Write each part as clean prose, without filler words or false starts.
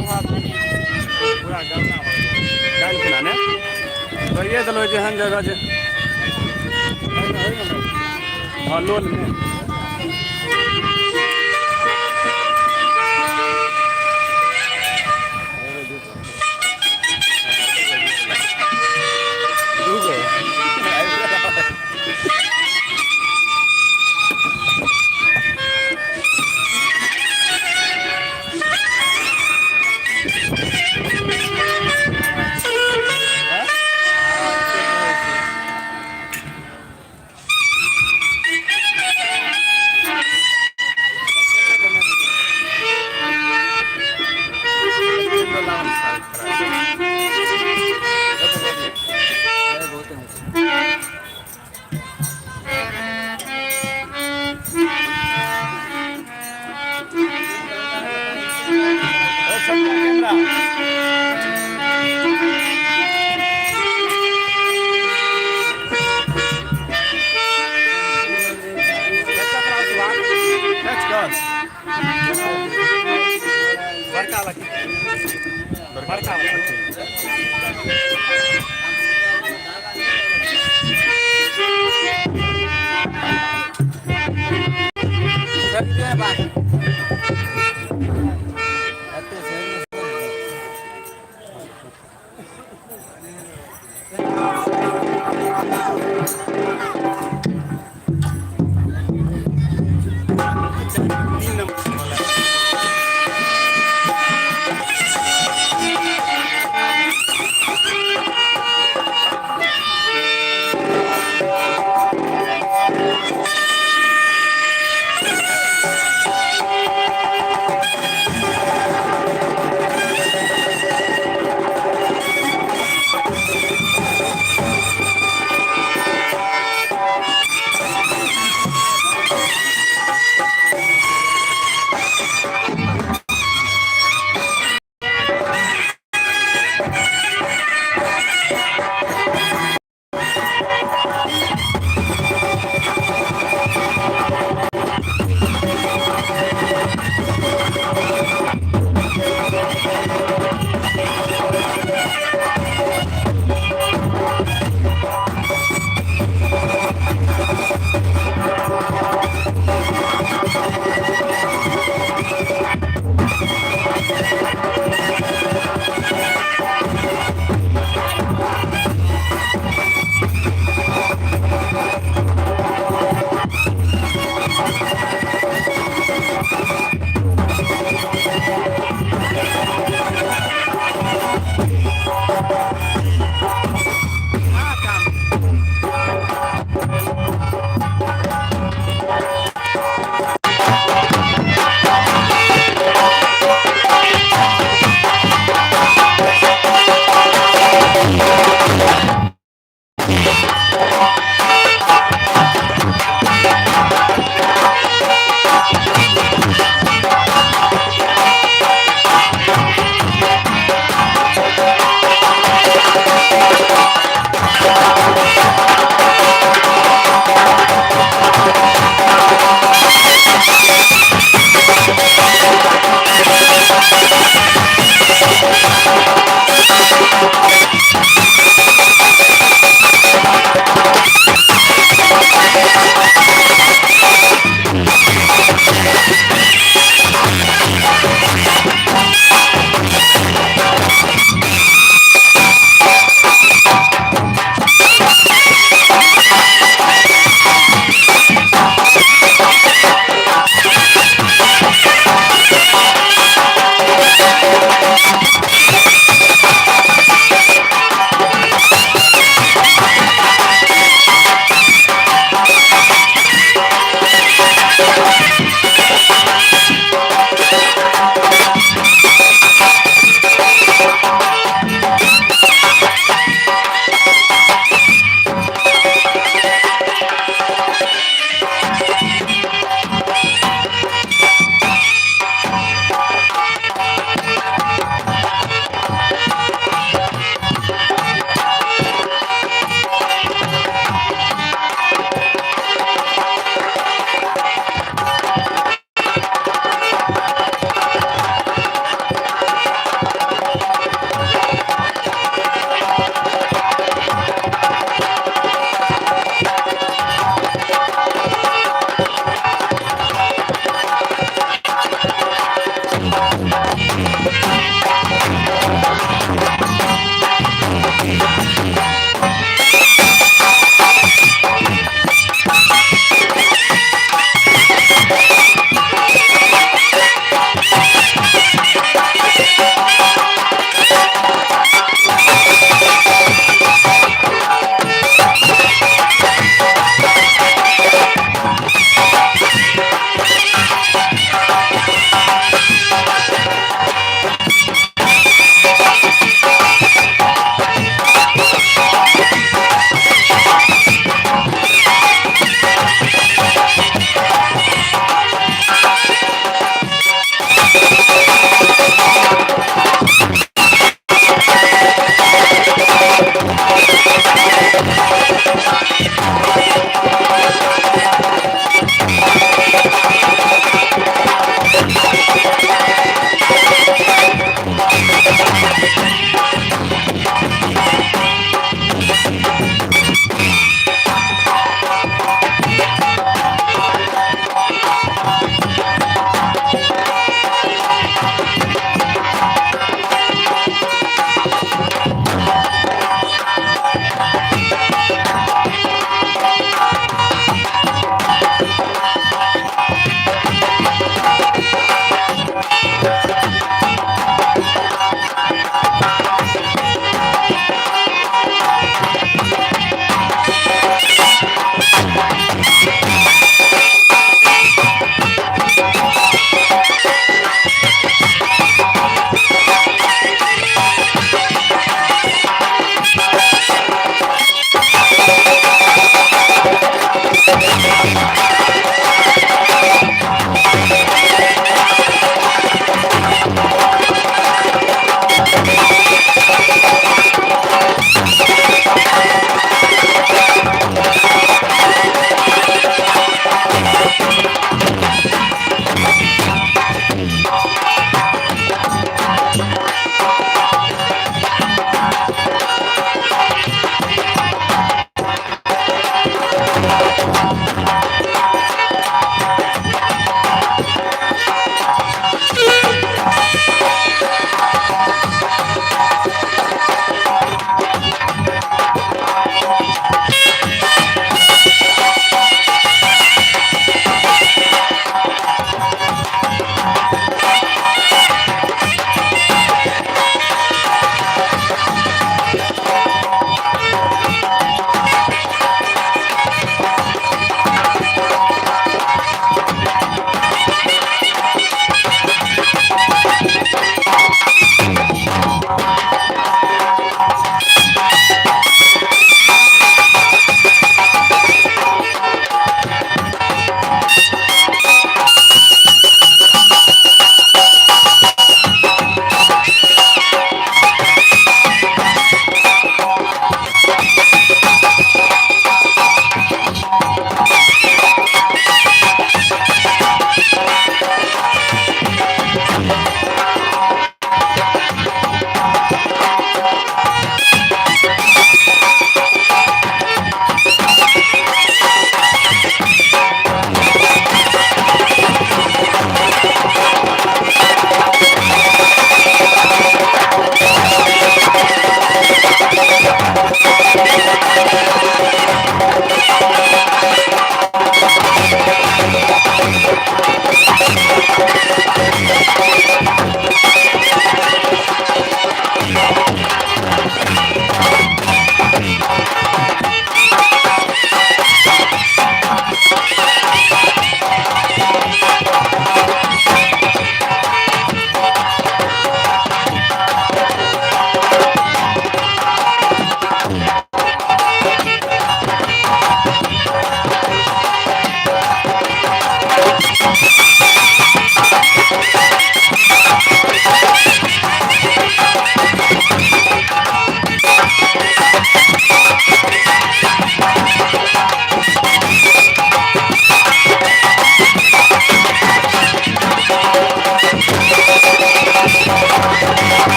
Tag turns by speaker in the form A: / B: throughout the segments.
A: पूरा डाल के ना तो ये चलो जहन जगह जे हाँ लोन में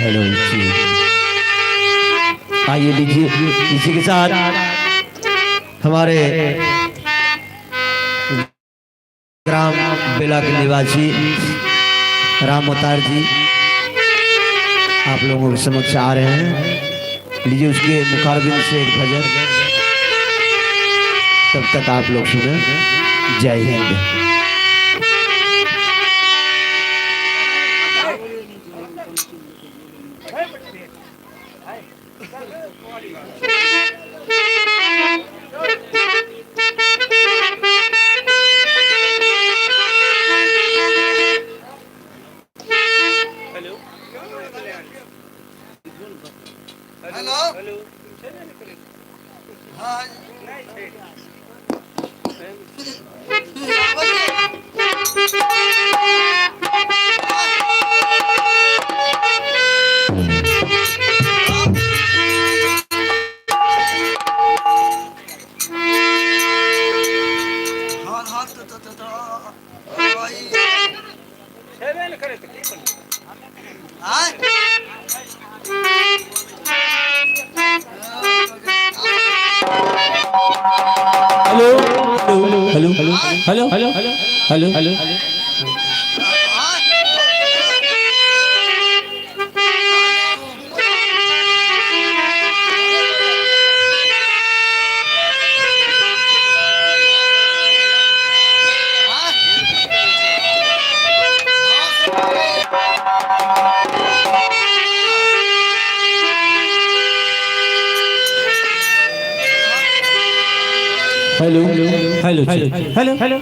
B: हेलो जी, आइए लीजिए। इसी के साथ हमारे ग्राम बेला के निवासी राम अवतार जी आप लोगों के समक्ष आ रहे हैं। लीजिए उसके मुखारबिन से एक भजन, तब तक आप लोग सुने। जय हिंद। Hello hello hello hello hello hello hello. Hello hello hello hello hello.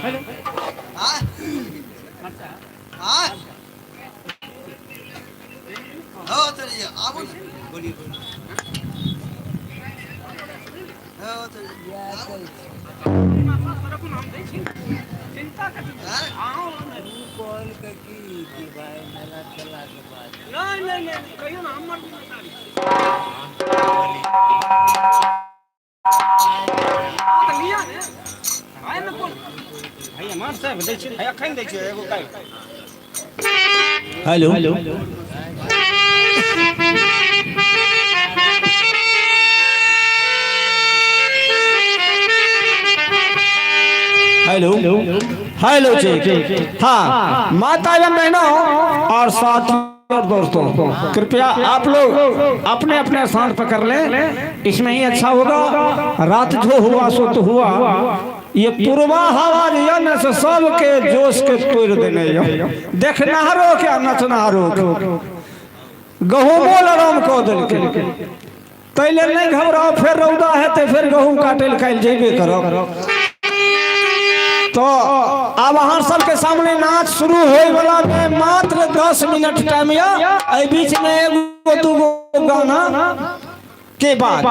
B: Hello hello hello hello जी। हाँ माता एवं बहनों और साथियों और दोस्तों, कृपया आप लोग अपने अपने स्थान पकड़ लें, इसमें ही अच्छा होगा। रात जो हुआ सो तो हुआ, ये पूर्वा हवा दिया न से सबके जोश के तोड़ देने देखना रो क्या नचना रो गहूमो लरम को दिल के तैले नहीं घबराओ। फिर रौदा है तो फिर गहूम काटे कल जेबे करो। तो अब अहाँ सबके सामने नाच शुरू होए वाला में मात्र 10 मिनट टाइम या ए बीच में एगो दूगो गाना के बाद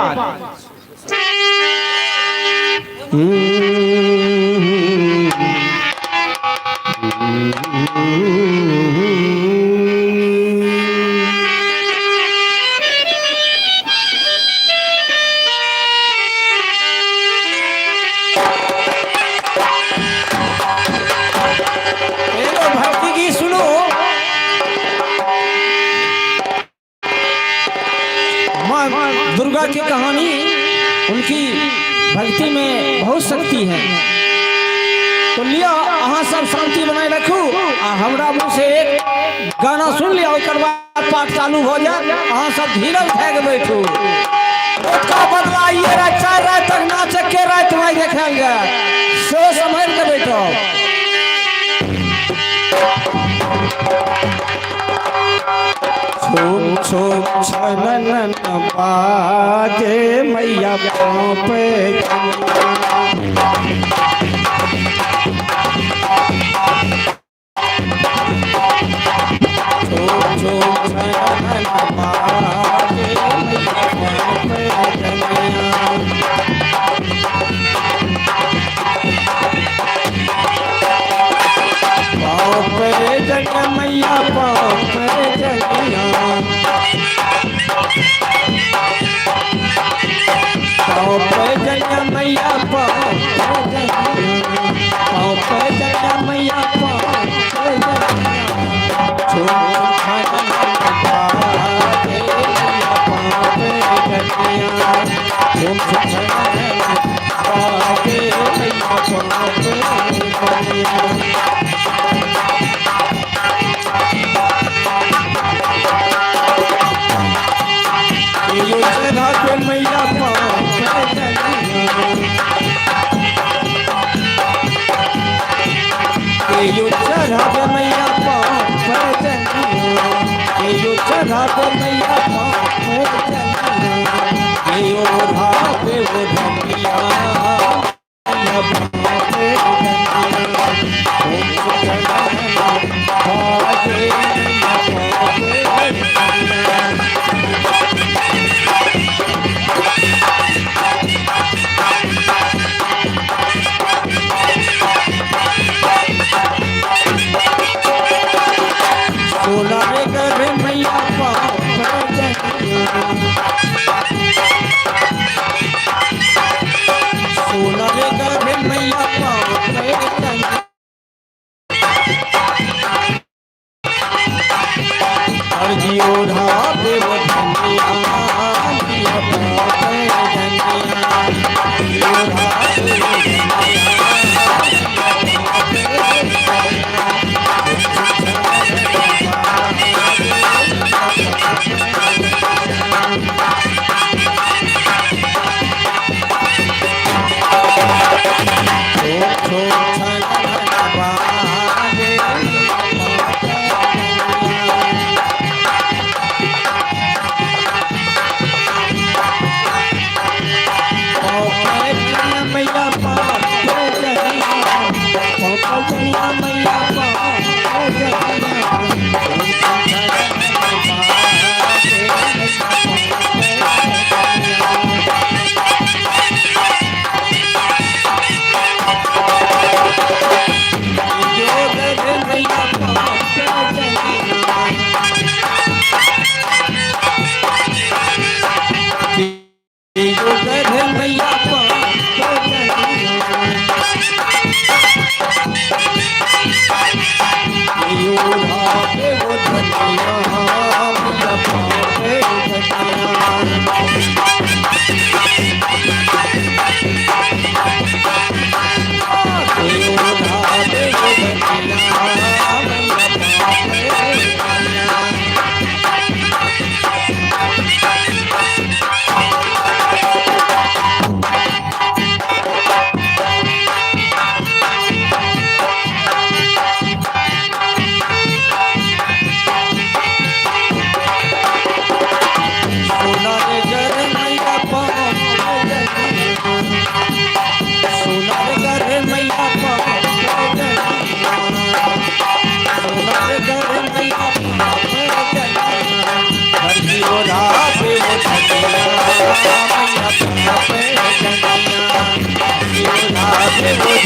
B: दुर्गा की कहानी, उनकी भक्ति में बहुत शक्ति है। तो लिया अहाँ सब शांति बनाए रखू। हमरा मुँह से एक गाना सुन लिया, ओकर बाद पाठ चालू हो जाए। अहाँ सब धीरज धैर्य बैठू। का बदला ये चार रात तक नाच के रात में देखल जाए, सो समझ के बैठो। छुम छुम छनन बाजे मैया पाँव पे छुम छुम छनन बाजे मैया पाँव पे पाँव पे जग मैया पाँव पे जगिया पाँव पे जग मैया पाँव पे जगिया पाँव पे जग मैया पाँव पे जगिया छुम छनन बाजे मैया पाँव पे जगिया छुम छनन बाजे मैया पाँव पे जगिया यो चढ़ा के मैया पाँव पे जगिया यो चढ़ा के मैया पाँव पे जगिया यो चढ़ा के मैया पाँव पे जगिया यो ओढ़ा पे वो धनिया मैया पाँव पे जगिया बाजे मैया पाँव पे जगिया सोना रे घर मैया पाँव पे जगिया सोना रे घर मैया पाँव पे जगिया अर्जी ओढ़ा पे वो धनिया मैया पाँव पे जगिया ओढ़ा पे वो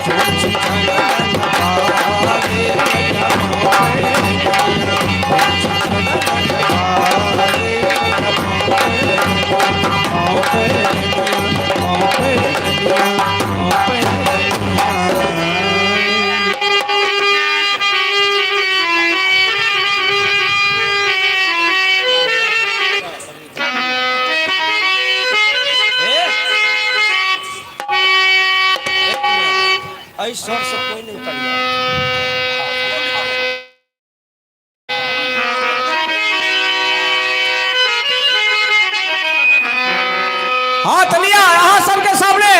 C: Thank you.
B: ऐसा से कोई नहीं करिया। हाथ लिया यहाँ सबके सामने।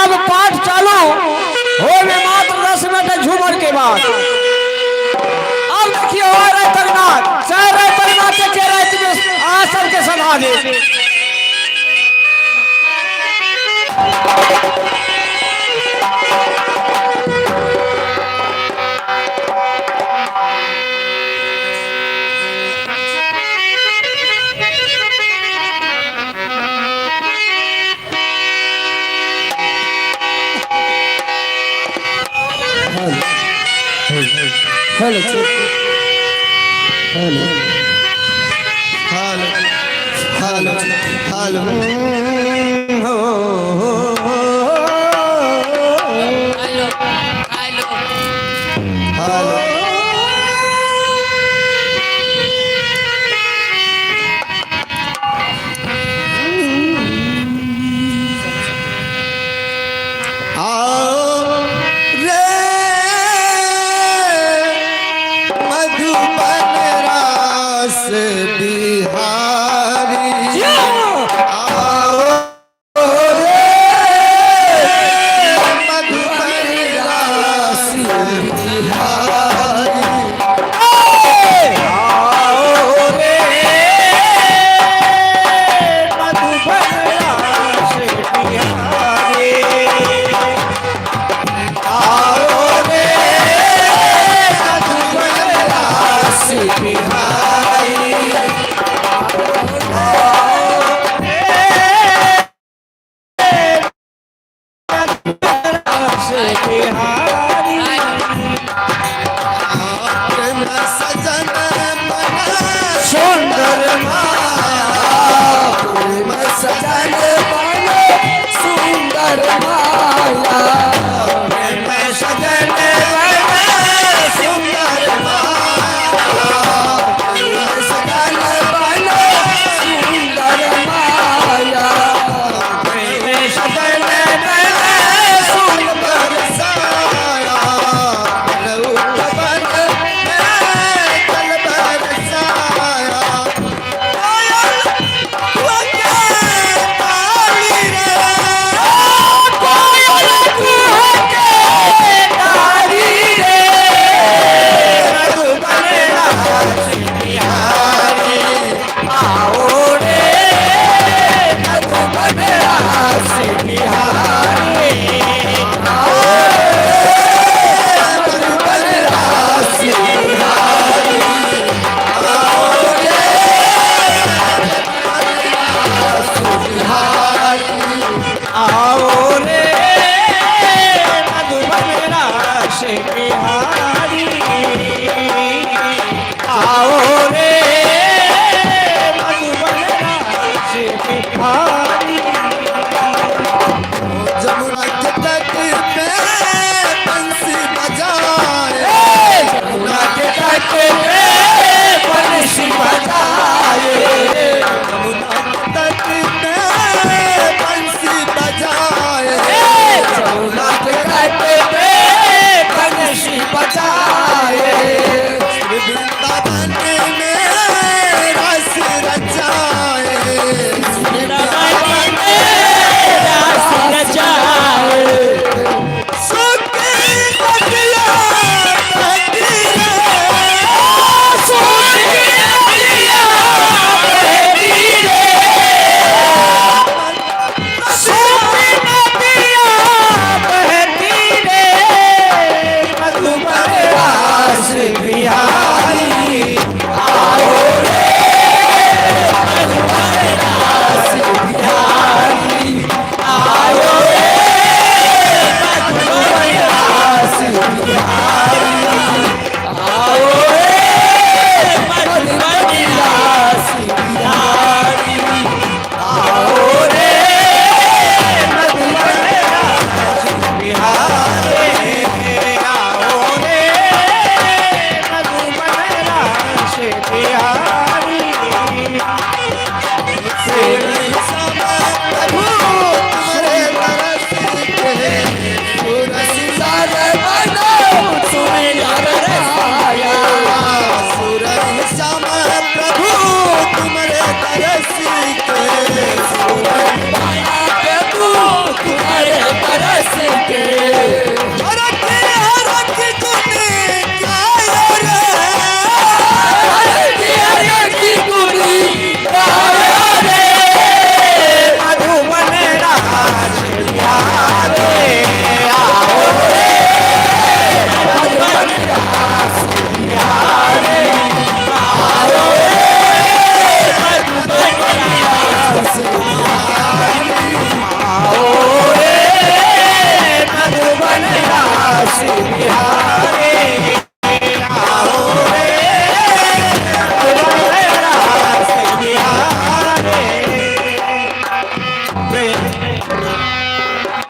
B: अब पाठ चालू हो गए मात्र 10 मिनट झूमर के बाद। अब देखिए हो रहे तगनाथ चाह रहे तगनाथ के कह रहे आ सबके सभा दे। Hello hello hello hello hello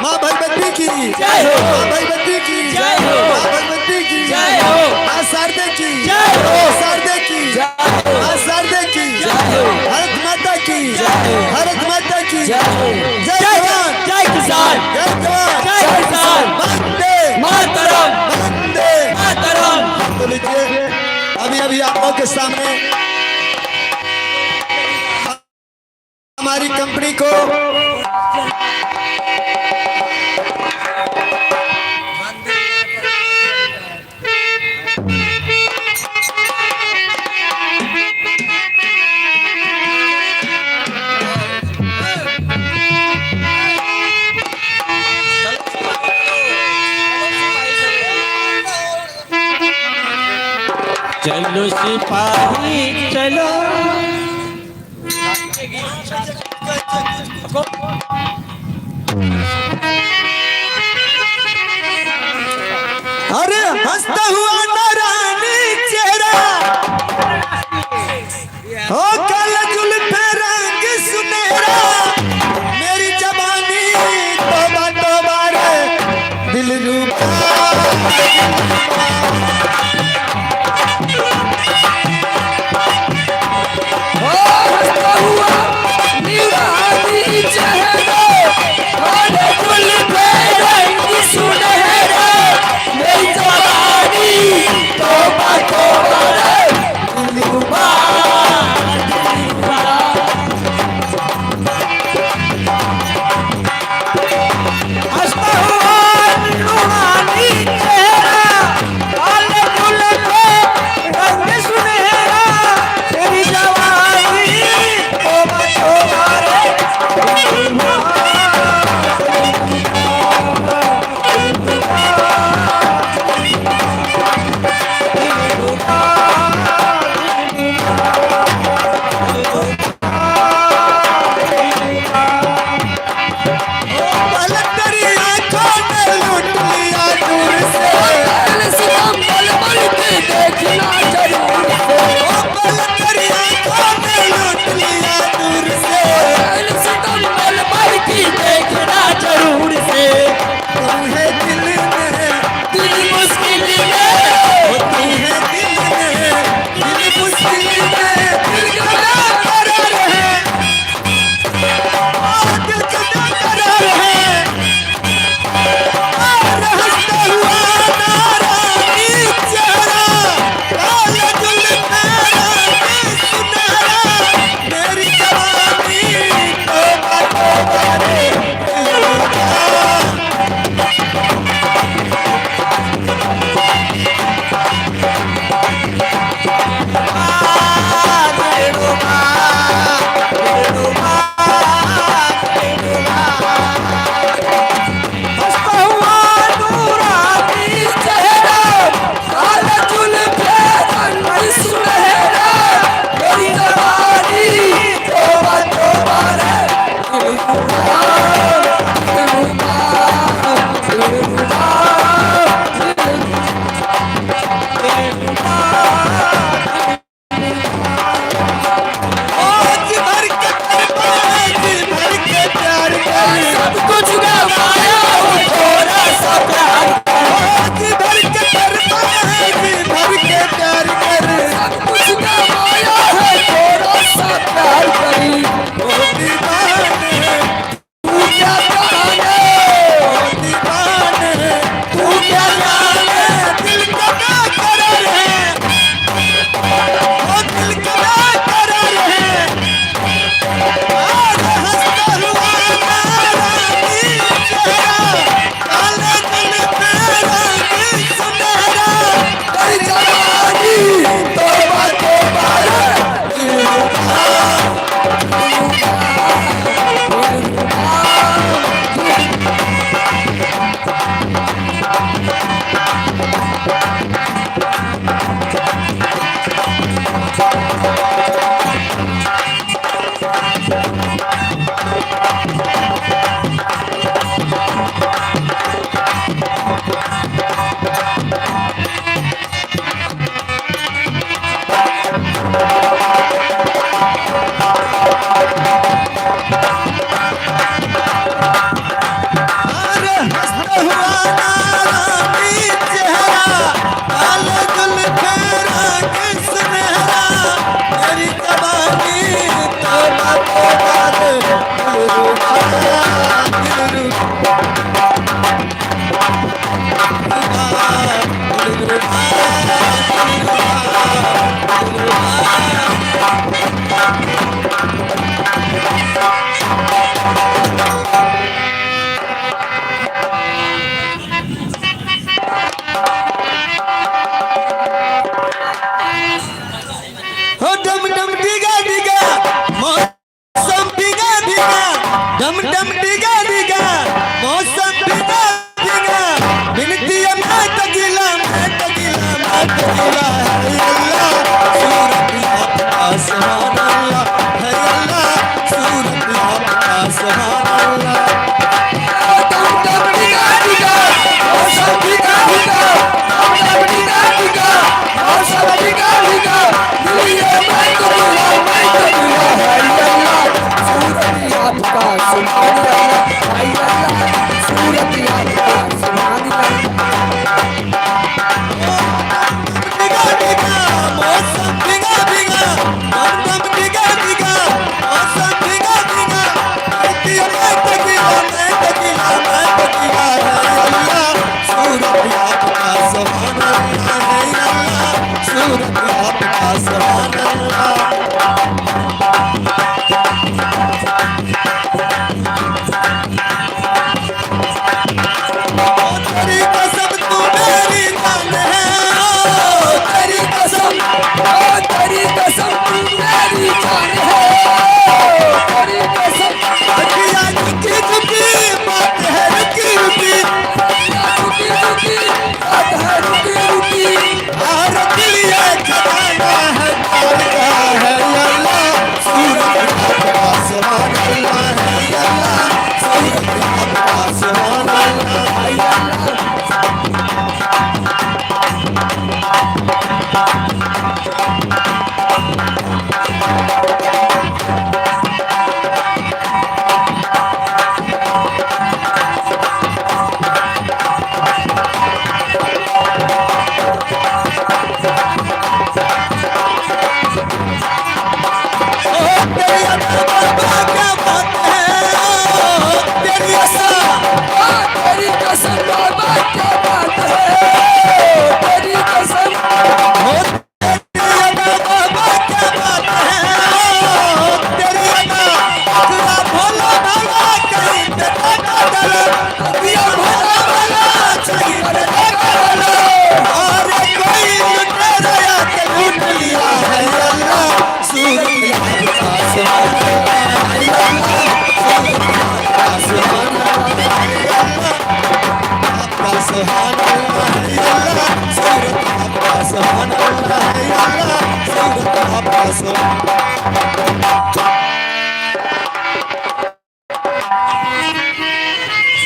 C: माँ भगवती की
B: जय हो।
C: माँ भगवती की
B: जय हो।
C: माँ भगवती की
B: जय हो।
C: माँ शारदे की
B: जय हो।
C: शारदे की माँ शारदे की भारत माता की भारत माता की जय जवान
B: जय किसान
C: जय जवान
B: जय किसान
C: वंदे
B: मातरम
C: वंदे
B: मातरम।
C: तो लीजिए अभी अभी आप लोगों के सामने हमारी कंपनी को
B: चलो सिपाही चलो।
C: अरे हंसता हुआ नारायणी चेहरा हो काला जुल्फे रंग सुनहरा मेरी जवानी तौबा तौबा रे दिल रूबा हो डम डम डिगा डिगा मौसम डिगा डिगा डम डम डिगा डिगा मौसम डिगा डिगा बिनती है मैं तगिला है अल्लाह सूरत आपका सुभान अल्लाह है अल्लाह सूरत आपका सुभान अल्लाह डम डम डिगा डिगा मौसम डिगा डिगा डम डम डिगा डिगा मौसम डिगा डिगा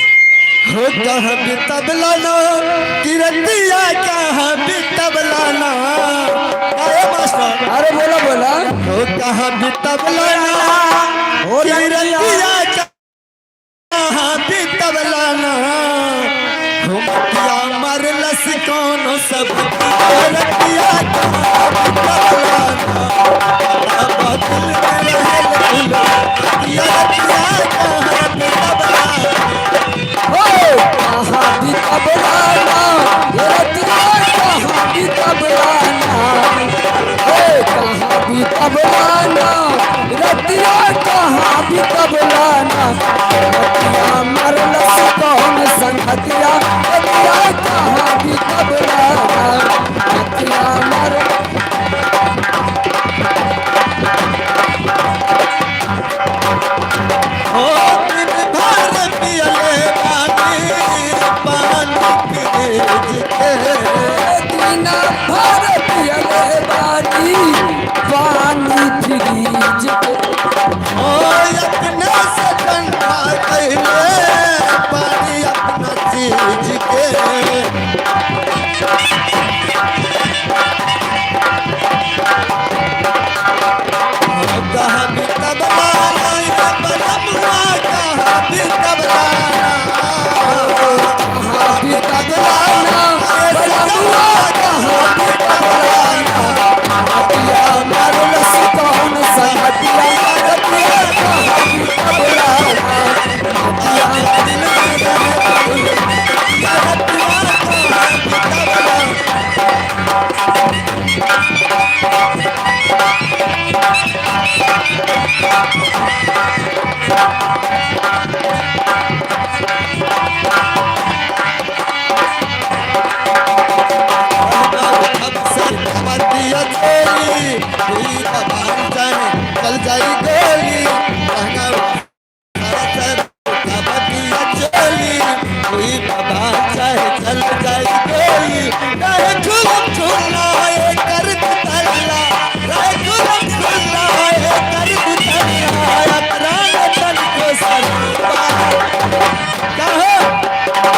C: कहाँ भी तबलाना किरतिया कहाँ भी तबलाना आए मास्टर
B: अरे बोला बोला
C: कहाँ भी तबलाना किरतिया कहाँ भी तबलाना हम मर लस कौन सब किरतिया कहाँ भी तबलाना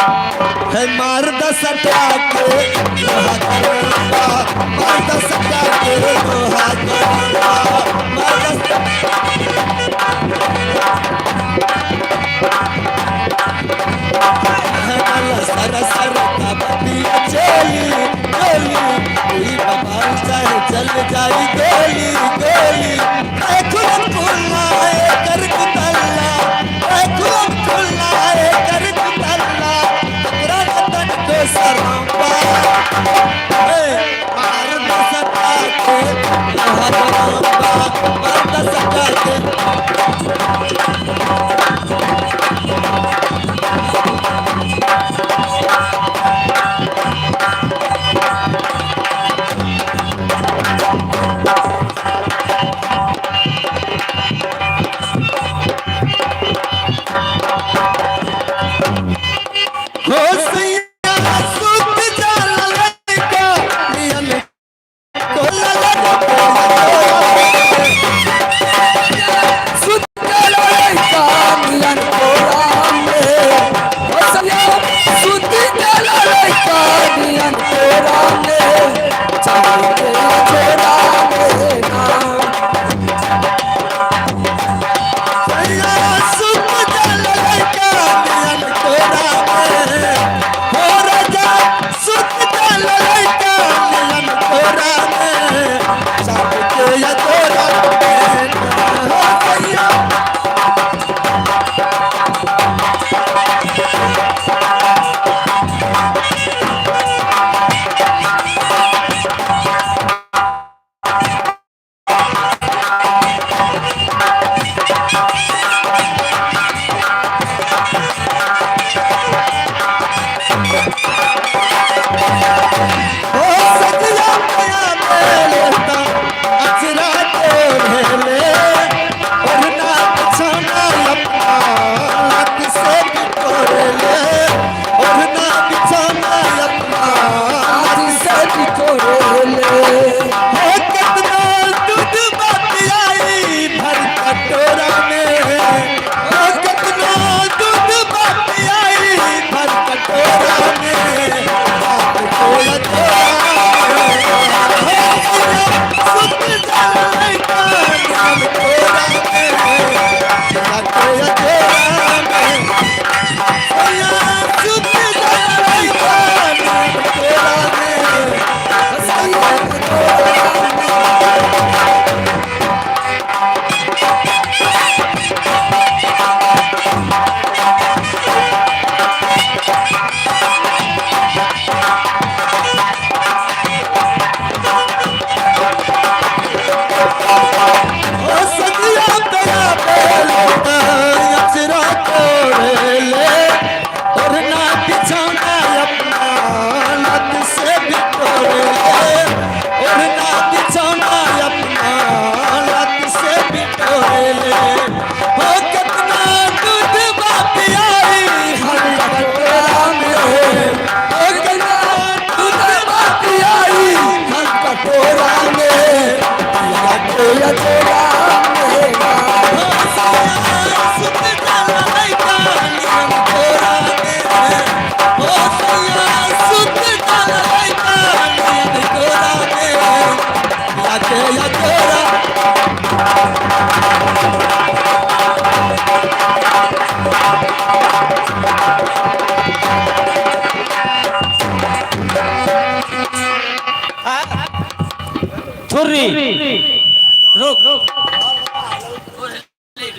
C: है मार दसटा के लोहा करूंगा, मार दसटा के लोहा करूंगा, मार सर सर का बतिया चली चली कोई बवाल चाहे चल जाई गोली गोली ऐ खुलम खुलना है कर कुतल्ला ऐ खुलम खुलना है कर कुतल्ला तेरा तन को सरंबा मार दसटा के लोहा करूंगा, मार दसटा के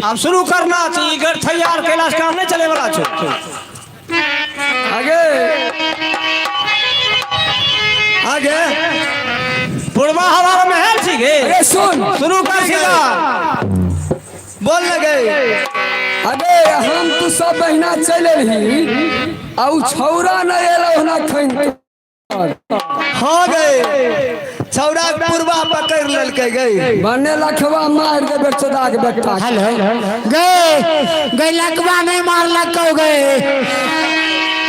B: अब शुरू करना चाहिए घर तैयार कैलाश काम नहीं चले वाला छो आगे आगे पूर्वा हवा में है ठीक है अरे सुन शुरू कर सीधा बोल लगे
D: अबे हम तो सब महीना चले रही और छौरा न एलो ना खैन
C: हाँ गए छौरा पूर्वा पकड़ ललके गए
D: बने लखवा मार के बेचदा के बेटा
E: हेलो गए लखवा नहीं मार लको गए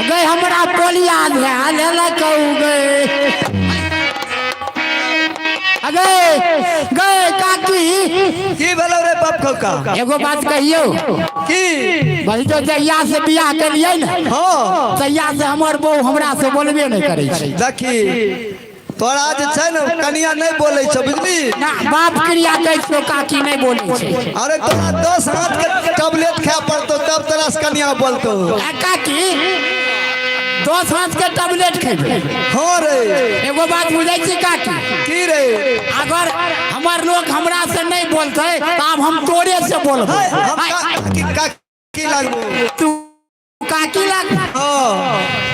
E: गए हमरा टोली याद है हले लको गए गए गए काकी
C: की भेलो रे बाप खौका
E: एगो बात कहियो
C: की
E: भाई जो जहिया से बियाह करिए ना
C: हाँ
E: तहिया से हमर बहू हमरा से बोलबे नहीं करे छै।
C: देखी तोरा जे छै न कनिया नहीं बोले छ बुझली
E: ना बाप क्रिया कहै छो काकी नहीं बोले छै।
C: अरे तोरा 10 हाथ के टैबलेट खाए पड़तो तब तोरा से कनिया बोलतो
E: आ काकी 10 हाथ के टैबलेट खेबै।
C: हाँ रे
E: एगो बात बुझै छी काकी
C: की रे
E: अगर हमार लोग हमरा से नहीं बोलते तो अब हम तोरे से बोलबो।
C: हम की लागबो
E: तू काकी लग
C: हाँ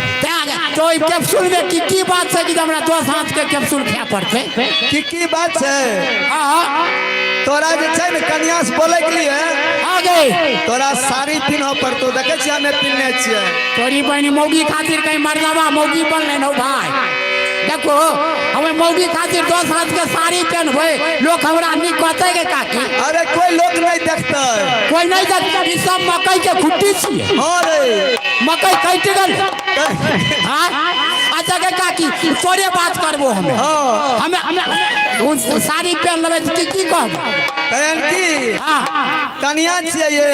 E: तो ई कैप्सूल में की बात है कि हमरा 10 हाथ के कैप्सूल खाए पड़ते।
C: की बात छै
E: हां
C: तोरा जे छै न कनिया से बोले के लिए
E: आगे
C: तोरा साड़ी पिन्ह पड़तो देखे छियै हमें पिन्हने छियै
E: तोरी बहनी मौगी खातिर कहीं मरदबा मौगी बनले न भाई। देखो हमें मौगी खातिर 10 हाथ के साड़ी पहनबै लोग हमरा निक कहते के काकी।
C: अरे कोई लोग नहीं देखते
E: कोई नहीं देखते ई सब मकई के खुट्टी छिए।
C: हाँ रे
E: मकई कट गेल हां अच्छा के काकी तोरे बात करबो हमें
C: हाँ
E: हमें उन साड़ी पहन लेबै त की कहब
C: कहन की
E: हां
C: कनिया छियै ये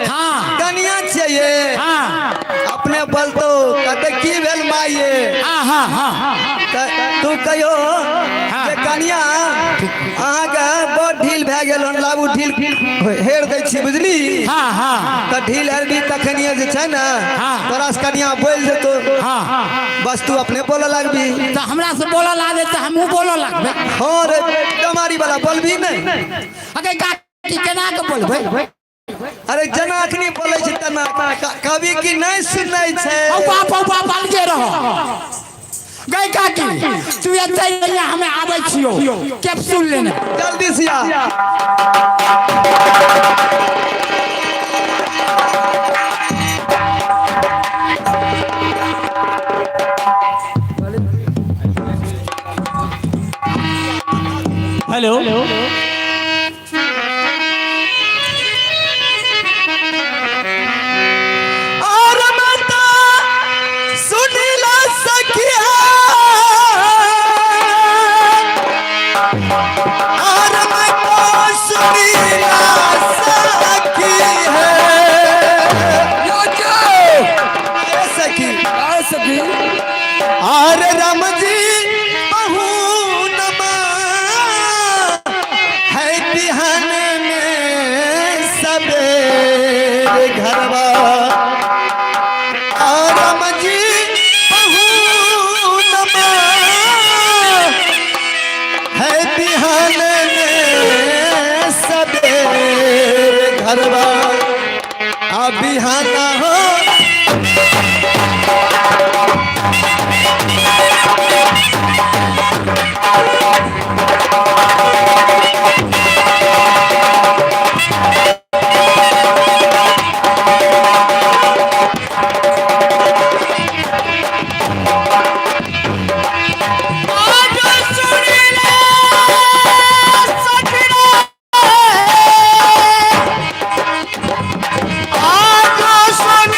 E: हां
C: कनिया छियै ये
E: हां
C: अपने बोलतो कहते की भेल माई ये
E: हां हां
C: तू कहियो जे कनिया अहाँ के बड़ ढील भए गेल हन लाबू ढील हेर दै छी बुझली
E: हां हां
C: त ढील हेरबी तखनिए जे छै न तोरा से कनिया बोल देतो
E: हां
C: बस तू अपने बोले लगबी
E: तो हमरा से बोला लागे तो हमहू बोला लगबे।
C: हाँ रे कमारी वाला बोलबी नहीं
E: अगे काकी केना के बोलबै
C: अरे जना अखनी बोले छै तना कभी की नहीं सुनै छै
E: औ बाप अलगे रहो गई काकी तू एतै नहीं हमें आबै छियो कैप्सूल लेने
C: जल्दी से आ
B: हेलो
C: और मता सुनीला सखिया और मता सुनीला सखी है
D: यो क्या
C: सखी
D: आ सकी
C: और राम जी बहू नमा है बिहान में सबेरे घरवा और राम जी बहू नमा है बिहान में सबेरे घरवा आ बिहाना हो आज सुन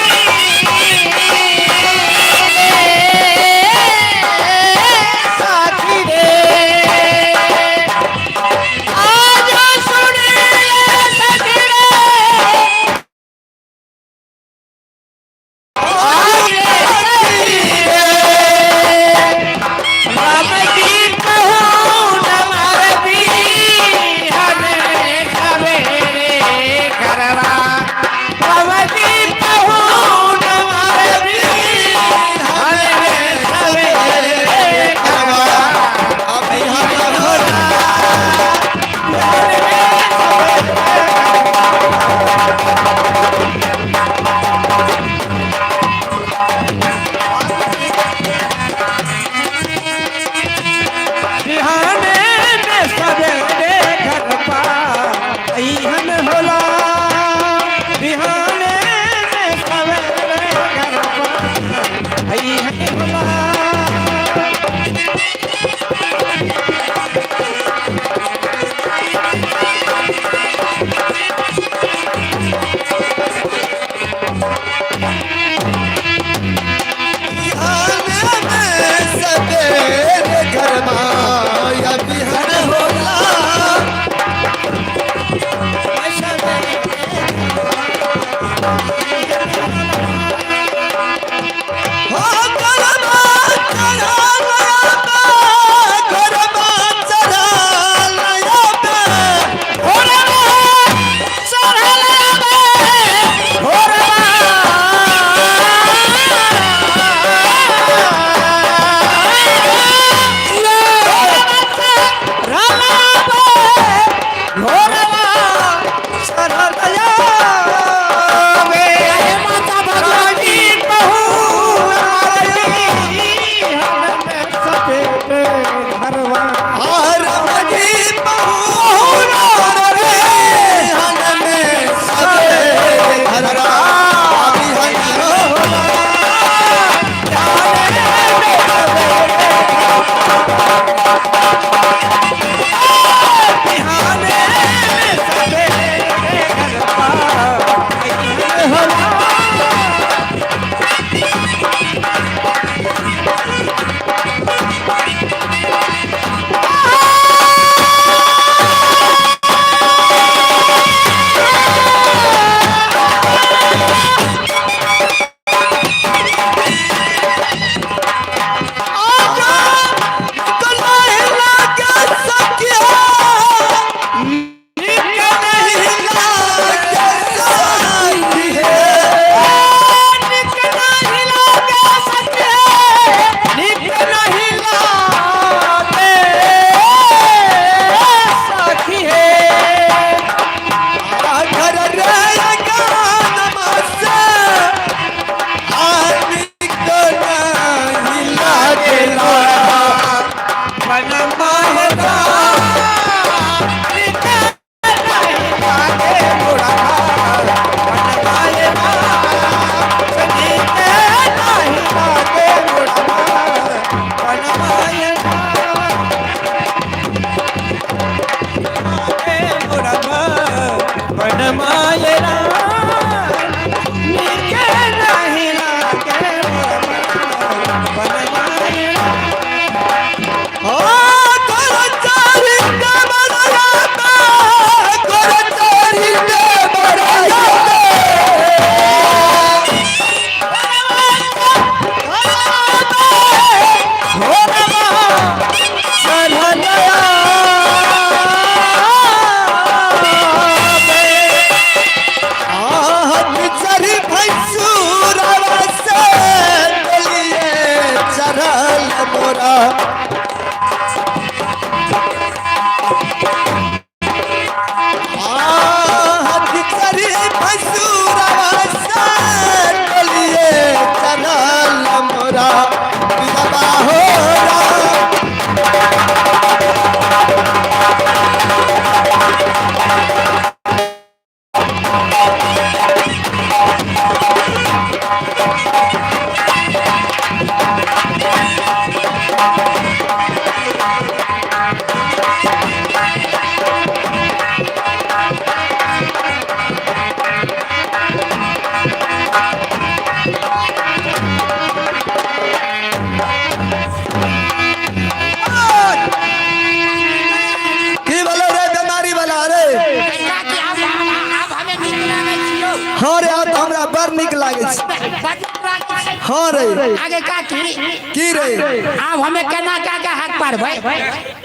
C: हाँ रे आप हमरा बड़ निक लागे छै। हाँ रे
E: आगे का
C: की रे
E: अब हमें केना क्या क्या हक पर भाई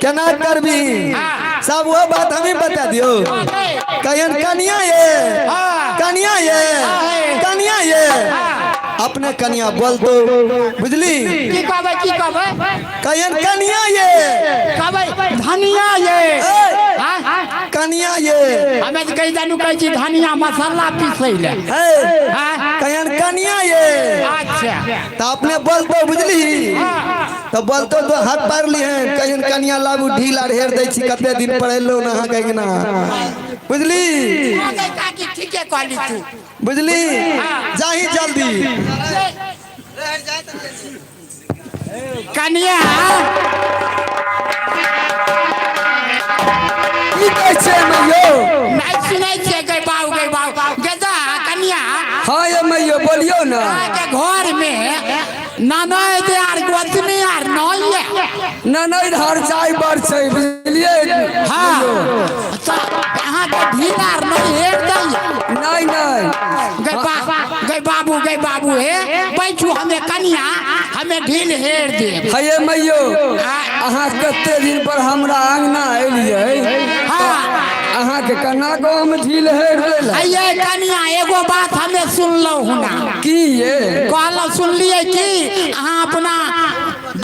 C: केना करबी सब वो बात हमें बता दियो। कहन कनिया ये कनिया ये अपने कनिया बोल दो बुझली
E: की कहबै
C: कहन कनिया ये
E: कहबै धनिया ये
C: कनिया ये
E: हमें तो कही जानू कही छी धनिया मसाला पीसै ले
C: कहन कनिया ये
E: अच्छा
C: तो अपने बोल दो बुझली तो बोलतो तो हाथ पार ली है कहन कनिया लाबू ढील आर हेर दै छी कते दिन पढ़ेलो ना हाँ कहीं ना बुझली
E: ठीक है कहली तू
C: बुझली जाही जल्दी
E: कनिया
D: की कहै छै मैयो
E: नहीं सुनै छै गई बाऊ गेदा कनिया
D: हाँ ये मैयो बोलियो ना
E: के घर में ननद यार गोतनी यार नहीं है
D: ननद हर जाय बर छै बुझलिए
E: हाँ तो यहाँ के ढीलार नहीं हेर दै
D: नहीं
E: गई बाबू हे बैठू हमें कनिया हमें ढील हेर दे।
D: हे मैयो अहाँ कते दिन पर हमरा आंगना एलियै अहाँ के कना को हम ढील हेर देला।
E: ये कनिया एगो बात हमें सुनलो हुना
D: की ये
E: कहलो सुनलिए कि अहाँ अपना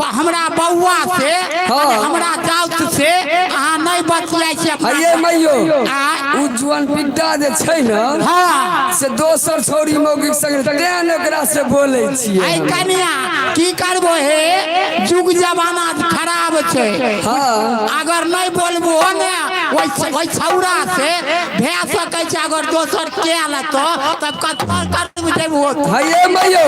E: हमरा बउआ से हमरा जाउत से अहाँ नहीं बतियाई छे।
D: हे मैयो उज्जवल पिट्टा जे छै न से दोसर छौरी मौगी संग तेन एकरा से बोलै छियै।
E: आई कनिया की करबो हे जुग जमाना खराब छै। अगर नहीं बोलबो ने ओइ छौरा से भे सकै छै अगर दोसर के लेतो तब कतौ कर देबो।
D: हे मैयो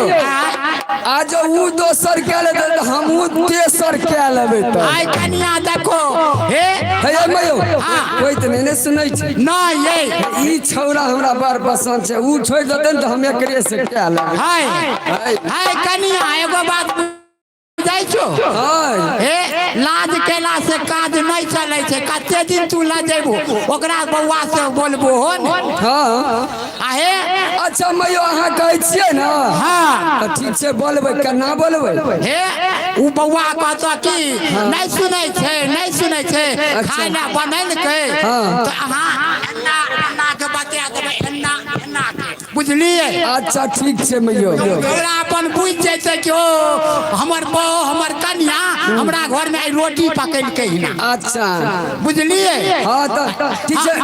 D: आज उ दोसर के ले त हमहू तेसर के लेबै त।
E: आई कनिया देखो
D: हे मैयो कोई त नहीं सुनै छै
E: नहीं ये
D: ई छौरा हमरा बड़ पसंद छै उ छोड़ देतै त हम एकरे से के लेबै।
E: हाय कनिया एगो बात बुझाई छो लाज केला से काज नहीं चले छे। कते दिन तू ला जेबो ओकरा बउआ से बोलबो आहे।
D: अच्छा मैयो अहाँ कहै छियै न त ठीक छै बोलबै केना बोलबै
E: उ बउआ कहत कि नहीं सुनै छै खाना बनैल के त अहाँ अन्ना के बता देबै अन्ना बुझलिए।
D: अच्छा ठीक छै मैयो
E: ओकरा अपन बुझ जैते कि ओ हमर बौ हमर कन्या हमरा घर में रोटी पकैल के ही ना।
D: अच्छा
E: बुझलिए।
D: हां त ठीक छै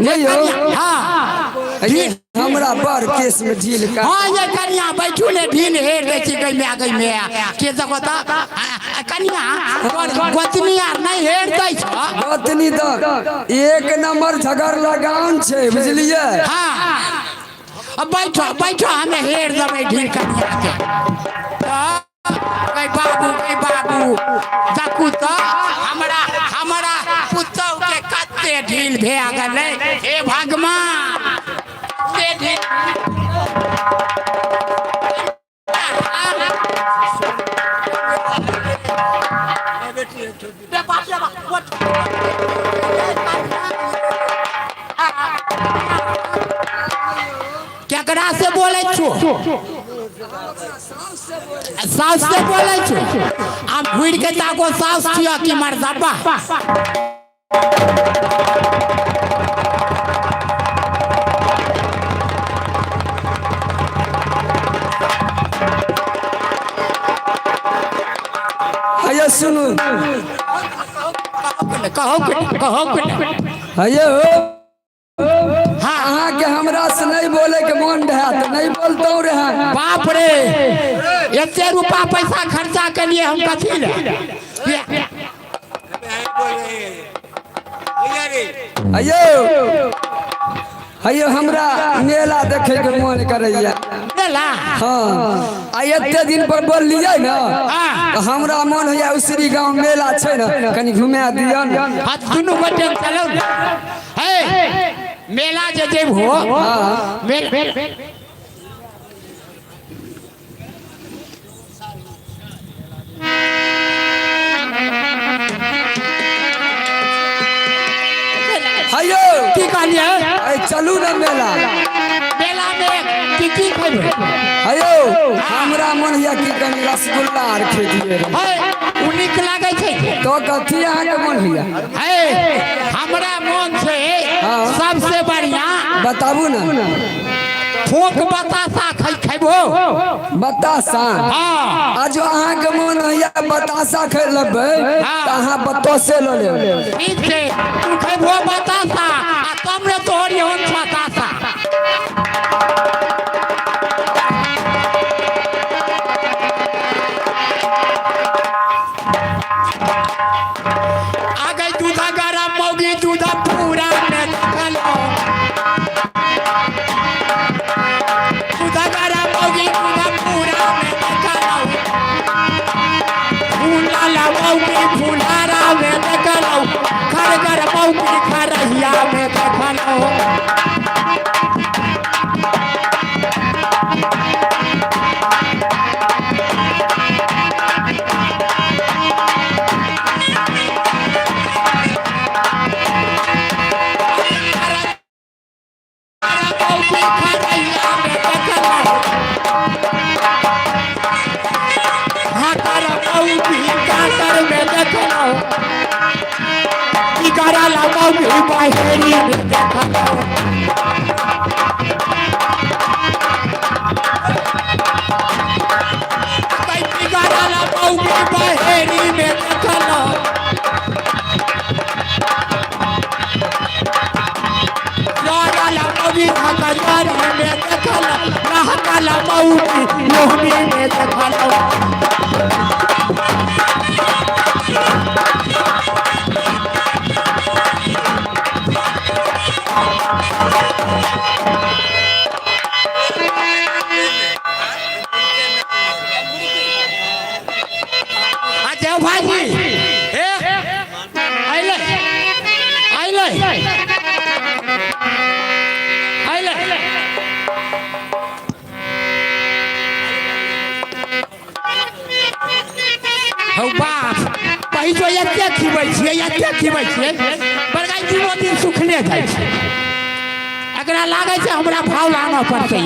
D: मैयो हमरा बड़ केस में ढील का।
E: ये कन्या बैठू ले ढील हेर दे छी गई में के जगह त कन्या गोतनी आर नहीं हेर दै छ।
D: गोतनी त एक नंबर झगड़ लगान छै बुझलिए।
E: अब बैठो हमें हेर देबै ढील कन्या के। बाबू देखू तो हमरा पुतौ के कते ढील भे गेलै हे भगवान के ढील केकरा से बोले छो साउस से बोले छो हम घुर के ताको साउस छिया कि मर्दबा।
D: आइए सुनो
E: कहो
D: आइए अहाँ के हमरा से नहीं बोले के मन रहा तो नहीं बोलतो रहा।
E: बाप रे एते रुपया पैसा खर्चा के लिए हम कथी ले
D: आइयो हमरा मेला देखे के मन करैया।
E: मेला
D: हाँ एते दिन पर बोलिए न तो हमरा मन होया उसरी गांव मेला छै न कनी घुमा दियो न।
E: दुनू गोटे चलो हे मेला जे जेबो
D: हायो
E: की कहलिए
D: चलू न मेला
E: में की खेबै।
D: हायो हमरा मन होया कि कनी रसगुल्ला आर खे दिए
E: उ नीक लागे छै
D: तो कथी अहाँ के मन होया।
E: हमरा मन छै सबसे बढ़िया
D: बताबू न
E: थोक बतासा खेबो
D: बतासा। आज अहाँ के मन होया बतासा खे लेबै त अहाँ बतासे ल लेब।
E: ठीक छै तू खेबो बतासा आ तब ने तोहरी हम बतासा। आगे दूध गरम मौगी दूध पूरा में चलो दूध गरम मौगी दूध पूरा में चलो फूला मौगी फूलारा में चलो खरगर मौगी खरहिया में चलो। मौगी काकर में देखलो बिगड़ल मौगी बहेरी में देखलो बिगड़ल मौगी बहेरी में देखलो बिगड़ल मौगी खकरियारी में देखलो रहकल मौगी लोहनी में देखलो देव भाई आइले आइले आइले हौ बाप पही जो एते खिबै छियै बड़का जीवो दिन सुखले जाइ छै एकरा लागै छै हमरा भाव लाना पड़तै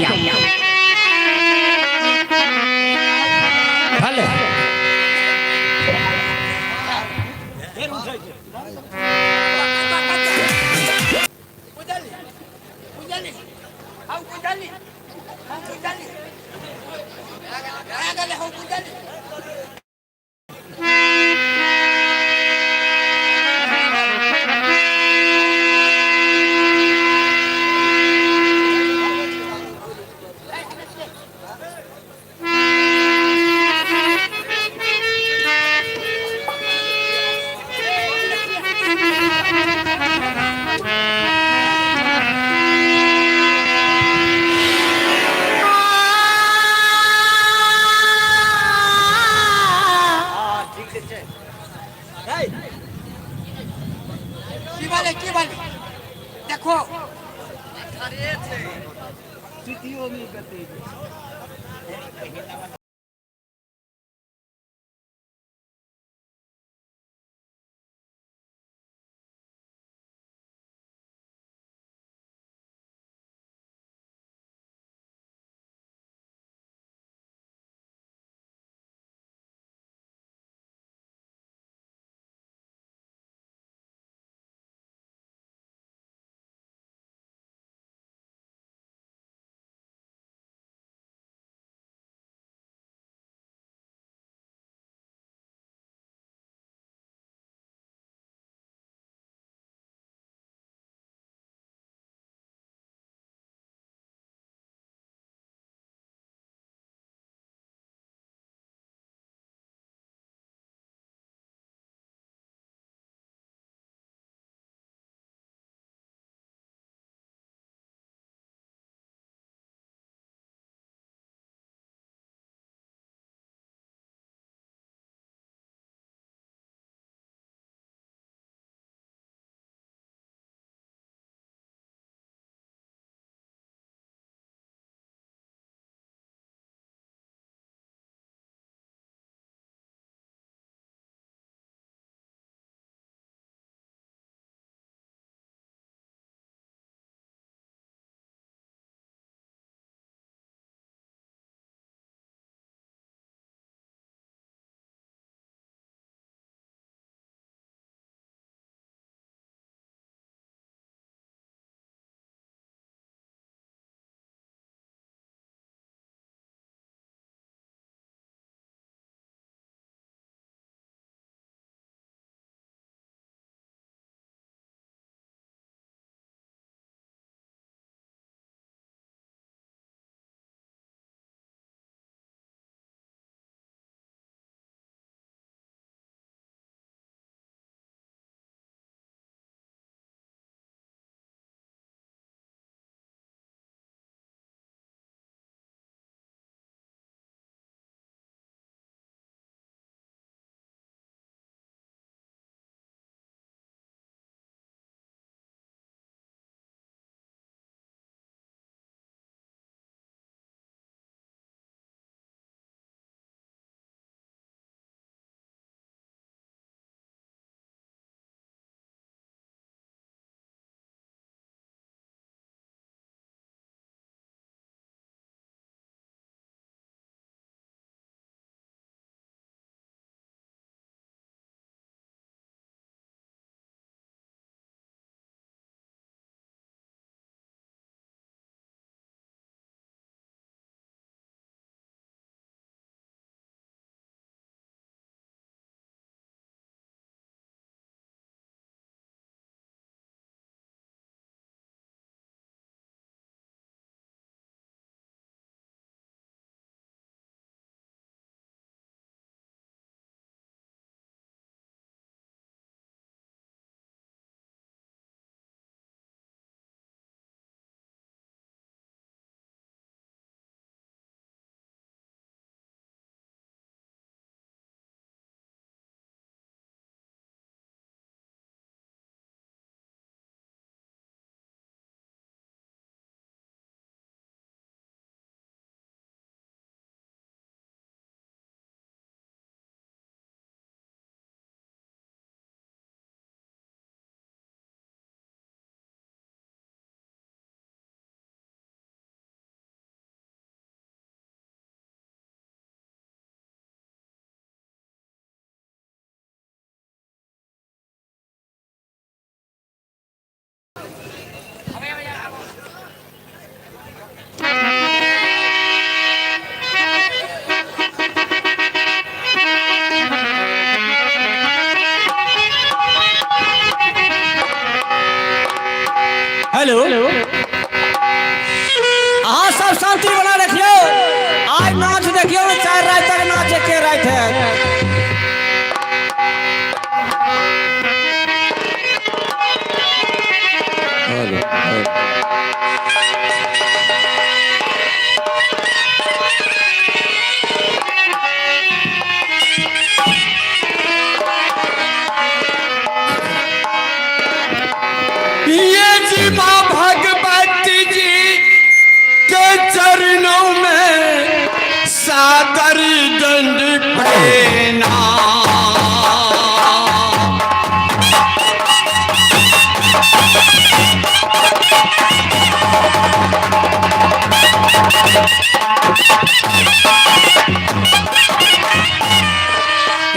E: भले की बोले देखो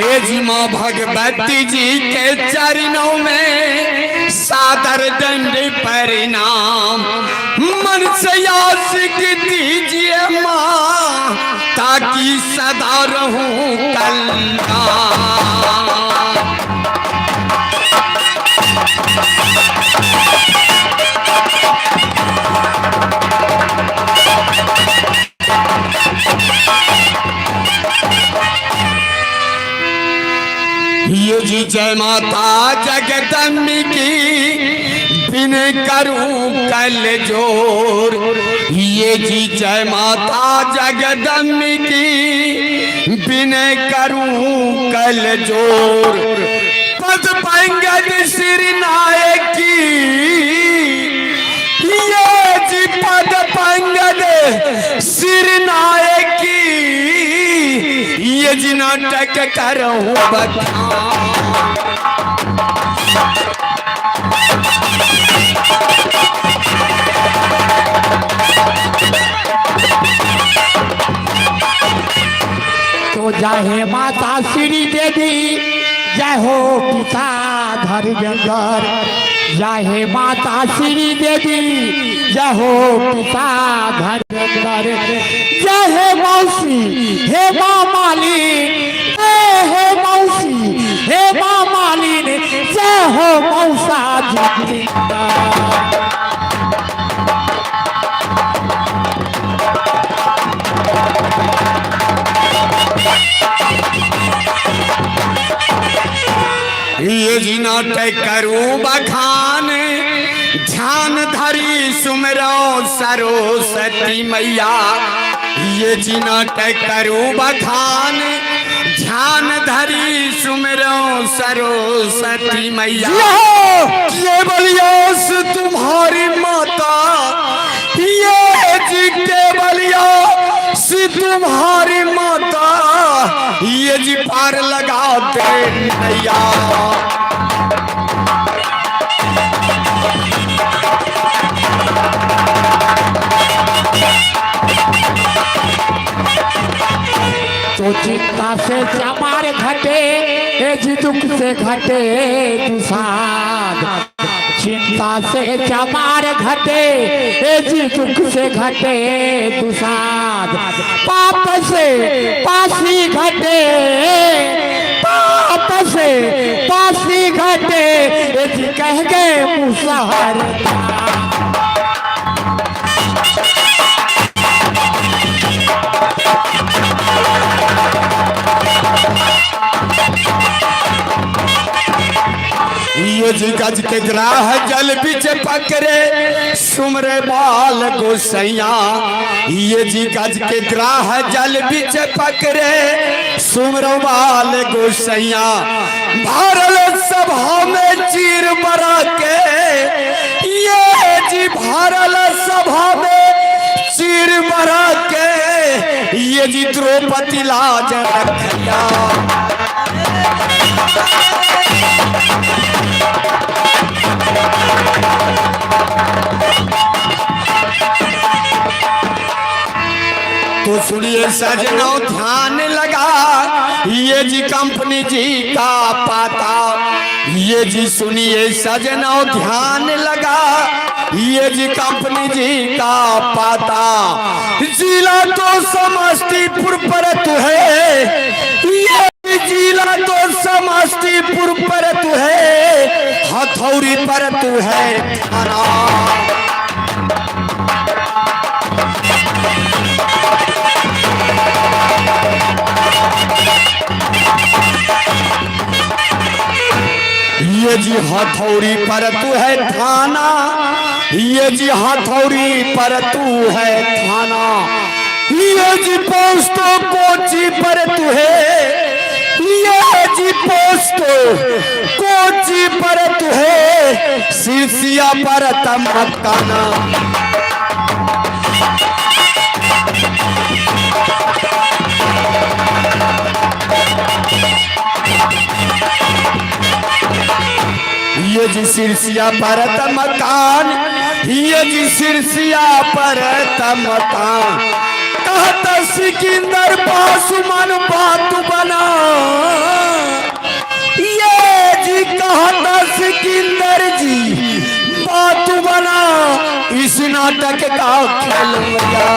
C: हे जी माँ भगवती जी के चरणों में सादर दंड परिणाम। मन से आशिक दीजिए माँ ताकि सदा रहूं कल्याण। ये जी जय माता जगदम्बिकी बिन करूं कल जोर। ये जी जय माता जगदम्बिकी बिन करूं कल जोर। पद पंगज सिर नायकी ये जी पद पंगज सिर नायकी ये जी नाटक करूं बखान।
E: तो जय माता श्री देवी जय हो पिता धर्मेंद्र। जय माता श्री देवी जय हो पिता धर्मेंद्र। जय हे मौसी हे माँ मालिन हे मौसी हे माँ मालिन जय हो मौसा जिंदा।
C: ये जी नाटक करूं बखान ध्यान धरी सुमरो सरस्वती मैया। ये जी नाटक करूं बखान ध्यान धरी सुमरो सरस्वती मैया। ये बलियास तुम्हारी माता ये जी के बलियास तुम्हारी माता ये जी पार लगाते नैया।
E: तो चिंता से चमार घटे हे जी दुख से घटे दुसाद। चिंता से चमार घटे हे जी दुख से घटे दुसाद। पाप से पासी घटे पाप से पासी घटे हे जी कह गए मुसहर।
C: ये जी गज के ग्राह जल बिच पकड़े सुमरे बाल गोसैया। ये जी गज के ग्राह जल बिच पकड़े सुमरो बाल गोसैया। भारल सभा में चीर बरा के ये जी भारल सभा में चीर बरा के ये जी द्रौपदी लाज रखिया। तो सुनिए सजनों ध्यान लगा ये जी कंपनी जी का पाता। ये जी सुनिए सजनों ध्यान लगा ये जी कंपनी जी का पाता। जिला तो समस्तीपुर पर तू है ये जिला तो समस्तीपुर पर तू है हथौड़ी पर तू है थाना। ये जी हथौड़ी पर तू है थाना। ये जी हथौड़ी पर तू है थाना। ये जी पोस्टो कोची पर तू है। ये जी पोस्टो कोची पर तू है सिरसिया पर तमकाना। ये जी सिरसिया पर तमकान। ये जी सिरसिया पर तमकान। कहता सिकंदर पासुमन बात बना नाटक का खेलवैया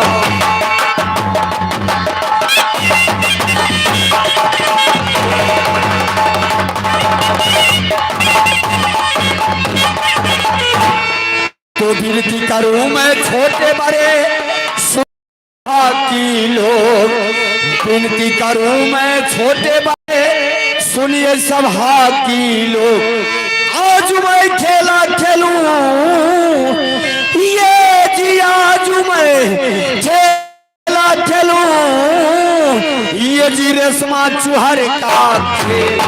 C: तो विनती करूं मैं छोटे बड़े सभा की लोग, विनती करूं मैं छोटे बड़े सुनिए सभा की लोग, आज मैं खेला खेलूं ये जी, आज मैं खेला खेलूं ये जी रेशमा चुहर का खेल।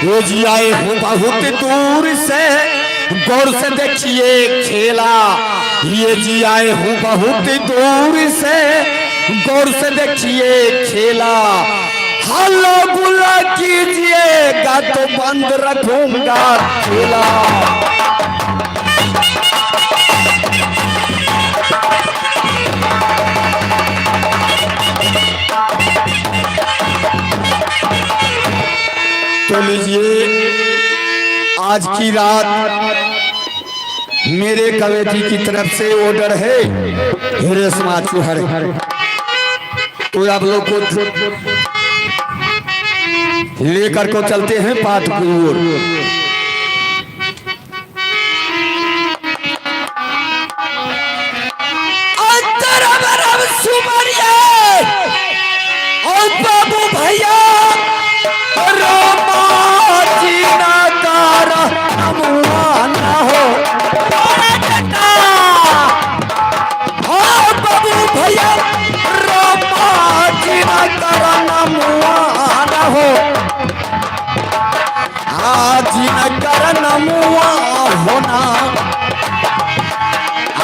C: ये जी आए हूँ बहुत दूर से, गौर से देखिए खेला, ये जी आए हूँ बहुत दूर से, गौर से देखिए खेला, हल्ला गुल्ला कीजिएगा तो बंद रखूंगा खेला। तो लीजिए आज की रात मेरे कमेटी की तरफ से ऑर्डर है रेशमा चुहर, तो आप लोग को लेकर को चलते हैं पाठ की ओर। और बाबू भैया आज नगर नमुआ होना,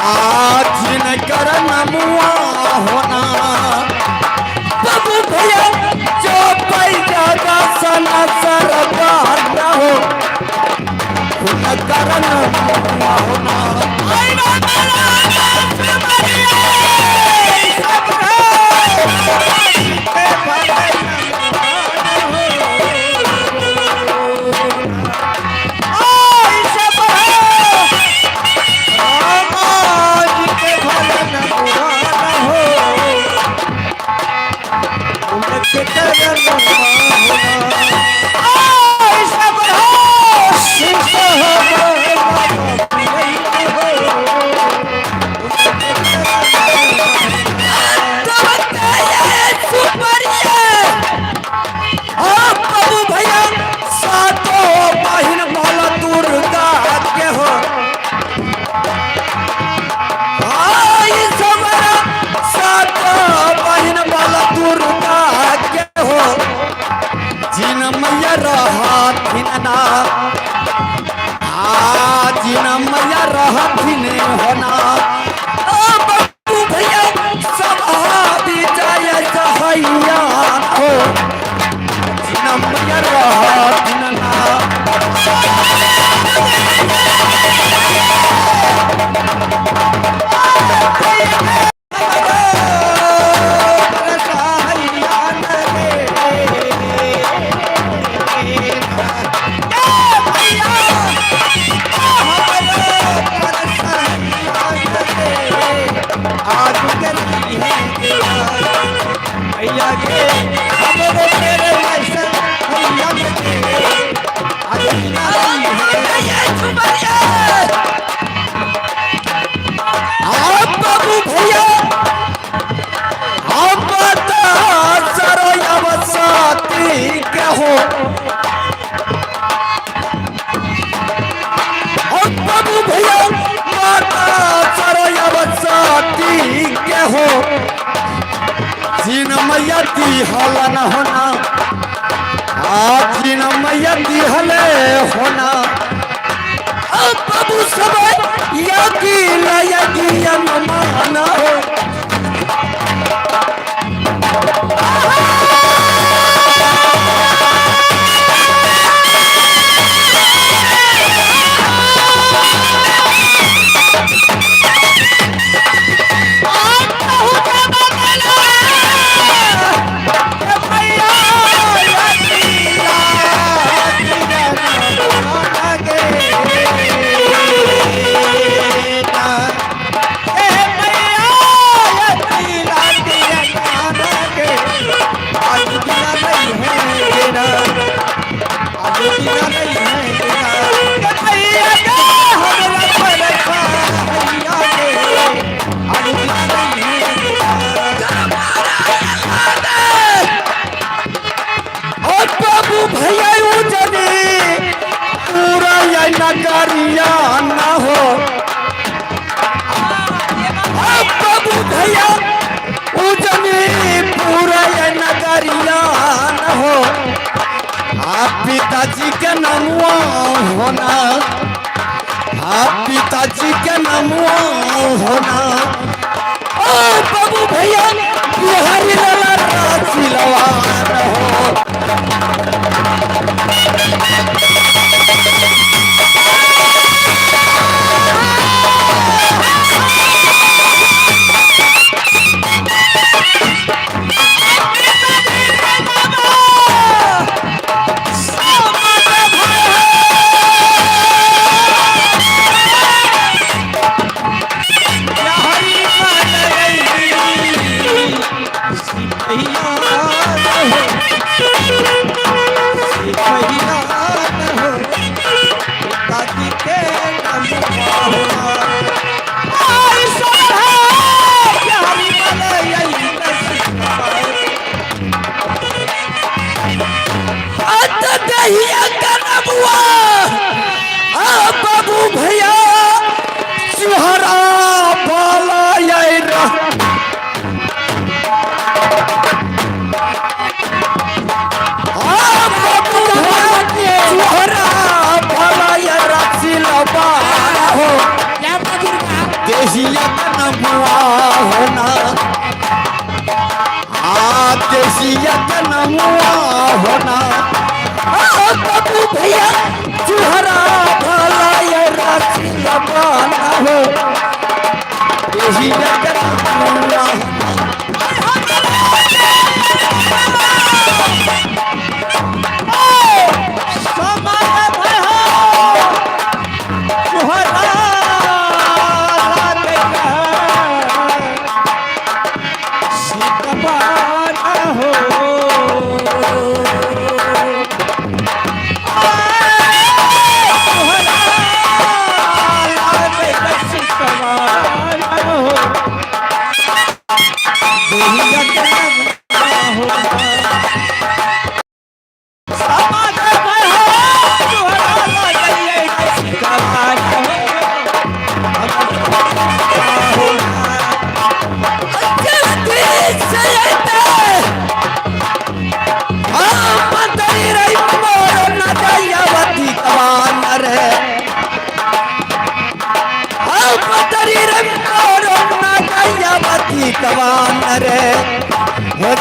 C: आज नगर नमुआ होना, बाबू भैया जो पैदा सना सरकार न हो, नगर नमुआ होना। मैया दी हल न होना, आज मैया दी हले होना, बाबू सब यगी लगी माना हो। नगरिया न हो बाबू भैया उजनी पूरा नगरिया न हो पिताजी के नमुआ होना पिताजी के नमुआ होना ओ बाबू भैया बिहारी लाला राजी लवार हो बाबू भैया सुहरा बाला देसिया का नमुआ होना देसिया का नमुआ होना बाबू भैया चुहरा भला ये राशि लबाना हो देसिया का नमुआ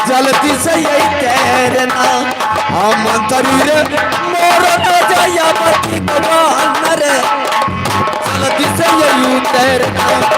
C: जल्दी से यही कहना हम तरीर मोर न जाया मती कमान रे जल्दी से यही कहना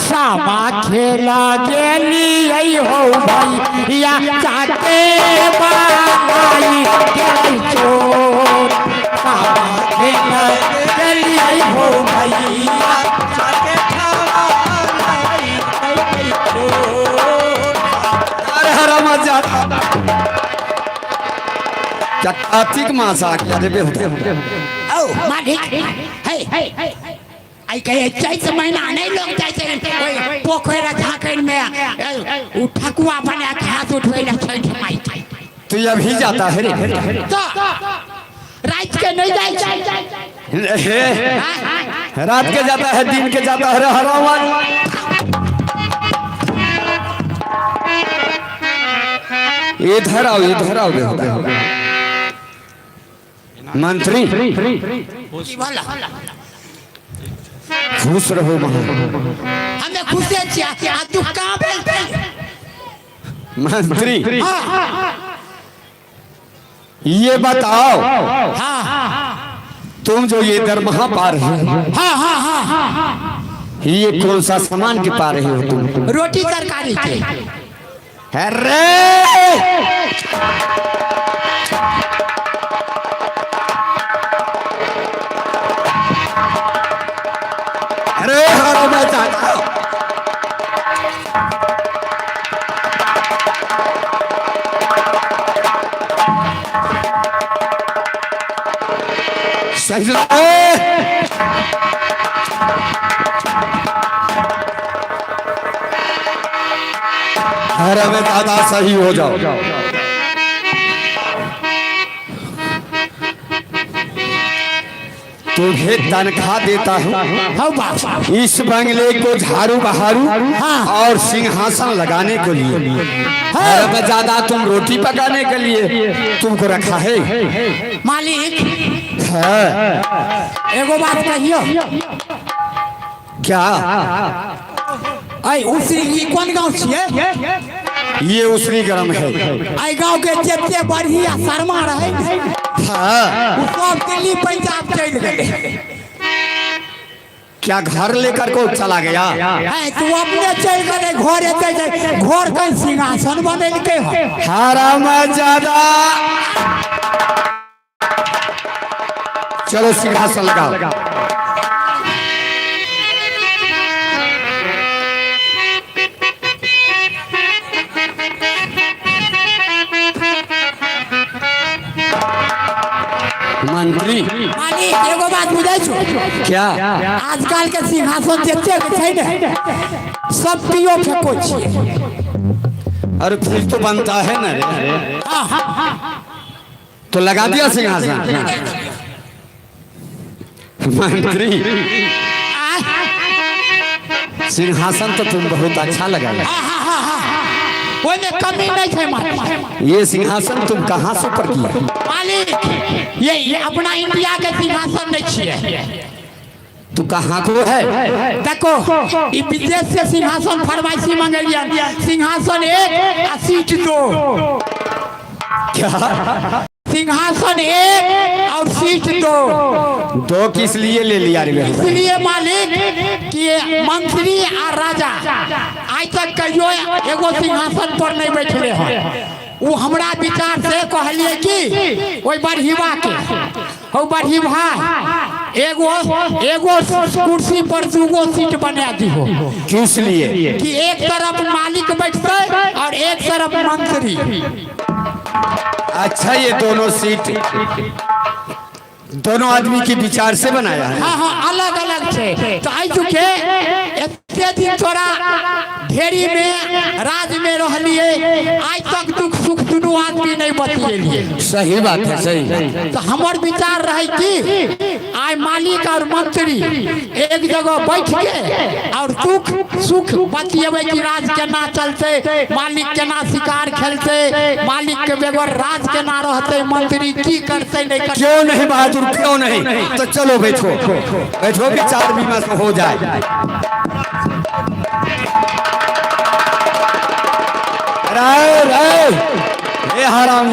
E: सामा खेला गेली हो भैया चाटे बाई गेली चोर सामा खेला गेली हो भैया चाटे बाई गेली चोर।
C: अरे हरा मजा क्या कार्तिक मास आ गया रे बेहुदे
E: ओ मालिक हे आई कहे चैत महीना नहीं लोग जाते पोखरा झाँकन में ठकुआ बना के हाथ उठवे छठ माई
C: तू अभी जाता है रे
E: तो रात के नहीं जाए
C: रात के जाता है दिन के जाता है हरावन इधर आओ मंत्री खुश रहो
E: हमें खुश है तू कहाँ बोलते
C: मंत्री ये बताओ तुम जो ये दरमहा पा रहे हो ये कौन सा सामान के पा रहे हो तुम
E: रोटी तरकारी के
C: अरे सही अरे मैं दादा सही हो जाओ। तुम्हें तनख्वाह देता हूँ
E: हाँ बाप
C: इस बंगले को झाड़ू बहारू और सिंहासन लगाने के लिए। अरे मैं ज्यादा तुम रोटी पकाने के लिए तुमको रखा है।
E: मालिक
C: हाँ।
E: एगो बात कहियो
C: क्या
E: आई उसी की कौन गांव छिए
C: ये उसरी गरम है।
E: आई गांव के जेते बढ़िया शर्मा रहे
C: हाँ।
E: उ सब दिल्ली पंजाब चल गए
C: क्या घर लेकर को चला गया?
E: है तू अपने चल गए घर एते घर का सिंहासन बनल के हो
C: हराम ज्यादा चलो सिंहासन लगाओ। मंत्री
E: मालिक एगो बात बुझाई छु
C: क्या?
E: आजकल के सिंहासन जेते छै ने सब पियो फेको छिए।
C: अरे फिर तो बनता है ना रे। तो लगा दिया सिंहासन। मंत्री सिंहासन तो तुम बहुत अच्छा लगा।
E: कोई में कमी नहीं है मालिक।
C: ये सिंहासन तुम कहाँ से पर किया?
E: मालिक ये अपना इंडिया के सिंहासन नहीं छिए।
C: तू कहाँ को है?
E: देखो ई विदेश से सिंहासन फरमाइशी मंगलिया सिंहासन 1 आ सीट 2।
C: क्या
E: सिंहासन 1 और सीट 2।
C: दो किस लिए ले लिया रे?
E: इसलिए मालिक कि मंत्री और राजा आज तक कहियो एगो सिंहासन पर नहीं बैठले हैं। वो हमरा विचार से कहलिए कि ओई बढ़िवा के हो बढ़ी भाई एगो कुर्सी पर दूगो सीट बना दिहो।
C: किस लिए?
E: कि एक तरफ मालिक बैठते और एक तरफ मंत्री।
C: अच्छा ये दोनों सीट दोनों आदमी के विचार से बनाया है।
E: हाँ हाँ अलग अलग छे। तो आई चुके एते दिन तोरा ढेरी में राज में रहलिए आज तक दुख सुख दुनू आदमी नहीं बतिएलिए।
C: सही बात है सही।
E: तो हमार विचार रहे कि आय मालिक और मंत्री एक जगह बैठ के और दुख सुख बतिएबे कि राज केना चलते, मालिक केना शिकार खेलते, मालिक के बगैर राज केना रहते, मंत्री की करते नहीं करते।
C: क्यों नहीं बहादुर क्यों नहीं? तो चलो बैठो बैठो विचार विमर्श हो जाए। ए हराम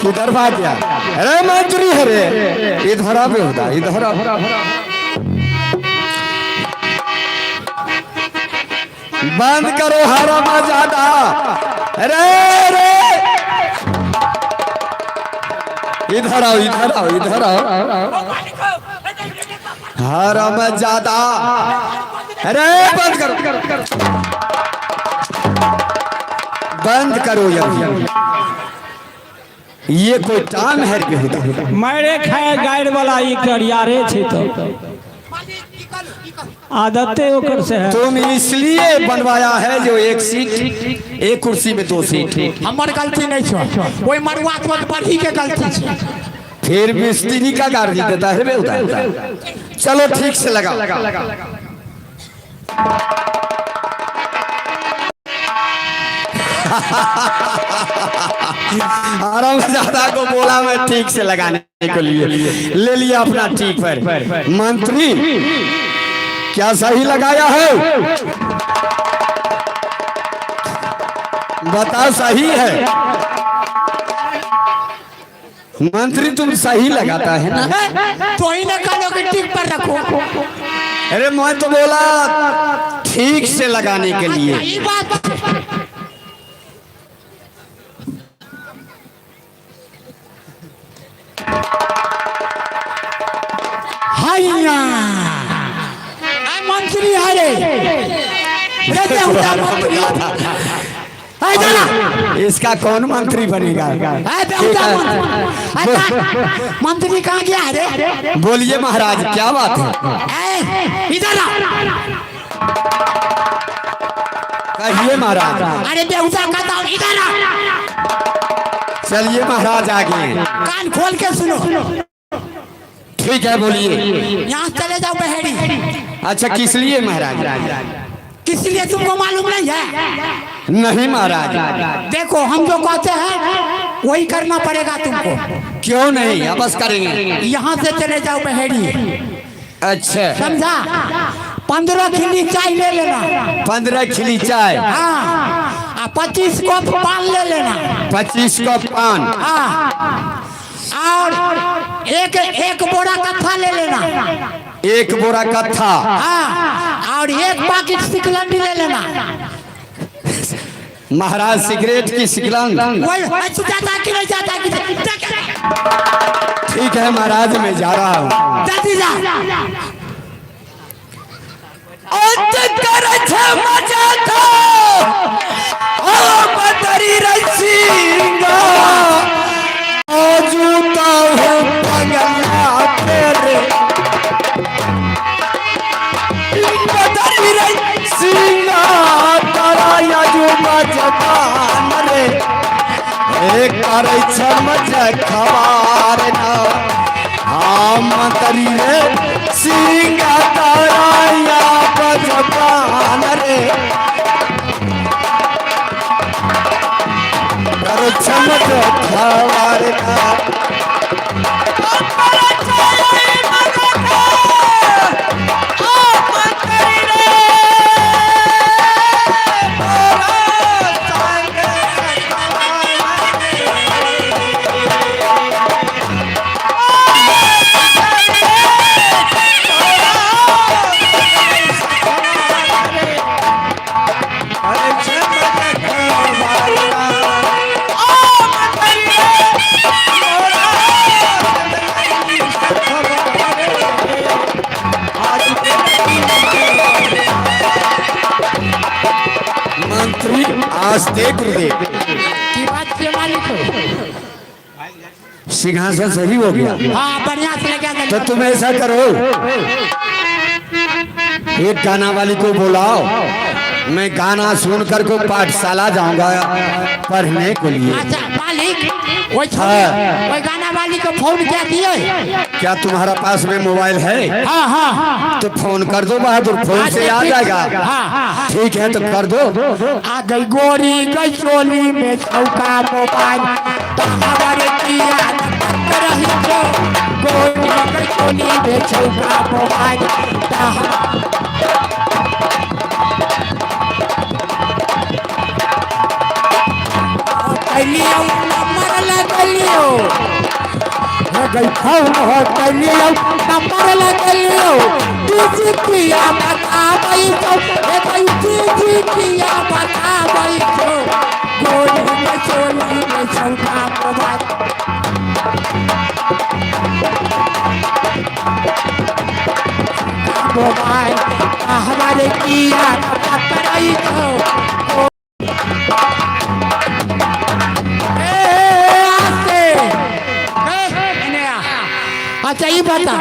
C: किधर भाग गया? अरे मंत्री है रे इधर आ बेहुदा इधर आ। बंद करो हराम ज्यादा। अरे रे इधर आओ इधर आओ इधर आओ। हराम ज्यादा। अरे बंद करो बंद करो यार। ये कोई टाइम है बेहुदा?
B: मारे खाए गाड़ वाला ई करियारे छे तो आदते ओकर से है।
C: तुम इसलिए बनवाया है जो एक सीट एक कुर्सी में 2 सीट।
E: हमार गलती नहीं छो कोई मरुआ तो बढ़ी के गलती छे।
C: फिर मिस्त्री का गाड़ी देता है बेहुदा। चलो ठीक से लगा। आराम ज्यादा को बोला मैं ठीक से लगाने के लिए ले लिया अपना ठीक पर। मंत्री क्या सही लगाया है? बता सही है? मंत्री तुम सही लगाता है ना?
E: तो ही ना कहो कि ठीक पर रखो।
C: अरे मैं तो बोला ठीक से लगाने के लिए।
E: ये बात हाइया मंत्री हरे रे बेहुदा मंत्री है जाना
C: इसका कौन मंत्री बनेगा?
E: है बेहुदा मंत्री मंत्री कहाँ गया है रे
C: बोलिए महाराज क्या बात है?
E: इधर आ
C: कहिए महाराज।
E: अरे बेहुदा कहता हूँ इधर आ
C: चलिए महाराज आगे।
E: कान खोल के सुनो
C: ठीक है बोलिए।
E: यहाँ चले जाओ बहेड़ी।
C: अच्छा किस लिए महाराज?
E: किस लिए तुमको मालूम नहीं है?
C: नहीं महाराज।
E: देखो हम जो कहते हैं वही करना पड़ेगा तुमको।
C: क्यों नहीं? वापस करेंगे।
E: यहाँ से चले जाओ बहेड़ी।
C: अच्छा
E: समझा? 15 खिली चाय ले लेना।
C: 15 खिली चाय।
E: हाँ 25 कप पान ले लेना।
C: 25 कप पान।
E: हाँ और एक बोरा कत्था ले लेना।
C: 1 बोरा कत्था।
E: हाँ और 1 पैकेट सिकलंडी ले लेना।
C: महाराज सिगरेट की सिकलंग?
E: वही जाता कि नहीं जाता कि
C: ठीक है महाराज मैं जा रहा हूँ।
E: जल्दी जा।
C: खबर ना हम तरी रे सिंगा ताराया बजपान रे करो चमक खबर ना नमस्ते गुरुदेव।
E: की बात के मालिक हो?
C: सिंहासन सही हो गया।
E: हाँ बढ़िया से लगा।
C: तो तुम ऐसा करो एक गाना वाली को बुलाओ। मैं गाना सुनकर को पाठशाला जाऊंगा पढ़ने के लिए।
E: अच्छा मालिक वही गाना वाली को फोन क्या दिए?
C: क्या तुम्हारा पास में मोबाइल है?
E: हाँ हाँ
C: तो फोन कर दो बहादुर, फोन से आ जाएगा।
E: हाँ
C: ठीक है तो कर दो।
E: आ गई गोरी गई चोली में चौका मोबाइल हमारे किया रही जो गोरी गई चोली में चौका मोबाइल नंबर लगलियो गई फोन हो कलियो नंबर लगलियो जी किया बता भाई तो जी किया बता भाई तो गोली में चोली में चौका मोबाइल हमारे किया बताई तो अच्छा ये बता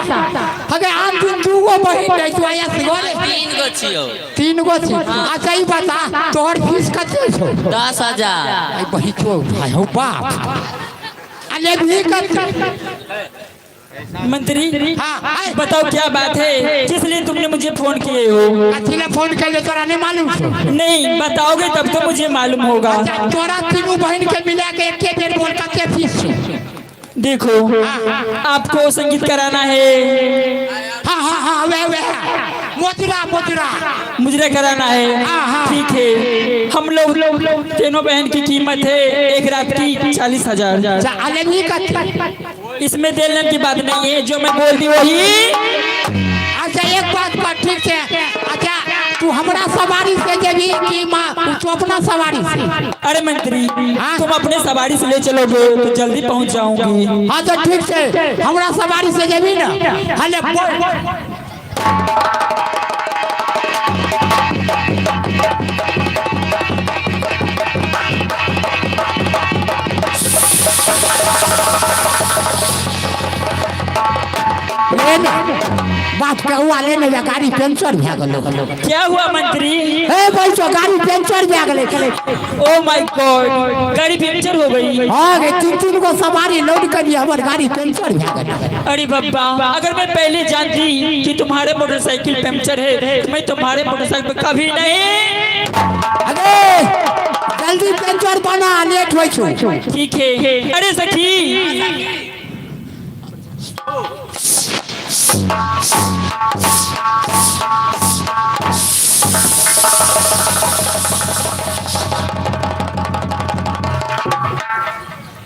E: अगर आम दिन 2 गो बहिन है तो आया सिगोले
F: 3 गो छियो।
E: 3 गो छी। अच्छा ये बता तोहर फीस कते छौ?
F: 10,000।
E: आई बही छौ भाई हो बाप अले भी कते?
B: मंत्री
E: हाँ
B: बताओ क्या बात है, किस लिए तुमने मुझे फोन किए हो?
E: अथिले फोन कर ले तोरा नहीं मालूम छौ?
B: नहीं बताओगे तब तो मुझे मालूम होगा।
E: तोरा तीनों बहन के मिला के एक बेर बोल कते फीस छौ?
B: देखो आपको संगीत कराना है।
E: हाँ हाँ हाँ वे
B: मुजरा कराना है। ठीक है हम लोग तीनों बहन की कीमत है 1 रात की 40,000। इसमें देने की बात नहीं है, जो मैं बोल दी वही।
E: अच्छा एक बात पर ठीक है। अच्छा तू हमारा सवारी से जेबी कि तू अपना सवारी से?
B: अरे मंत्री तुम अपने सवारी से ले चलोगे तो जल्दी पहुंच जाऊंगी।
E: हाँ तो ठीक है हमारा सवारी से जेबी ना। हले लेने बात के हुआ लेने में गाड़ी पंचर भे गेलो।
B: क्या हुआ मंत्री?
E: ए भाई तो गाड़ी पंचर भे गेले।
B: ओ माय गॉड, गाड़ी पंचर हो गई।
E: हां गे, तीन को सवारी लोड करी हमर गाड़ी पंचर भे गेले।
B: अरे बाबा, अगर मैं पहले जानती कि तुम्हारे मोटरसाइकिल पंचर है तो मैं तुम्हारे मोटरसाइकिल पे कभी नहीं।
E: अरे जल्दी पंचर बना, लेट होई छु।
B: ठीक है। अरे सखी,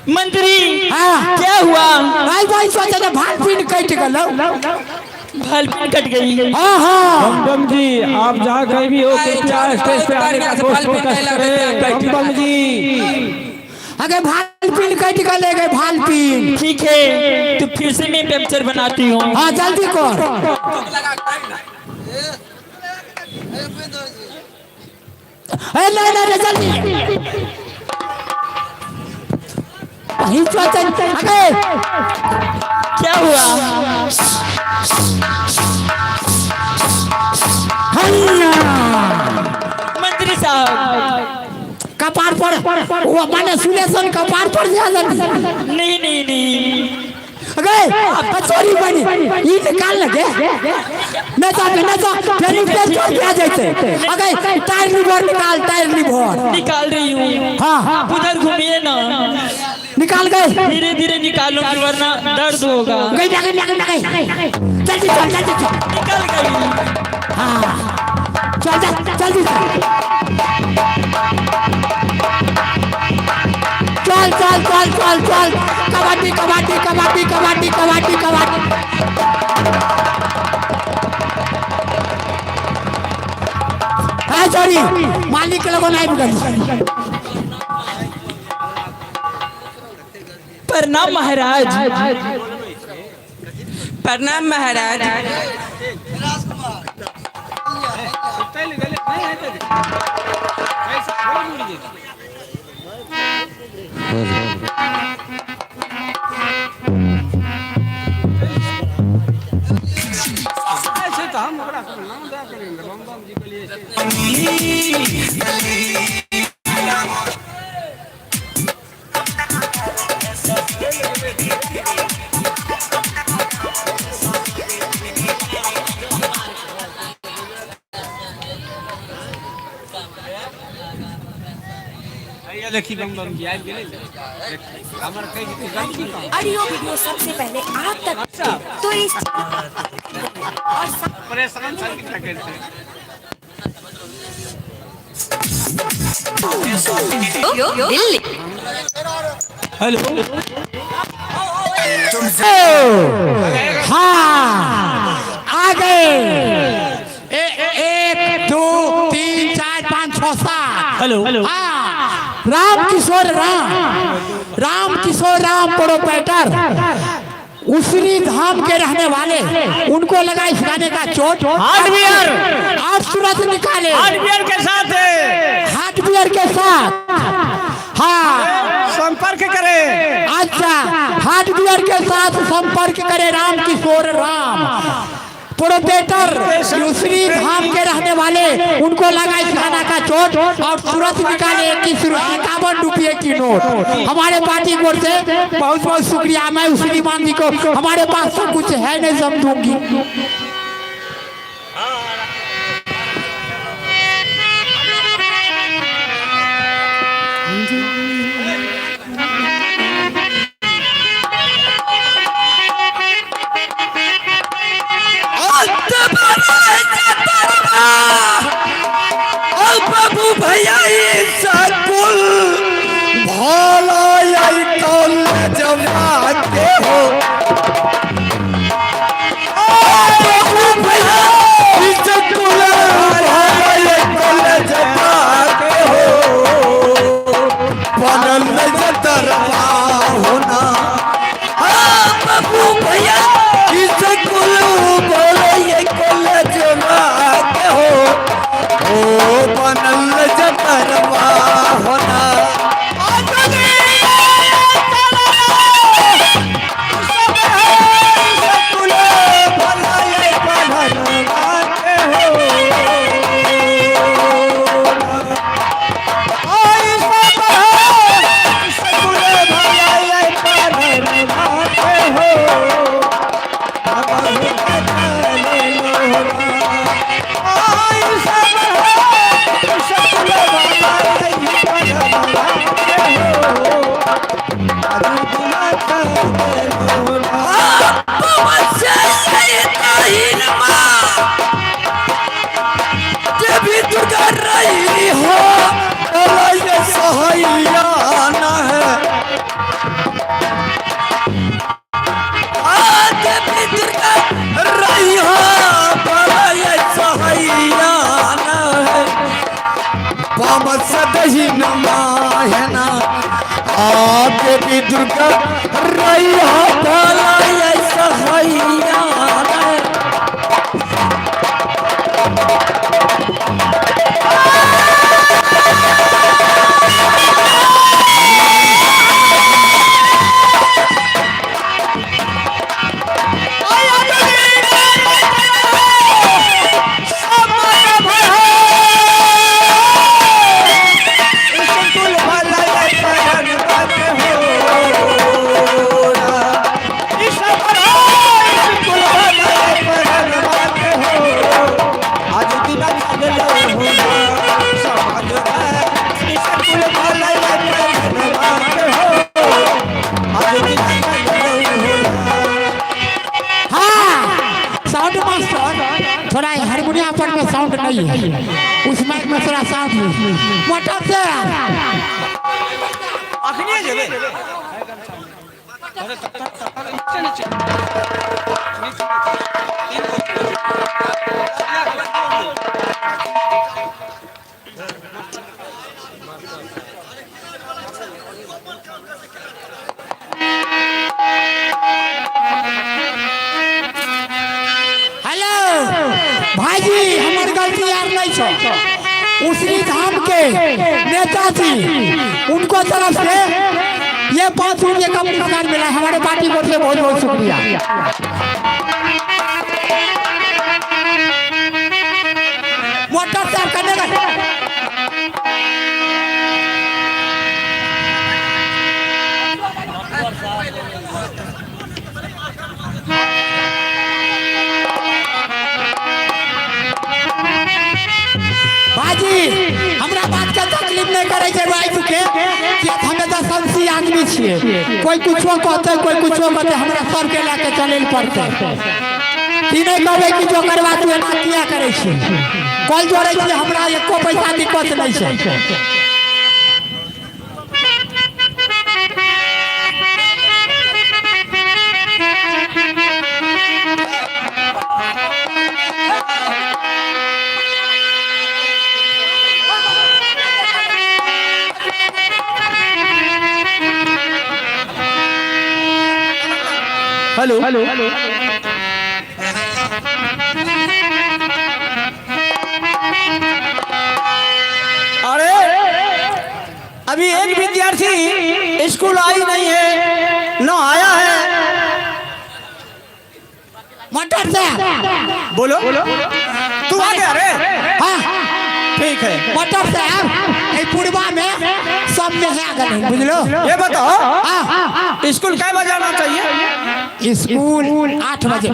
B: मंत्री
E: हाँ
B: क्या हुआ?
E: भाई सोचे भाल पीन कट गेलो।
B: भाल पीन कट गई।
E: हाँ हाँ
B: बम जी, आप जहाँ कहीं भी हो कृपया स्टेज पे आने का कोशिश करें। बम जी,
E: अगर भाल पीन कट गले गे, भाल पीन।
B: ठीक है, तो फिर से मैं पंचर बनाती हूँ।
E: हाँ जल्दी कर। नहीं जल्दी।
B: क्या हुआ? मंत्री साहब,
E: कपार पर वो माने सुलेशन कपार पर ज्यादा
B: नहीं।
E: अगे चोरी बनी ई निकाल लगे न तो फिर पेट्रोल पे आ जाते। अगे टायर लीवर निकाल रही हूँ। हाँ
B: उधर घूमिए ना,
E: निकाल गए।
B: धीरे धीरे निकालो वरना दर्द होगा।
E: जल्दी चल
B: निकल गई।
E: हाँ जल्दी चल। कबड्डी। हाँ सॉरी, मालिक के लोगों नहीं बुझल।
B: प्रणाम महाराज।
F: प्रणाम महाराज।
A: देखी बम की आइ गेले हमर कहि दी गलती का
G: ऑडियो वीडियो सबसे पहले आप तक तो इस और
A: परेशान संगीत लगे
G: दिल्ली।
B: हेलो,
E: हाँ आ गए। 1 2 3 4 5 6 7।
B: हेलो।
E: राम किशोर राम प्रोपराइटर उसरी धाम के रहने वाले, उनको लगा इस गाने का चोट।
B: हार्डवेयर
E: आप तुरंत निकाले।
B: हार्डवेयर के साथ
E: हाँ
B: संपर्क करें।
E: अच्छा, हार्डवेयर के साथ संपर्क करे। राम किशोर राम प्रोपराइटर दूसरी धाम के रहने वाले, उनको लगा इस गाना का चोट और तुरंत निकाले 51 रुपये की नोट। हमारे पार्टी की ओर से बहुत बहुत शुक्रिया। मैं उसरी मान जी को, हमारे पास तो कुछ है नहीं, समझूंगी।
C: बाबू भैया कुल भोला जमाते हो। बाबू भैया कुल जमाते हो। सदही नमायना आके भी दुर्गा रैया भलाई सहैया
E: थोड़ा हारमोनियम पर में साउंड नहीं है, उस माइक में थोड़ा साउंड है। मोटर से
A: अखनी जेबे
E: भाईजी हमार गलती यार नहीं छो। उसी धाम के नेताजी उनको तरफ से ये 5 रुपये का पुरस्कार मिला। हमारे पार्टी को से बहुत बहुत शुक्रिया। मोटर से करने का बाजी हमरा बात का तकलीफ नहीं करे छै वाइफ के कि हमें तो सबसी आदमी छिए। कोई कुछो कहते कोई कुछो कहते हमरा सब के लेके चले पड़ते। तीने कहबे कि जो करवा तू एना किया करे छी। कॉल जोड़े छी हमरा एको पैसा दिक्कत नहीं छै।
B: हेलो हेलो अरे अभी एक विद्यार्थी स्कूल आई नहीं है, ना आया है।
E: मोटर से
B: बोलो तू आ गया रे?
E: हाँ
B: ठीक है।
E: मोटर से पूर्वा में सब में है अगर नहीं बुझलो।
B: ये बताओ
E: हाँ
B: स्कूल क्या बजे आना चाहिए?
E: स्कूल 8 बजे।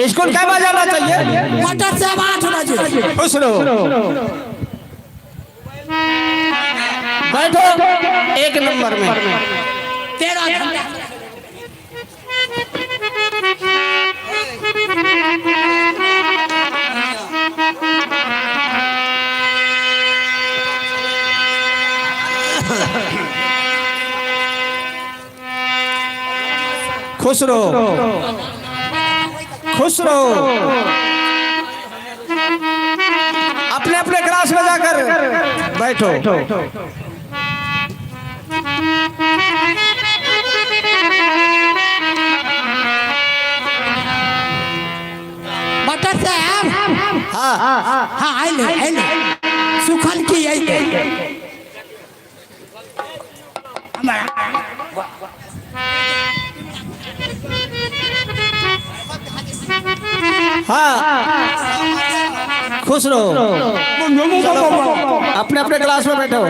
B: स्कूल क्या बजे आना चाहिए?
E: मोटर से 8 बजे।
B: खुश रहो, बैठो 1 नंबर में।
E: 13 घंटा
B: खुश रहो, खुश रहो। अपने अपने क्लास में जाकर बैठो।
E: मोटर से
B: हाँ
E: हाँ आइले सुखन की आइले
B: हाँ खुश रहो। अपने अपने क्लास में बैठो।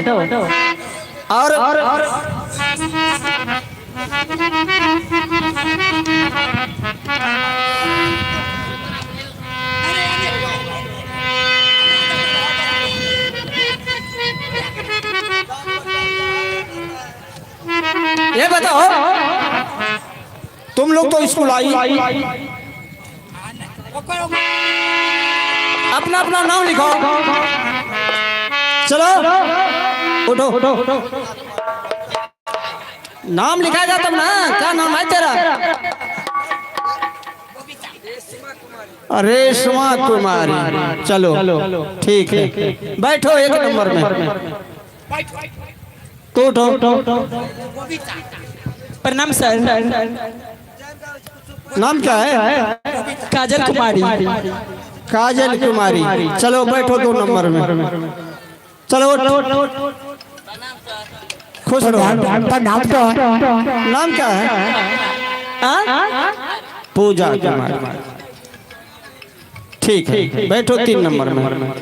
B: और ये बताओ तुम लोग तो स्कूल आई, अपना अपना नाम लिखाओ। चलो उठो। नाम लिखाएगा तब ना, क्या नाम है तेरा? रेशमा कुमारी। चलो ठीक है, बैठो एक नंबर में। तो
F: प्रणाम सर।
B: नाम क्या है?
F: काजल कुमारी।
B: काजल कुमारी। चलो बैठो 2 नंबर में। चलो खुश रहो। नाम क्या है? पूजा कुमारी। ठीक है, बैठो 3 नंबर में।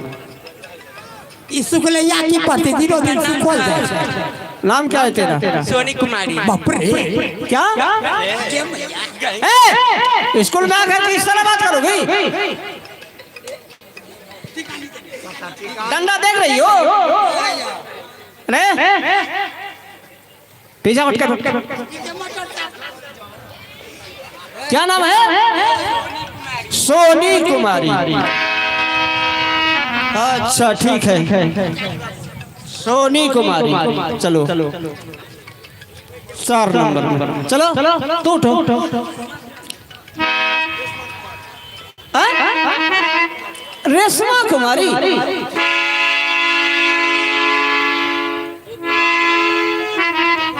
E: शुक्लैया की पति दिनों दिन सुखल जाए छै।
B: नाम क्या है तेरा?
F: सोनी कुमारी।
E: बाप रे
B: क्या? स्कूल में आकर के इस तरह बात करोगी? डंडा देख रही हो? पीछा हट कर। क्या नाम है? सोनी कुमारी। अच्छा ठीक है, सोनी कुमारी। चलो 4 नंबर में। चलो तू उठो। रेशमा कुमारी।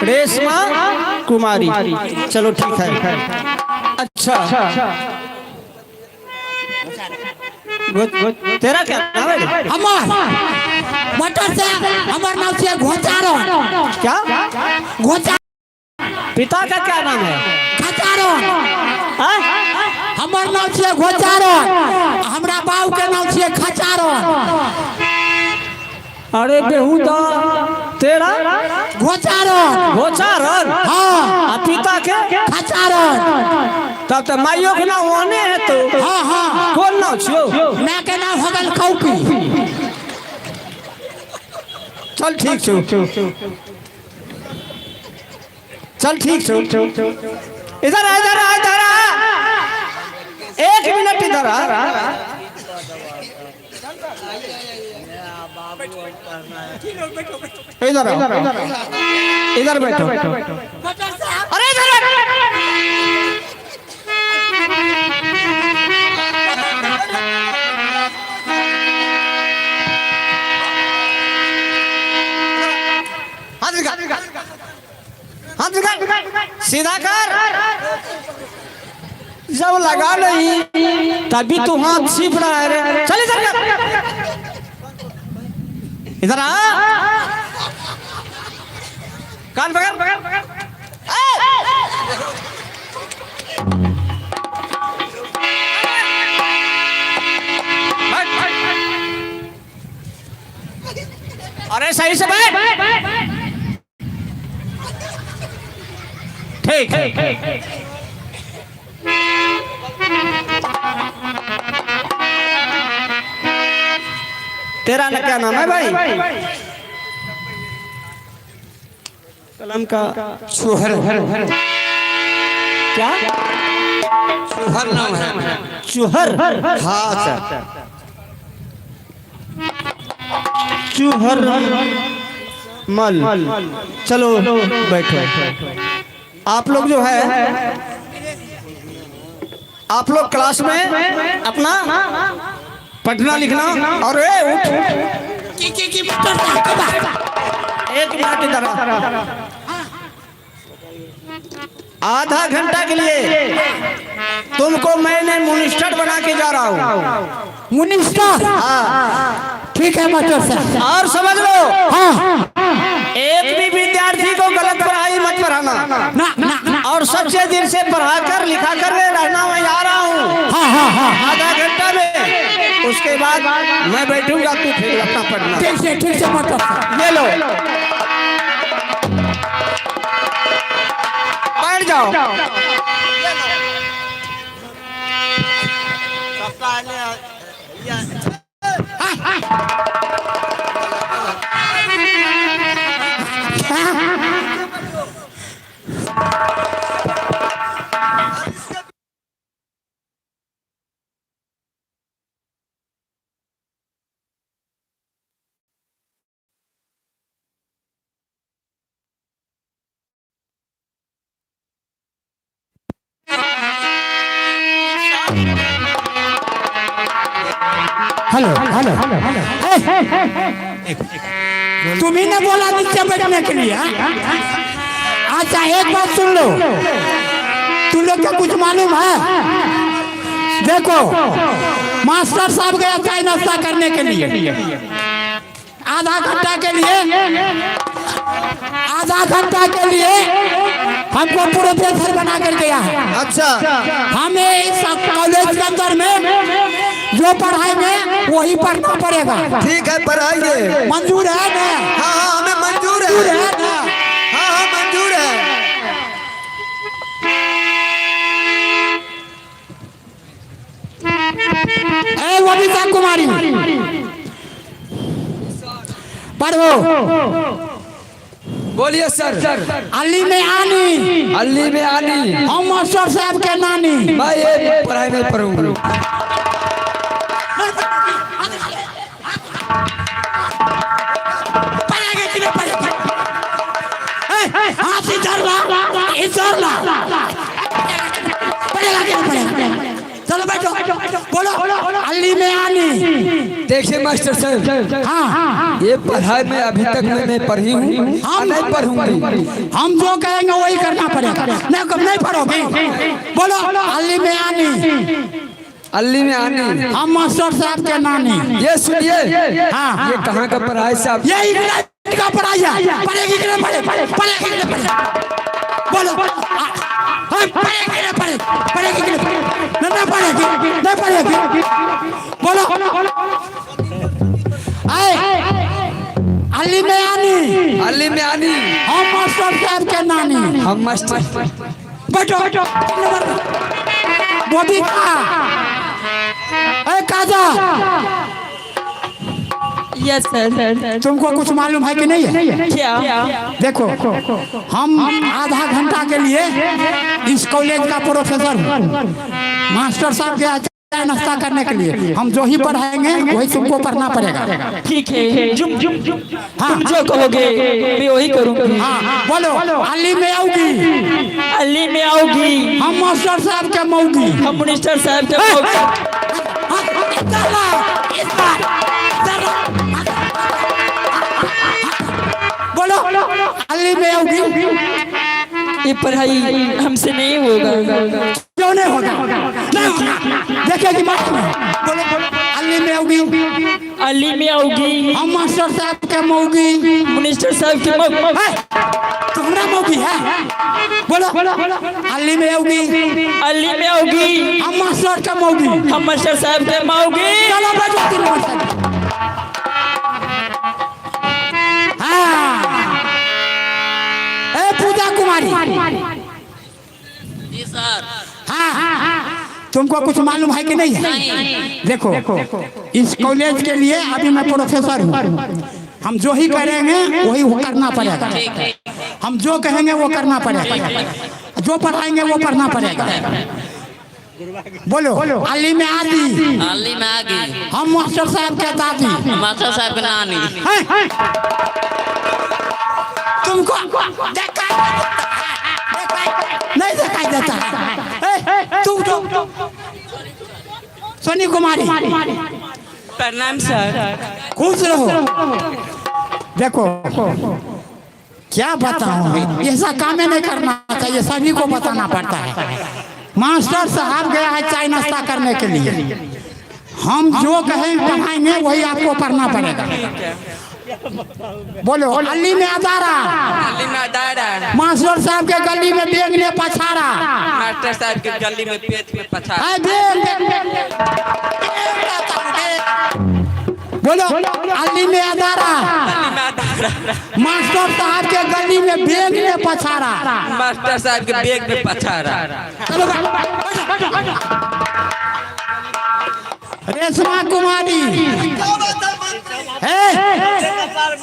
B: रेशमा कुमारी। चलो ठीक है। अच्छा तेरा क्या नाम है?
E: हमार मोटर से हमार नाम से घोचारो।
B: क्या?
E: घोचा
B: पिता का क्या नाम है?
E: खचारो। हमार नाम से घोचारो, हमरा बाबू के नाम से खचारो।
B: अरे बेहुदा, तेरा
E: घोचारो।
B: घोचारन।
E: हाँ।
B: पिता के
E: खचारो।
B: तब तो माइयो के नाम ओने है तो।
E: हाँ।
B: कौन नाम छियो?
E: मैं के नाम हो गल कौपी।
B: चल ठीक छो। चल ठीक छो। इधर आ, इधर आ, इधर आ। 1 मिनट इधर आ। इधर इधर बैठो। अरे इधर हाथ दिखा, सीधा कर। जब लगा नहीं तभी तू हाथ सीख रहा है रे। चल इधर आ। कान पकड़। अरे सही से बैठ। ठीक है। तेरा ना क्या नाम है भाई? कलम का
E: चूहर।
B: क्या?
E: चूहर नाम है।
B: चूहर।
E: हाँ सर।
B: चूहर मल। चलो बैठो। आप लोग जो है, आप लोग क्लास में अपना पढ़ना लिखना। और उठ। एक मिनट इधर आ। आधा घंटा के लिए तुमको मैंने मिनिस्टर बना के जा रहा हूँ।
E: मिनिस्टर?
B: हाँ
E: ठीक है मास्टर साहब।
B: और समझ लो,
E: हाँ।
B: एक भी विद्यार्थी को गलत पढ़ाई मत पढ़ाना।
E: ना।
B: और सच्चे दिल से पढ़ा कर लिखा कर रहना। मैं आ रहा हूँ।
E: हाँ।
B: आधा घंटा में, उसके बाद मैं बैठूंगा, तू फिर अपना पढ़ना।
E: ठीक से मास्टर साहब।
B: ये लो, बैठ जाओ।
E: हेलो हेलो तुम्ही ने बोला नीचे बैठने के लिए हाँ? अच्छा एक बात सुन लो, तुम लोग को कुछ मालूम है? देखो मास्टर साहब गया चाय नाश्ता करने के लिए, आधा घंटा के लिए हमको प्रोफेसर बना कर गया है।
C: अच्छा,
E: हमें इस कॉलेज के अंदर में जो पढ़ाएंगे वही पढ़ना पड़ेगा।
C: ठीक है, पढ़ाइए।
E: मंजूर है ना?
C: हाँ हाँ, हमें मंजूर है।
E: ना?
C: हाँ हाँ, मंजूर है।
E: वनिता कुमारी पढ़ो।
D: बोलिए सर।
E: अली में आनी,
D: अल्ली में आनी,
E: हम मास्टर साहब के नानी।
D: मैं ये पढ़ाई नहीं पढ़ूंगा।
E: हाथ इधर ला पड़ेगा। चलो बैठो, बोलो अली में आनी।
D: देखिए मास्टर साहब,
E: हाँ
D: ये पढ़ाई में अभी तक मैं पढ़ी हूँ, हम नहीं पढ़ूंगी।
E: हम जो कहेंगे वही करना पड़ेगा। नहीं पढ़ोगे? बोलो अली में आनी,
D: अल्ली में आनी,
E: हम मास्टर साहब के नानी।
D: ये सुनिए।
E: हाँ
D: ये कहाँ का पढ़ाई साहब?
E: ये इंग्लिश का पढ़ाई है। पढ़ेगी कि नहीं पढ़ेगी? बोलो पढ़ेगी कि नहीं पढ़ेगी? बोलो अली में आनी,
D: अल्ली में आनी,
E: हम मास्टर साहब के नानी।
D: हम मास्टर।
E: बैठो वो भी काजा,
F: यस सर।
E: तुमको कुछ मालूम है कि नहीं है?
F: क्या?
E: देखो हम आधा घंटा के लिए इस कॉलेज का प्रोफेसर हूँ। मास्टर साहब के चाय नाश्ता करने के लिए हम जो ही पढ़ाएंगे वही तुमको पढ़ना पड़ेगा।
F: ठीक है, जुम
E: हाँ
F: तुम जो कहोगे मैं वही करूँगी।
E: हाँ बोलो अली में आओगी,
F: अली में आओगी,
E: हम मास्टर साहब के मौगी।
F: हम मिनिस्टर साहब के मौगी।
E: बोलो अली में आओगी।
F: ये पढ़ाई हमसे नहीं होगा।
E: क्यों नहीं होगा? नहीं होगा, देखेगी मत। बोलो अली में आओगी,
F: अली में आओगी,
E: हम मास्टर साहब के मौगी।
F: मिनिस्टर साहब के मौगी।
E: तुम्हारा मौगी है? बोलो अली में आओगी,
F: अली में आओगी,
E: हम मास्टर के मौगी।
F: हम मास्टर साहब के मौगी।
E: चलो बैठो 3 मिनट। पूजा कुमारी
H: जी सर।
E: हाँ तुमको कुछ मालूम है कि नहीं है? देखो इस कॉलेज के लिए अभी मैं प्रोफेसर हूँ। हम जो ही करेंगे वही करना पड़ेगा। हम जो कहेंगे वो करना पड़ेगा, जो पढ़ाएंगे वो पढ़ना पड़ेगा। बोलो अली में आदी,
H: अली में आगी,
E: हम मास्टर साहब के दादी।
H: मास्टर साहब के नानी।
E: तुमको नहीं दिखाई देता है? तुम तो सोनी कुमारी
F: प्रणाम सर।
E: खुश रहो। देखो क्या बताऊं, ऐसा काम नहीं करना चाहिए, सभी को बताना पड़ता है। मास्टर साहब गया है चाय नाश्ता करने के लिए, हम जो कहें पढ़ाएंगे वही आपको पढ़ना पड़ेगा। बोलो अली में अदारा,
H: अली में अदारा,
E: मास्टर साहब के गली में बेंगने पछाड़ा।
H: मास्टर साहब के गली में पेट में पछाड़ा।
E: बोलो अली में अदारा, मास्टर साहब के गली में बेंगने पछाड़ा।
H: मास्टर साहब के बेग में पछाड़ा।
E: चलो रेशमा कुमारी,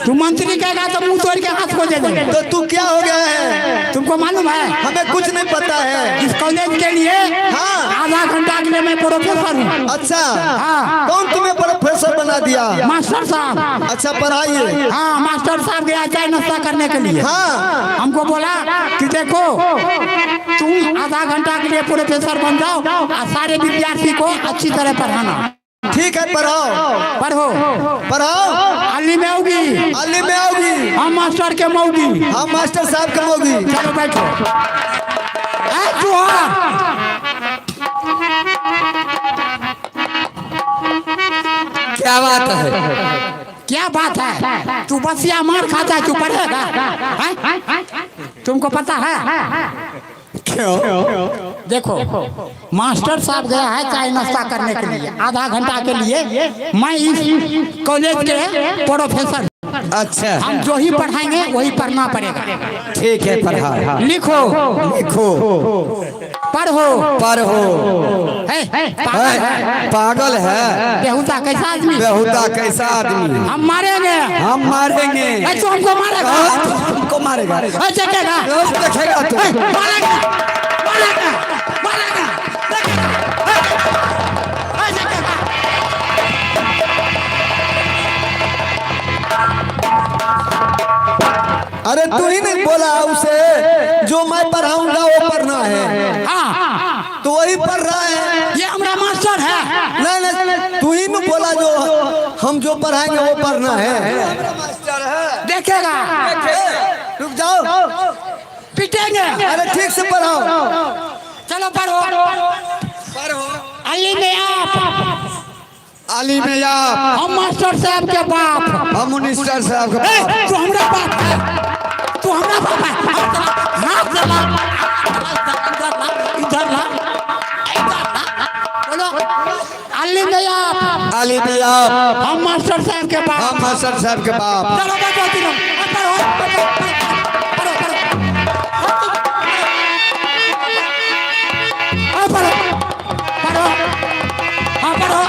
E: तू मंत्री कहेगा तो मुंह तोड़ के हाथ को दे देंगे।
C: तो तू क्या हो गया है?
E: तुमको मालूम है?
C: हमें कुछ नहीं पता है।
E: इस कॉलेज के लिए
C: हाँ।
E: आधा घंटा के लिए मैं प्रोफेसर हूँ।
C: अच्छा,
E: हाँ।
C: कौन तुम्हें प्रोफेसर बना दिया?
E: मास्टर साहब।
C: अच्छा, पढ़ाइए।
E: हाँ मास्टर साहब गया चाय नाश्ता करने के लिए।
C: हाँ।
E: हमको बोला कि देखो तुम आधा घंटा के लिए प्रोफेसर बन जाओ और सारे विद्यार्थी को अच्छी तरह पढ़ाना।
C: ठीक है पढ़ाओ
E: पढ़ो
C: पढ़ाओ।
E: अली में आओगी,
C: अली में आओगी,
E: हम मास्टर के मौगी।
C: हम मास्टर साहब के होगी।
E: चलो बैठो। ए चूहा,
D: क्या बात है?
E: क्या बात है? तू बसिया मार खाता है, तू पढ़ेगा? हैं? तुमको पता है?
C: क्यों?
E: देखो मास्टर साहब गया है चाय नाश्ता करने के लिए, आधा घंटा के लिए। मैं इस कॉलेज के प्रोफेसर,
C: अच्छा
E: हम जो ही पढ़ाएंगे वही पढ़ना पड़ेगा।
C: ठीक है पढ़ा।
E: लिखो
C: लिखो
E: पढ़ो
C: पढ़ो।
E: पागल है,
C: पागल है,
E: बेहुदा कैसा आदमी,
C: बेहुदा कैसा आदमी।
E: हम मारेंगे,
C: हम मारेंगे।
E: तो हमको मारेगा,
C: हमको मारेगा,
E: देखेगा
C: देखेगा तू।
E: मारेगा मारेगा मारेगा,
C: अरे तू ही नहीं बोला उसे जो मैं पढ़ाऊंगा वो पढ़ना है।
E: हाँ
C: तो वही पढ़ रहा है।
E: ये हमारा मास्टर है।
C: नहीं नहीं, तू ही नहीं बोला जो हम जो पढ़ाएंगे वो पढ़ना है।
E: देखेगा,
C: रुक जाओ,
E: पिटेंगे।
C: अरे ठीक से पढ़ाओ।
E: चलो पढ़ो। अली में आप,
C: अली में आप,
E: हम मास्टर साहब के बाप।
C: हम मिनिस्टर साहब के
E: ए,
C: बाप।
E: तू हमारा बाप है, तू हमारा बाप है। हाथ लगा, इधर ला, इधर ला। बोलो अली में आप,
C: अली में आप,
E: हम मास्टर साहब के बाप।
C: हम मास्टर साहब के बाप।
E: चलो बैठो तीनों, पढ़ो पढ़ो पढ़ो पढ़ो हाँ पढ़ो।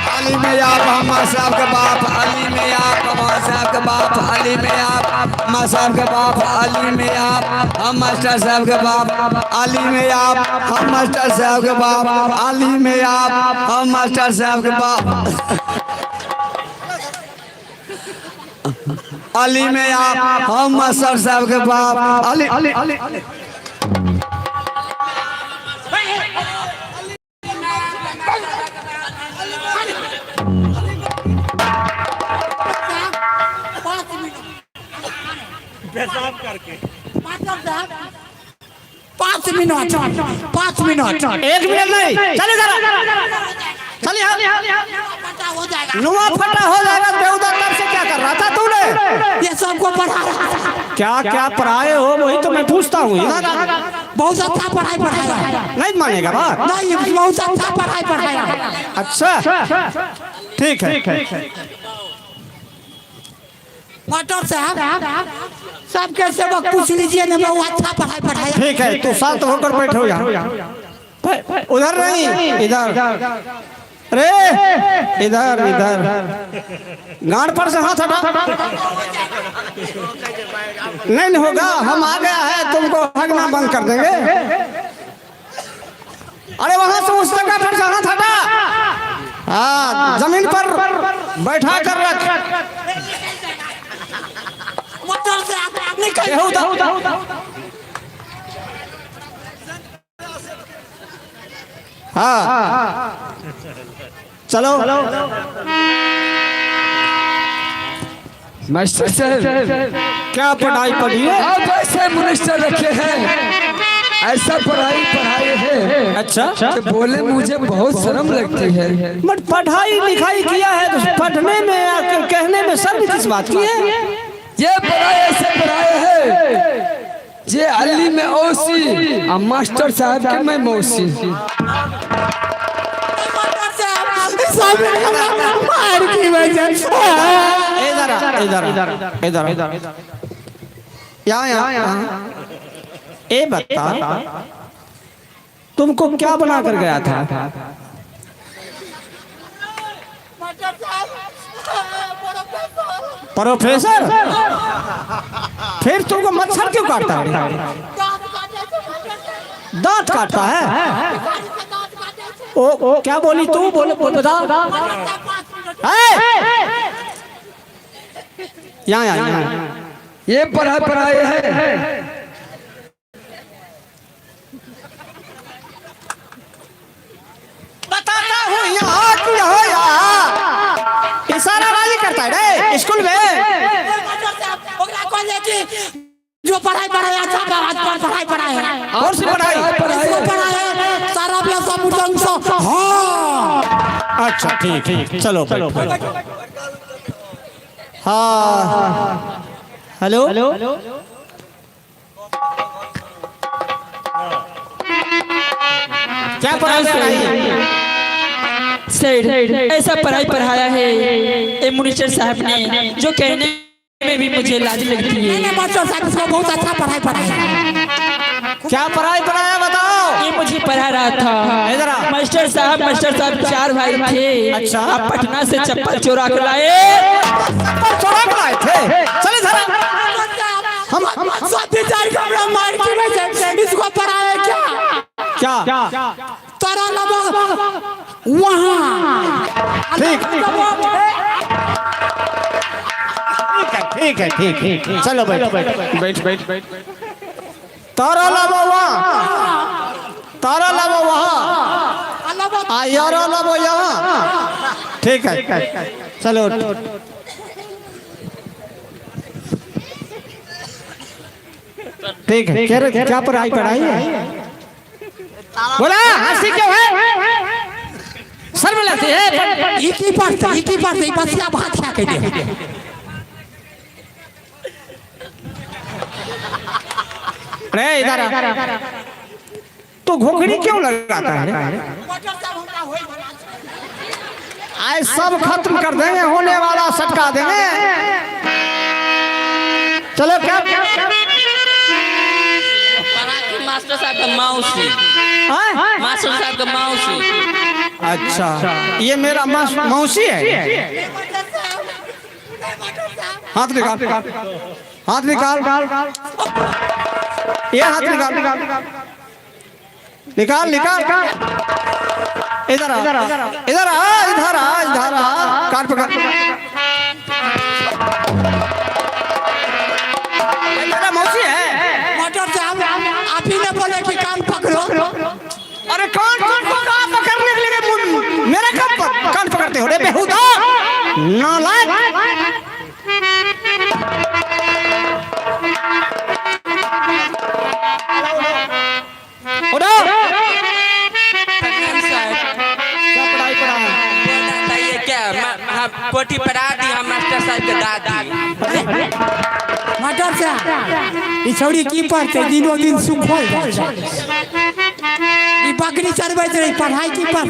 C: अली में आप, हम मास्टर साहब के बाप। अली में आप, हम मास्टर साहब के बाप। अली में आप, मास्टर साहब के बाप। अली में आप, हम मास्टर साहब के बाप। अली में आप, हम मास्टर साहब के बाप। अली में आप, हम मास्टर साहब के बाप। अली में आप, हम मास्टर साहब के बाप। अली अली अली
E: पाँच मिनट 5 मिनट।
B: 1 मिनट नहीं, चले जरा, चलिए।
E: हो जाएगा।
B: नुआ फटा हो जाएगा। बेहुदा तब से क्या कर रहा था तूने?
E: ये सबको पढ़ा रहा था।
B: क्या क्या पढ़ाए हो वही तो मैं पूछता हूँ।
E: बहुत अच्छा पढ़ाई पढ़ाया।
B: नहीं मानेगा बात?
E: नहीं, बहुत अच्छा पढ़ाई पढ़ाया।
B: अच्छा ठीक है।
E: मास्टर साहब सबके सेवक पूछ लीजिए ना, बहुत अच्छा पढ़ाई पढ़ाया।
B: ठीक है, तो शांत होकर बैठो यहाँ। उधर नहीं, इधर। अरे इधर इधर, गांड पर से हाथ हटा। नहीं होगा, हम आ गया है, तुमको हगना बंद कर देंगे। अरे वहां से उस जगह पर से हाथ हटा। हाँ, जमीन पर बैठा कर रख।
E: मास्टर साहब निकल।
B: हाँ चलो।
D: मास्टर साहब
B: क्या पढ़ाई पढ़ी है?
D: आप ऐसे मिनिस्टर रखे हैं, ऐसा पढ़ाई पढ़ाए हैं।
B: अच्छा,
D: तो बोले मुझे बहुत शर्म लगती है।
B: बट पढ़ाई लिखाई किया है तो पढ़ने में या कहने में शर्म किस बात की है?
D: ये पढ़ाई ऐसे पढ़ाए है जे अली में ओसी और मास्टर साहब के में मौसी।
E: मार की वजह से।
B: इधर यहाँ ए बता, तुमको क्या बना कर गया था? प्रोफेसर? फिर तुमको मच्छर क्यों काटता है? दांत काटता है? ओ क्या बोली तू? बोल बता। यहाँ
D: ये पढ़ाए है।
B: बताता स्कूल में
E: ओकरा कहले कि जो पढ़ाई पढ़ाई अच्छा पढ़ाई पढ़ाई है
B: और से पढ़ाई
E: इसको पढ़ाई सारा भी सब उठंग सो हां
B: अच्छा ठीक चलो हाँ हेलो क्या पढ़ाई
F: सर ऐसा पढ़ाई पढ़ाया है ए मिनिस्टर साहब ने जो कहने में भी मुझे लाज लगती है।
E: मैंने मास्टर साहब इसको बहुत अच्छा पढ़ाई पढ़ाया।
B: क्या पढ़ाई पढ़ाया बताओ।
F: ये मुझे पढ़ा रहा था मास्टर साहब 4 भाई थे।
B: अच्छा
F: आप पटना से चप्पल चोरा कर लाए
B: थे। चले जरा
E: हम सब जाए कमरा मार के इसको पढ़ाया क्या तारा लगा वहां
B: ठीक चलो बैठ तारा लाबो वहाँ यारा लाबो यहाँ ठीक है चलो ठीक है क्या पढ़ाई है बोला हंसी क्यों है सर में लगती है
E: एक ही बात बस क्या बात क्या कहते हैं
B: अरे इधर तो घोखड़ी क्यों लगाता है आज सब खत्म कर देंगे होने वाला सटका देंगे चलो क्या
H: मास्टर साहब का मौसी मास्टर साहब का मौसी
B: अच्छा ये मेरा मौसी है हाथ निकाल ये हाथ निकाल इधर आ कान पकड़ मेरा मौसी है
E: मास्टर साहब आप ही ने बोले कि कान पकड़ो
B: अरे कान पकड़ने के लिए मेरा कान पकड़ते हो रे बेहुदा नालायक
H: पोटी पढ़ा दी हम मास्टर साहब के दादी
E: मास्टर साहब ई छौड़ी की पढ़ते दिनों दिन सुखल ई बकरी चरबैत रही पढ़ाई की पढ़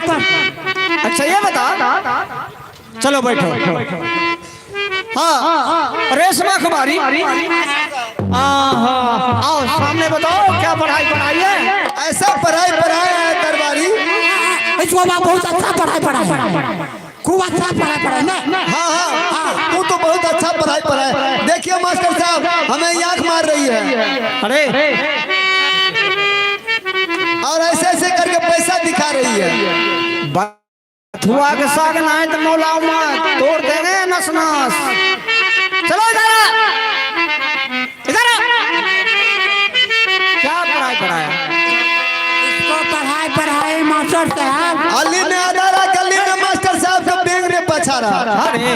B: अच्छा ये बता चलो बैठो हाँ रेशमा कुमारी आओ सामने बताओ क्या पढ़ाई है
C: ऐसा पढ़ाई है दरबारी
E: इसको बहुत अच्छा पढ़ाई खूब अच्छा पढ़ाई ना
C: हाँ तू तो बहुत अच्छा पढ़ाई है देखिए मास्टर साहब हमें आँख मार रही है
B: अरे
C: और ऐसे करके पैसा दिखा रही है
B: बथुआ के साग ना है तो मौलाओ मत तोड़ देंगे नस चलो इधर क्या पढ़ाई पढ़ाया
E: इसको पढ़ाई मास्टर साहब
C: अली ने अदारा गली में मास्टर साहब का बेंग ने पछाड़ा
B: अरे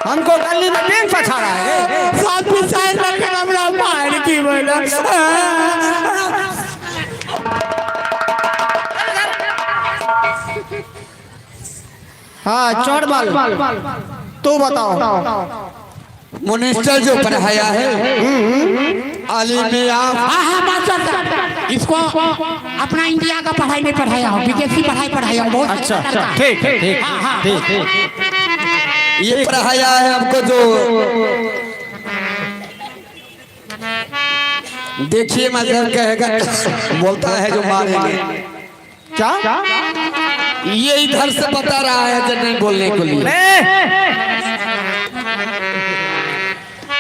B: हमको गली में बेंग पछाड़ा है
E: सब मिसाइल रखकर हमरा मार की बोला
B: हाँ चौड़ बाल तू बताओ
D: मिनिस्टर जो पढ़ाया है आली में आप
E: हाँ मास्टर साहब इसको अपना इंडिया का पढ़ाई नहीं पढ़ाया हूँ विदेशी पढ़ाई पढ़ाया हूँ बहुत
B: अच्छा ठीक
D: ये पढ़ाया है हमको जो देखिए मतलब कहेगा बोलता है जो मारेंगे
B: क्या
D: ये इधर से बता रहा है जो नहीं बोलने के लिए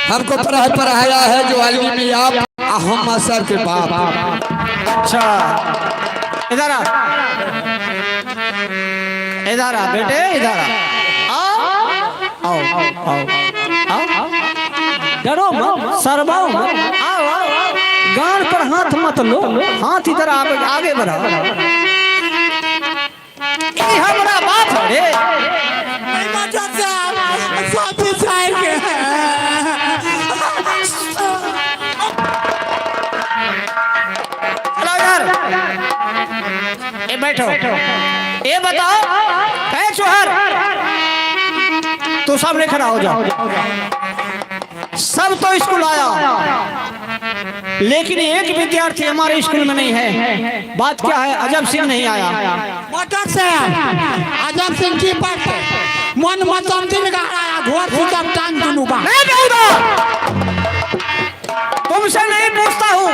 D: हमको पढ़ाया है जो आली में आप हम सर के बाप
B: अच्छा इधर आ बेटे इधर आओ डरो मत शर्माओ मत आओ गान पर हाथ मत लो हाथ इधर आगे बढ़ा हमारा बाप है
E: मास्टर साहब
B: ए बैठो, ये बताओ है चोहर, तू सामने खड़ा हो जाओ। सब तो स्कूल आया, लेकिन एक विद्यार्थी हमारे स्कूल में नहीं है। बात क्या है? अजब सिंह नहीं आया।
E: मोटर से अजब सिंह की बात मन मतंती में आया घोर सुजब टांग दुनु बा।
B: नहीं कहूँगा, तुमसे नहीं पूछता हूँ,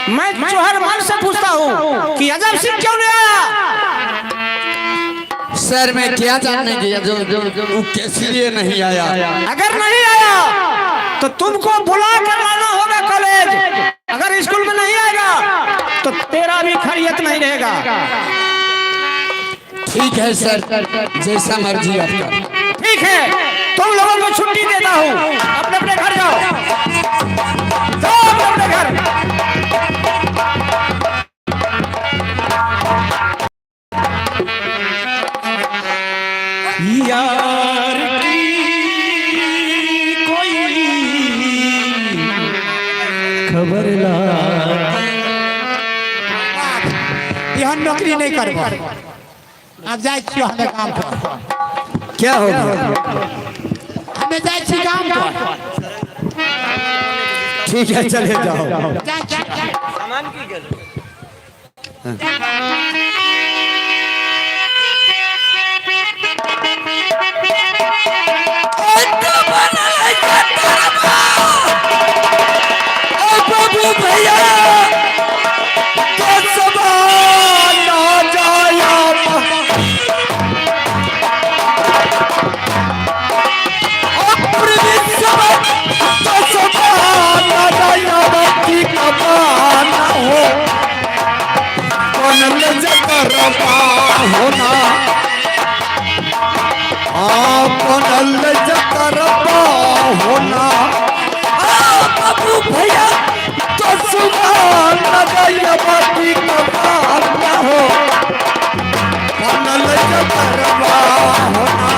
B: मैं चौहर मान से पूछता हूँ कि अजब सिंह क्यों नहीं आया?
C: सर मैं क्या जानने दिया जो किस लिए नहीं आया?
B: अगर नहीं आया तो तुमको बुला कर लाना होगा कॉलेज। अगर स्कूल में नहीं आएगा तो तेरा भी खैरियत नहीं रहेगा।
C: ठीक है सर, जैसा मर्जी आपका।
B: ठीक है, तुम लोगों को छुट्टी देता हूँ, अपने अपने घर जाओ, जाओ अपने अपने घर। यार की कोई खबर ला,
E: यह नौकरी नहीं करबो, अब जाए छियो हमें काम पर।
C: क्या हो गया?
E: हमें जाए छी काम पर।
C: ठीक है चले जाओ।
A: सामान की जरूरत
C: बाबू भैया तो सवाल ना जाया तो सवाल ना जाया की कमान हो कौन लजकर होना कौन लजकर होना बाबू भैया तो सुमान लगाया बाती कमाल ना हो कनल जबरवा होना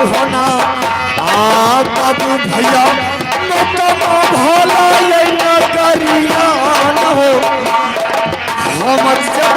C: होना बाबू भैया भला न करिया न हो हम जब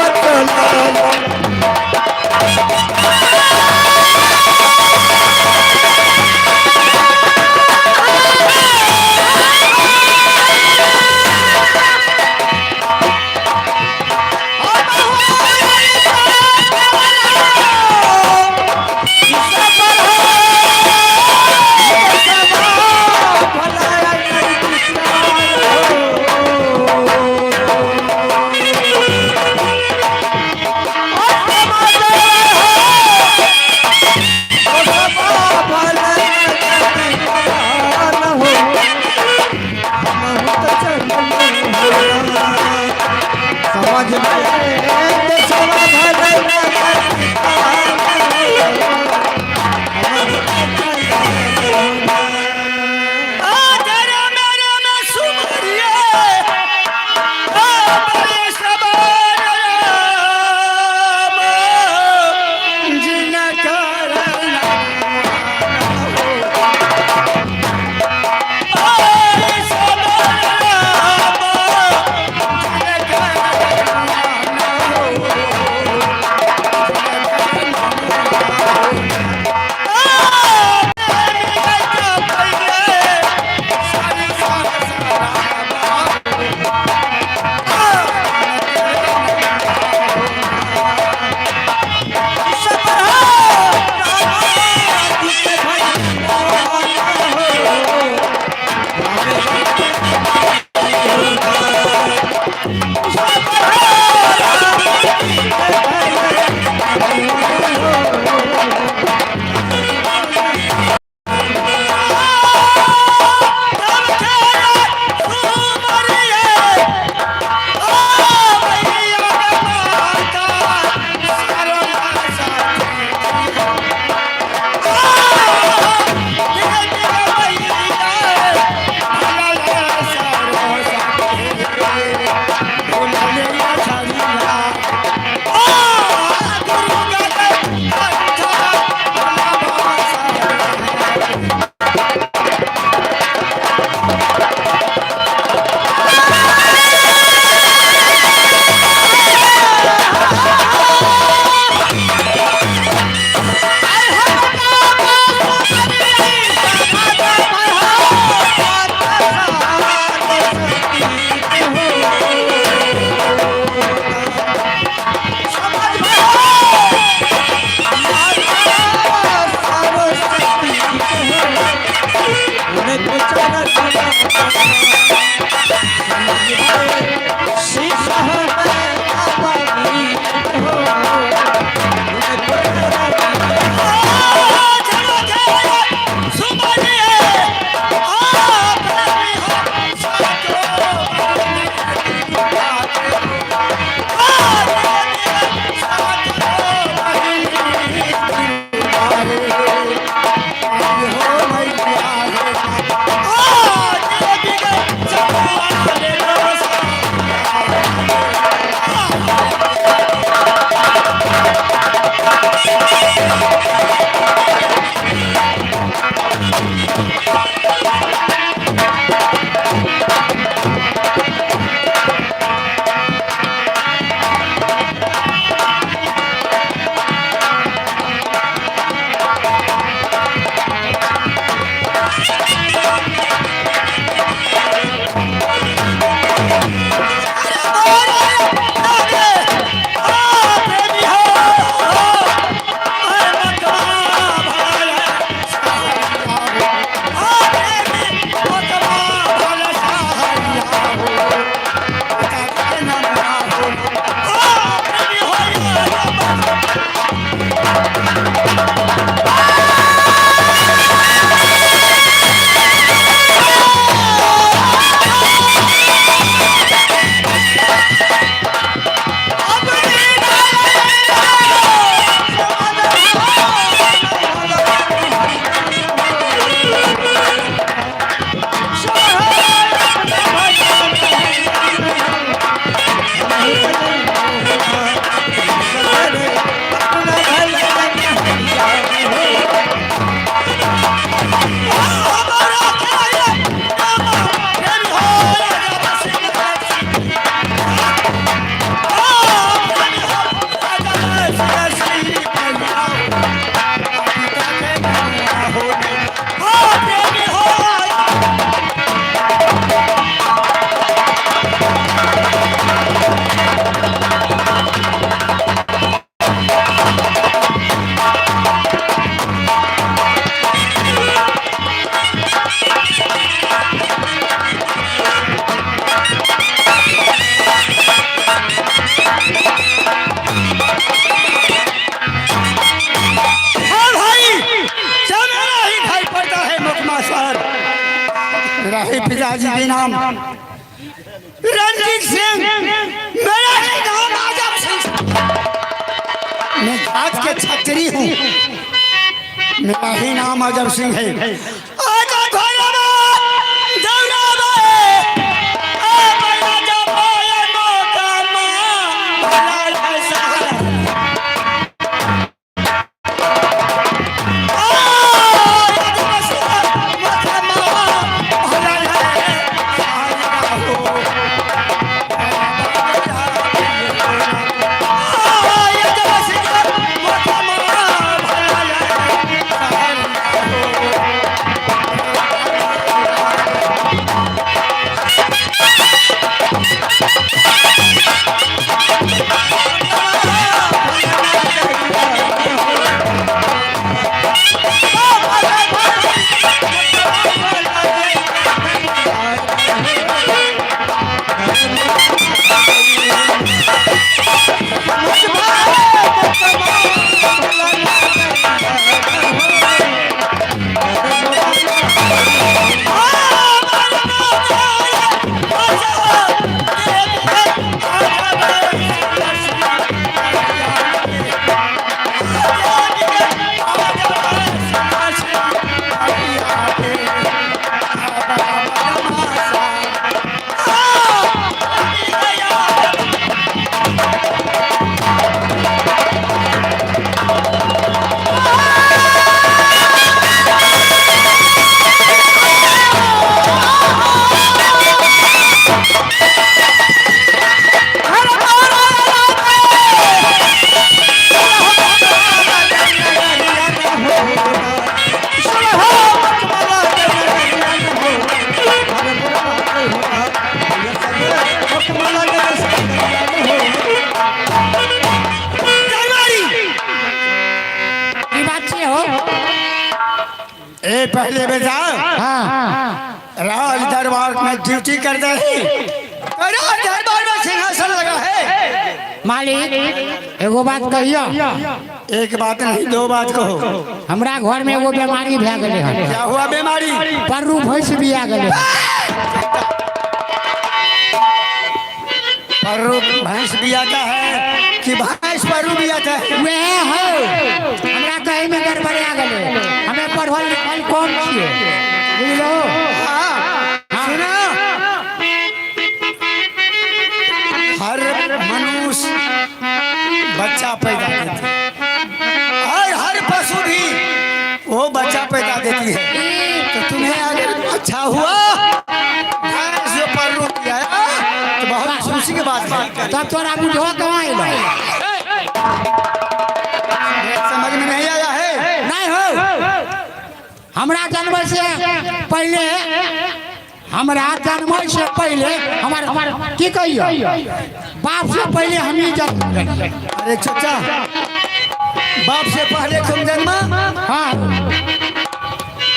C: मेरा ही पिताजी के नाम रणजीत सिंह, मेरा ही नाम आजम सिंह। मैं आज के छतरी हूँ, मेरा ही नाम आजम सिंह है। आजा घोड़ा में, दौड़ा में, आ बड़ा जब आया मौका मां, लाल है सहारा। ए पहले बेटा, राज दरबार में ड्यूटी कर दे, राज दरबार में सिंहासन लगा है।
E: मालिक एगो बात कहियो।
C: एक बात नहीं, दो बात कहो।
E: हमरा घर में एगो बीमारी भए गेले है।
C: क्या हुआ बीमारी?
E: पररू भैंस बिया गेले।
C: पररू भैंस बियाता है कि भैंस पररू बियाता है?
E: वह है, हमरा कहीं में गड़बड़ा गेले। हमें पढ़ल लिखल कौन छिए, बुझलो?
C: सुना, हर मनुष्य बच्चा पैदा करता है और हर पशु भी वो बच्चा पैदा देती है। तो तुम्हें अगर अच्छा हुआ भैंस जो पररू बियाया तो बहुत खुशी की बात है।
E: तब तोरा बुझो कहाँ एलो?
C: समझ में नहीं आया है?
E: नहीं हो, हमरा जन्म से पहले, हमरा जन्म से पहले हमार की कहियो, बाप से पहले हम ही जन्म।
C: अरे चाचा, बाप से पहले तुम जन्मा?
E: हाँ,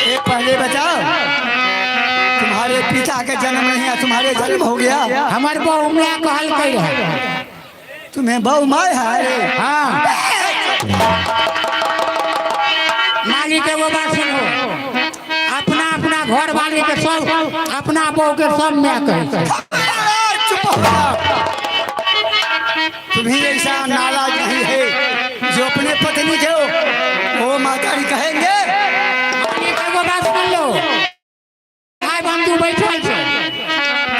C: ये पहले बताओ, तुम्हारे पिता का जन्म नहीं है, तुम्हारे जन्म हो गया।
E: हमार बहू में कहल कही है,
C: तुम्हें बहु माय है।
E: हाँ मालिक एगो बात सुनो, अपना अपना घर वाले के सब, अपना बहू के सब में कहे।
C: चुप हो जाओ, तुम्हें ऐसा नाराज नहीं है जो अपने पत्नी के हो वो मातारी कहेंगे।
E: मालिक एगो बात सुन लो, भाई बंधु बैठल छे,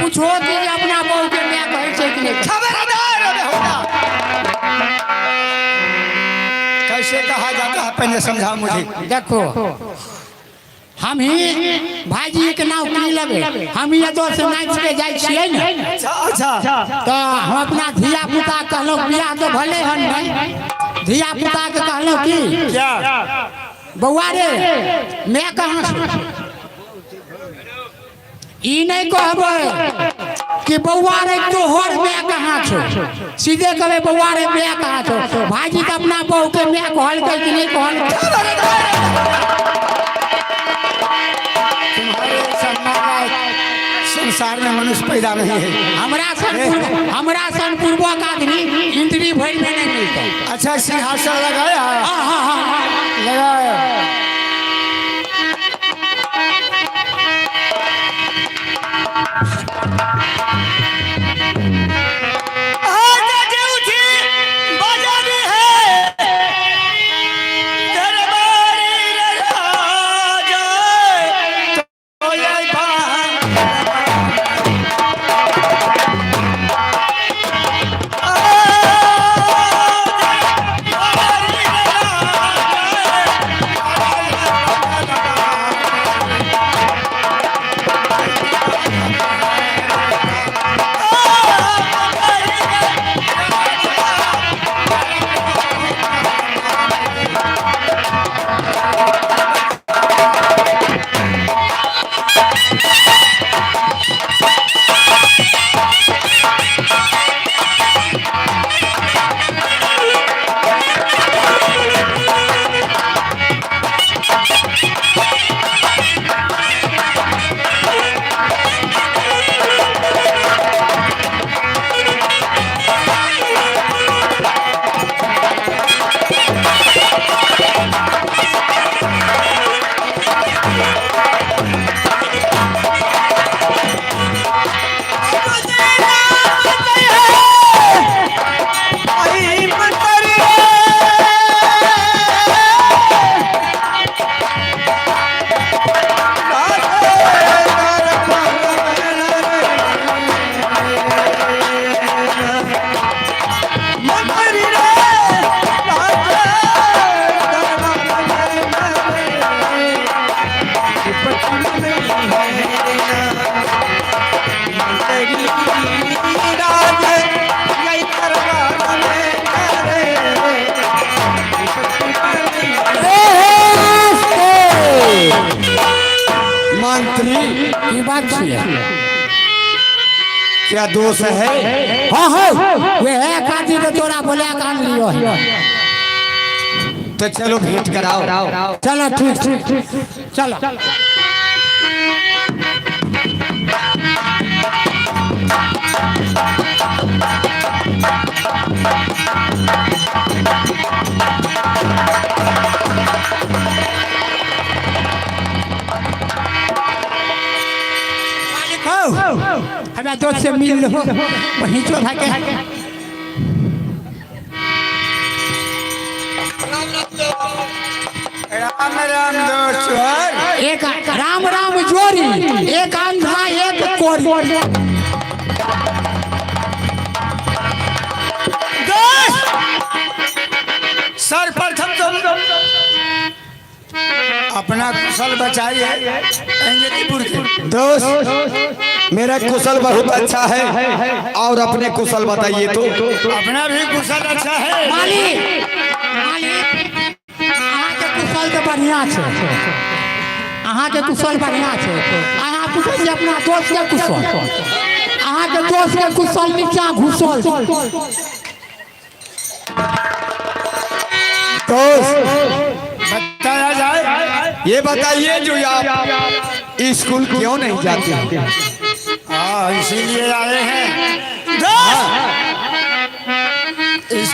E: पूछो कि अपना बहू के में कहे छे कि नहीं।
C: खबरदार होगा, कैसे कहा जाता है पहले समझाओ मुझे।
E: देखो, हम ही भाईजी के नाम की लगे, हम ये दो से नाच के जाय छियै ने।
C: अच्छा,
E: तो हम अपना धिया पुता कहलो बियाह तो भले हन नहीं, धिया पुता के कहलो कि
C: क्या
E: बउआ रे मैं कहाँ से, ई नहीं कहबे कि बउआ रे तोहर मैं कहाँ छो, सीधे कहबे बउआ रे मैं कहाँ छो। भाईजी तो अपना बहू के मैं कहल के कि नहीं कहल।
C: तुम्हारे संसार में मनुष्य पैदा नहीं है।
E: हमरा सन पूर्वक आदमी इंद्री भर में नहीं मिलता।
C: अच्छा, सिंहासन लगाया?
E: हाँ,
C: लगाया। मंत्री
E: की बात छियै
C: क्या दोष है?
E: हाँ हाँ वे है खातिर तो तोरा बोले कान लियो है।
C: तो चलो भेंट कराओ।
E: चलो ठीक ठीक ठीक चलो हमें दोस्त से मिल लो वहीं चौथा के
C: राम राम दोस्त।
E: एक राम राम जोरी एक अंधा एक कोरी
C: सर्वप्रथम तुम अपना कुशल बचाइए। अंजनीपुर के दोस्त, मेरा कुशल बहुत अच्छा है और अपने कुशल बताइए तो। अपना भी कुशल अच्छा है।
E: मालिक अहाँ के कुशल तो बढ़िया छे, अहाँ के कुशल बढ़िया छे। अहाँ पूछे छी अपना दोस्त के कुशल, अहाँ के दोस्त के कुशल नीचा घुसल।
C: बताया जाए, ये बताइए जो आप स्कूल क्यों नहीं जाते हैं? हाँ इसीलिए आए हैं।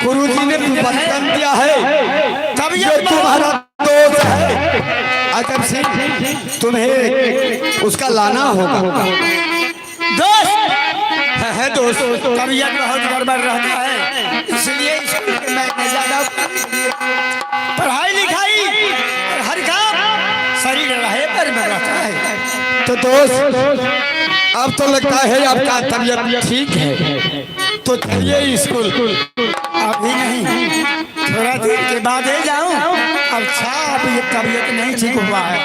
C: गुरु जी ने वचन दिया है तब ये तुम्हारा दोस्त है। अजब सिंह तुम्हें उसका लाना होगा। दोस्त है दोस्त, तबीयत बहुत गड़बड़ रहता है इसलिए स्कूल में ज्यादा पढ़ाई लिखाई और हर काम शरीर रहे पर में रहता है। तो दोस्त अब तो लगता है आपका तबीयत ठीक है, तो चलिए स्कूल। अभी नहीं, थोड़ा देर के बाद ही जाऊं। अच्छा अभी ये तबीयत नहीं ठीक हुआ है।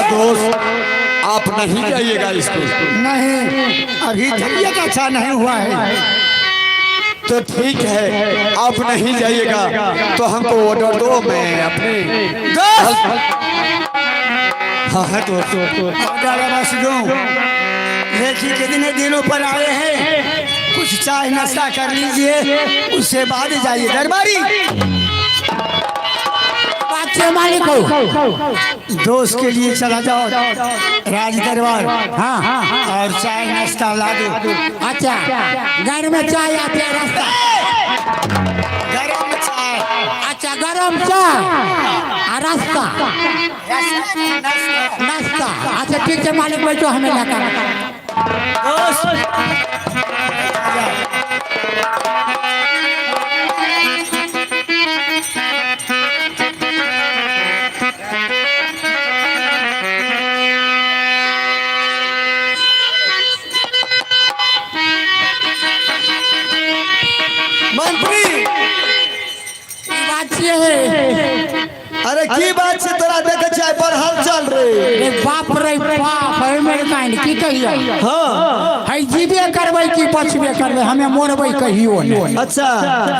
C: दोस्त आप नहीं जाइएगा स्कूल? नहीं, अभी तबीयत अच्छा नहीं हुआ है। तो ठीक है, आप नहीं जाइएगा तो हमको ऑर्डर दो, मैं अपने हाँ दोस्तों देखिए कितने दिनों पर आए हैं, कुछ चाय नाश्ता कर लीजिए, उसके बाद जाइए दरबारी।
E: बात पीछे मालिक हो
C: दोस्त के लिए चला जाओ राज दरबार
E: हाँ
C: और चाय नाश्ता ला दो।
E: अच्छा घर में चाय आती है रास्ता
C: गरम चाय
E: अच्छा गरम चाय और रास्ता नाश्ता अच्छा ठीक है मालिक बैठो हमें लाकर
C: मंत्री
E: बात ये है
C: अरे की बात से तोरा देखे चाय पर हाल चल रे
E: रे बाप है मेरे काइन की कहिया
C: हाँ
E: है जीबे करबै की पछबे करबै हमें मोरबै कहियो नहीं
C: अच्छा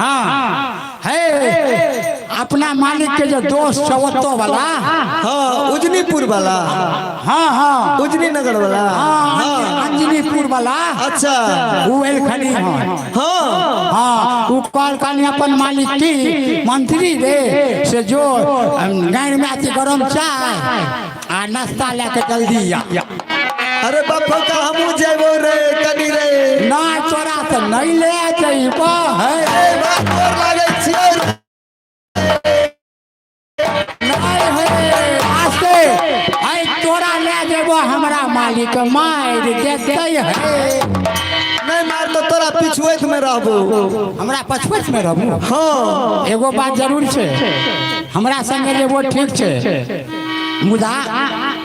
E: हाँ है अपना मालिक के जो दोस्त चवत्तो वाला
C: हाँ उजनीपुर वाला
E: हाँ हाँ
C: उजनी नगर वाला
E: हाँ अंजनीपुर वाला
C: अच्छा
E: वो एल खड़ी है
C: हाँ
E: हाँ वो कॉल काली अपन मालिक की मंत्री रे से जो गाय में आती गरम चाय आ नाश्ता लेके जल्दी आ
C: अरे बापा का हमू जेबो रे कनी रे
E: ना चोरा तो नहीं ले जाइबो है
C: बात और लागे छियै
E: नहीं है आस्ते है चोरा ले जेबो हमरा मालिक मार देते है
C: नहीं मार तो तोरा पिछुएत में रहबो
E: हमरा पछुएत में रहबो
C: हाँ
E: एगो बात जरूर छे हमरा संगे जेबो ठीक छे मुदा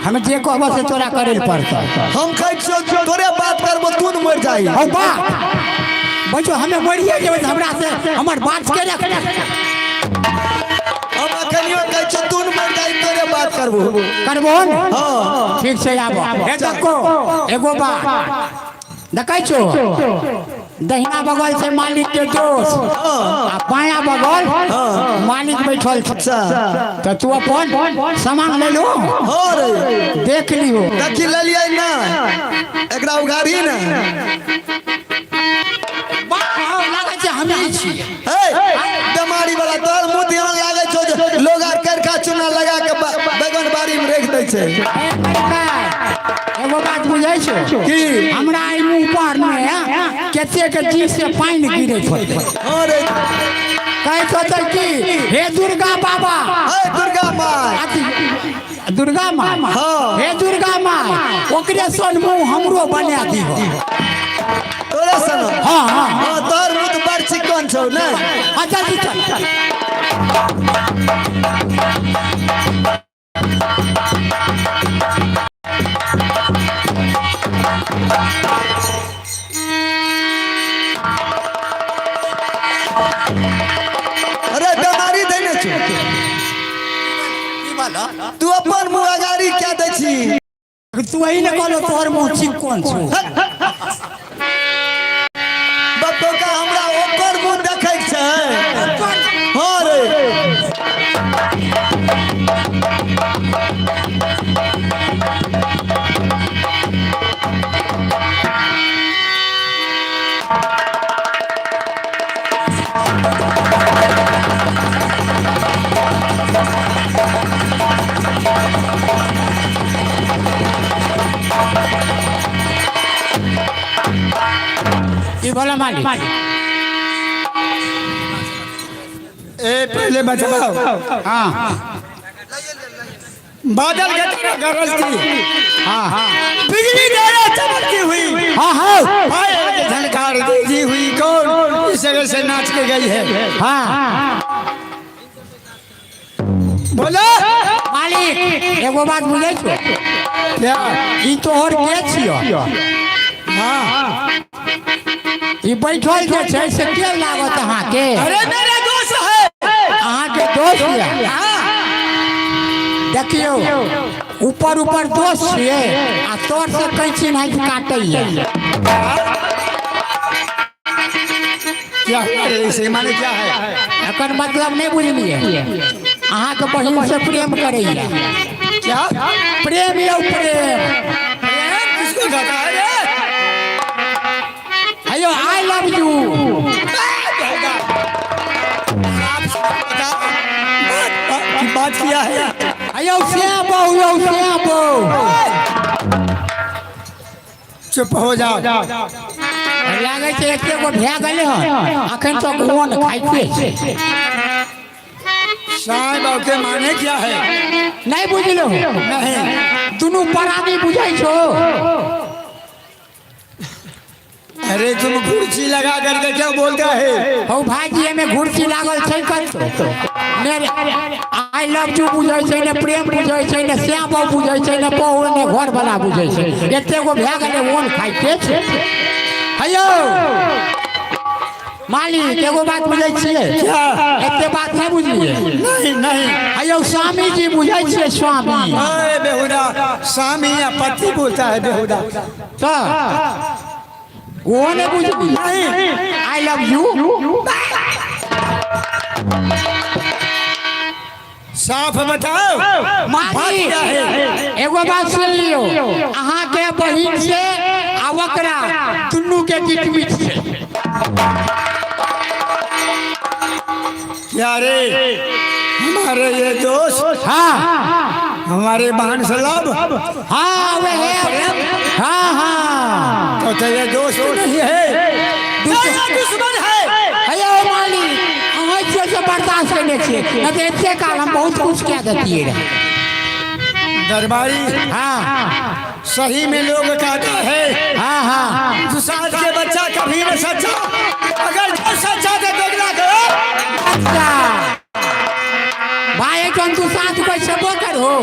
E: हम जे कहबो से तोरा करे पड़ता
C: हम कहै छियौ तोरे बात करबो तू न मर जाई
E: ओ बात बच्चो हमें मरिए जेबै त हमरा से हमर बात के रख
C: हम अखनियो कहै छियौ तू न मर जाई तोरे बात करबो
E: करबो
C: हाँ
E: ठीक से आबो ए देखो एगो बात देखै छो दहिना बगल से मालिक के दोस्त आ बाया बगल मालिक बैठल छ
C: अच्छा
E: त तू अपन सामान ले लो
C: हाँ रे
E: देख लियो
C: देखी ले लियै ना एकरा उघाड़ी ना
E: लागे छै हमें छी
C: हे दमारी वाला तोर मुंह ध्यान लागे छौ जे लोग आर करका चूना लगा के बैगन बाड़ी में रख दै छै
E: एगो बात बुझै छो
C: की
E: हमरा आई मुंह पर में केते के जी से पानी गिरै छै
C: हाँ रे
E: कहै छो त की हे दुर्गा बाबा
C: हे दुर्गा माँ
E: दुर्गा माँ
C: हाँ।
E: हे दुर्गा माँ ओकरे सन मुंह हमरो बना दीहो
C: तोरे सन
E: हाँ हाँ
C: हाँ तोर मुंह तो बड़ चिकन छौ ना
E: अच्छा जी चल
C: अरे दमारी देने छौ तू अपन मुंह अगाड़ी क्या दै छी
E: तू वही न कहलो तोहर मुंह चिकन छौ
C: बप्पो का हमरा ओकर मुंह देखै छै हाँ रे
E: ये बोला मालिक
C: ए पहले बचाओ
E: हाँ
C: बादल के तरह गरजती
E: हाँ हाँ
C: बिजली जरा चमकती हुई
E: हाँ हाँ
C: हाय आगे झनकार दी हुई कौन इस जगह से नाच के गई है
E: हाँ
C: बोलो
E: मालिक एगो बात बुझै छो
C: क्या
E: ई तोहर के छियो
C: हाँ
E: ई बैठल जे छै से के लागत अहाँ के
C: अरे मेरा दोस्त है
E: अहाँ के दोस्त ये देखियो ऊपर ऊपर दोस्त छियै आ तोर से कैंची नहीं काटैया
C: क्या है इसे माने क्या है
E: एकर मतलब नहीं बुझलिए अहाँ के बहिन से प्रेम करैया
C: क्या
E: प्रेम यौ प्रेम
C: किसको कहता है रे
E: अयो आई लव यू
C: बात किया है
E: अयो श्याम बहु
C: चुप हो जाओ।
E: लागे छै एके गो भए गेलै हन अखन तक ओन खाइते छै।
C: साईं बाबू के माने क्या है?
E: नहीं बुझलो
C: नहीं।
E: दुनू प्राणी बुझै छो।
C: अरे तुम कुर्सी लगा करके क्या बोलता है?
E: हो भाईजी एमे घुर्सी लागल छै कत मेरे आई लव यू बुझै छै ने, प्रेम बुझै छै ने, श्याम बाबू बुझै छै ने, बहु ने घर वाला बुझै छै। एते गो भए गेलै ओन खाइते छै। हेयो मालिक एगो बात बुझै छियै?
C: क्या?
E: एते बात नहीं बुझलिए?
C: नहीं नहीं।
E: हेयो स्वामी जी बुझै छियै? स्वामी
C: अरे बेहुदा, स्वामी या पति बोलता है बेहुदा।
E: तो वो ने बुझ आई लव यू
C: साफ बताओ बात
E: मालिक
C: क्या है?
E: एगो बात सुन लियो, अहाँ के बहिन से आ ओकरा दुनू के बीच बीच से
C: क्या रे हमारे ये दोस्त,
E: हाँ
C: हमारे बहन से लब,
E: हाँ वे है हाँ
C: तो ये दोस्त नहीं है, दुश्मन है।
E: हेयो मालिक अहाँ से बर्दाश्त करने छियै, नहीं तो इतने काल हम बहुत कुछ कह देतिए रहे।
C: दरबारी
E: हाँ
C: सही में लोग कहते हैं
E: हाँ
C: दुसाध के बच्चा कभी न सच्चा, अगर जो सच्चा तो दोगला करो।
E: अच्छा भाई जन तू साथ कोई सबो करो।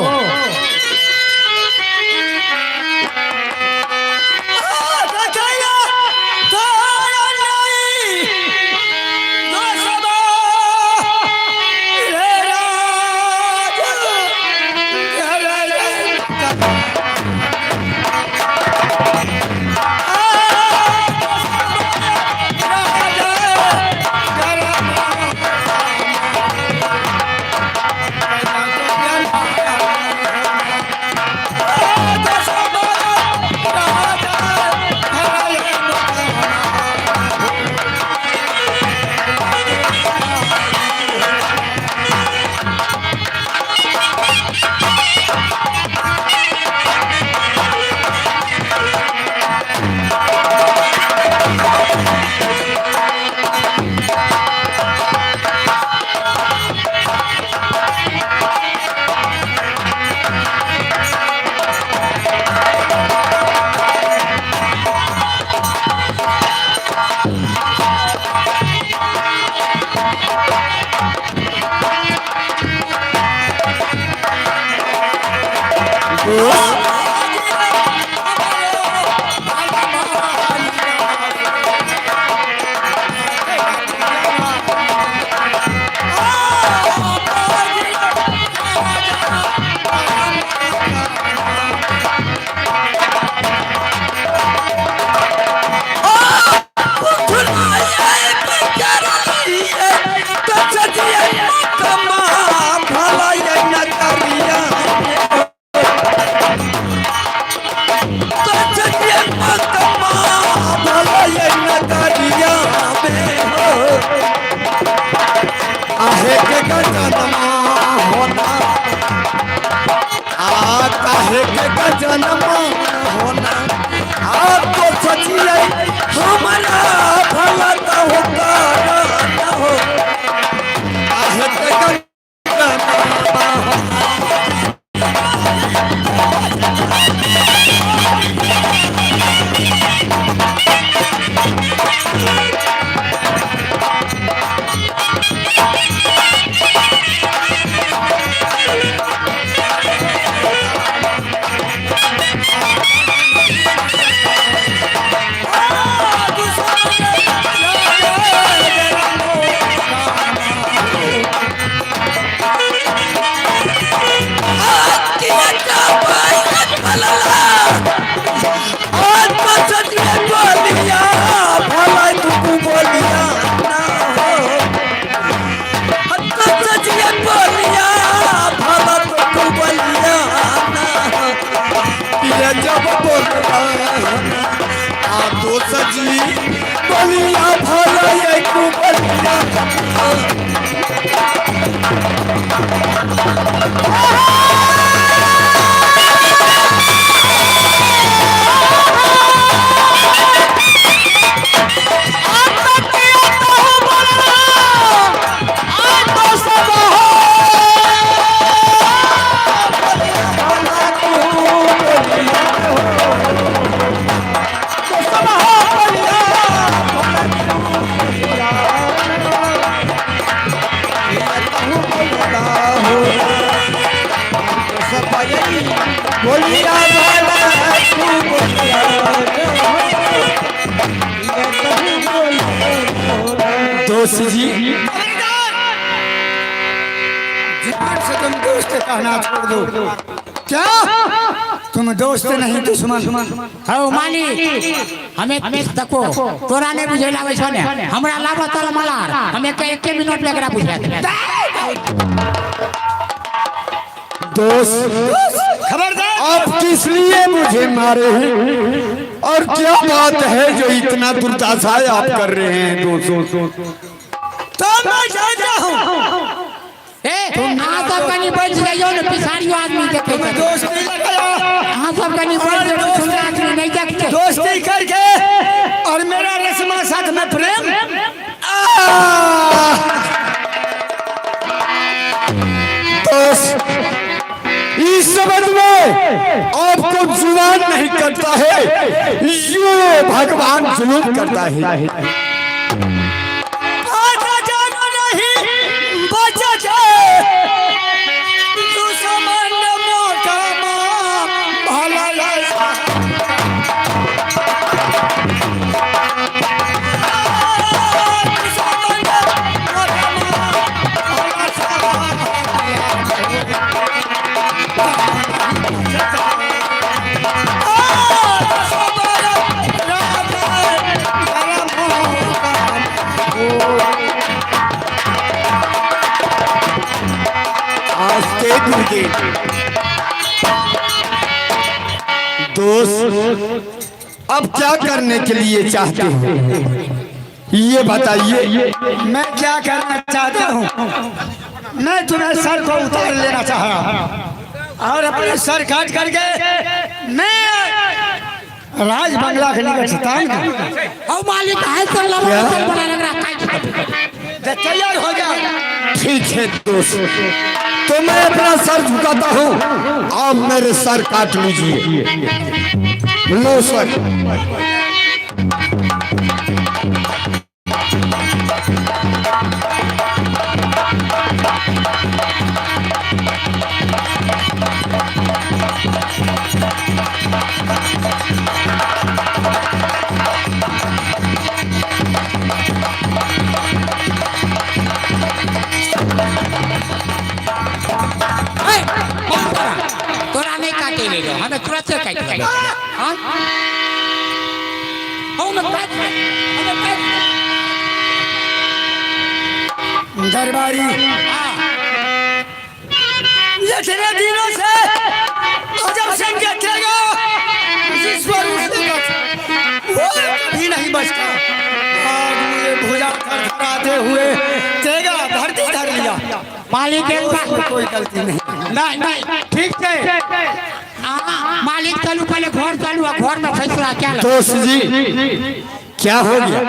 C: जन्म होना आपको सचिए हमारा भला तो होगा ना हो आहे तक सजी बलिया भला एक बलिया
B: मेरा भला तू दोस्त जी
D: जान से तुम दोस्त कहना छोड़ दो। क्या तुम दोस्त नहीं दुश्मन?
E: हो मालिक हमें देखो तोरा नहीं बुझेला वैसा ने हमरा लाभ तल मलार हमें के 1 मिनट में एकरा बुझा दे
B: दोस्त
D: खबरदार।
B: आप किस लिए मुझे मारे हैं और क्या बात है जो इतना दुर्दशा आप कर रहे हैं दोस्तों?
D: तो मैं जानता हूँ
E: ए तुम ना सब कनी बैठ जाइयो न पिछाड़ियो आदमी देखे
D: तुम्हें दोस्त नहीं लगाया।
E: हां सब कनी बैठ जाइयो सुनना आदमी नहीं देखते
D: दोस्ती करके और मेरा रस्मा साथ में प्रेम।
B: दोस्त इस संबंध में आपको जुबान नहीं करता है, ये भगवान जुलूम करता है। दोस्त अब क्या करने के लिए चाहते हो ये बताइए।
D: मैं क्या करना चाहता हूँ? मैं तुम्हें सर को उतार लेना चाह रहा हूँ और अपने सर काट करके मैं राज बंगला के निकट स्थान
E: ओ मालिक है तो लगा बड़ा लग रहा है
D: तैयार हो गया।
B: ठीक है दोस्त, तो मैं अपना सर झुकाता हूँ, आप मेरे सर काट लीजिए। लो सर।
E: तोरा नहीं काटे ले हमें तुरंत से काट ले हां हमें काट
D: दरबारी ये तेरे दिनों से अजब संकेत देगा ईश्वर वो भी नहीं बचता। आज मुझे भुजा थरथराते हुए तेगा धरती धर लिया।
E: मालिक एक बात
D: कोई गलती नहीं।
E: नहीं ठीक है मालिक चलू पहले घर चलू घर में फैसला क्या लगा।
B: दोस्त जी क्या हो गया?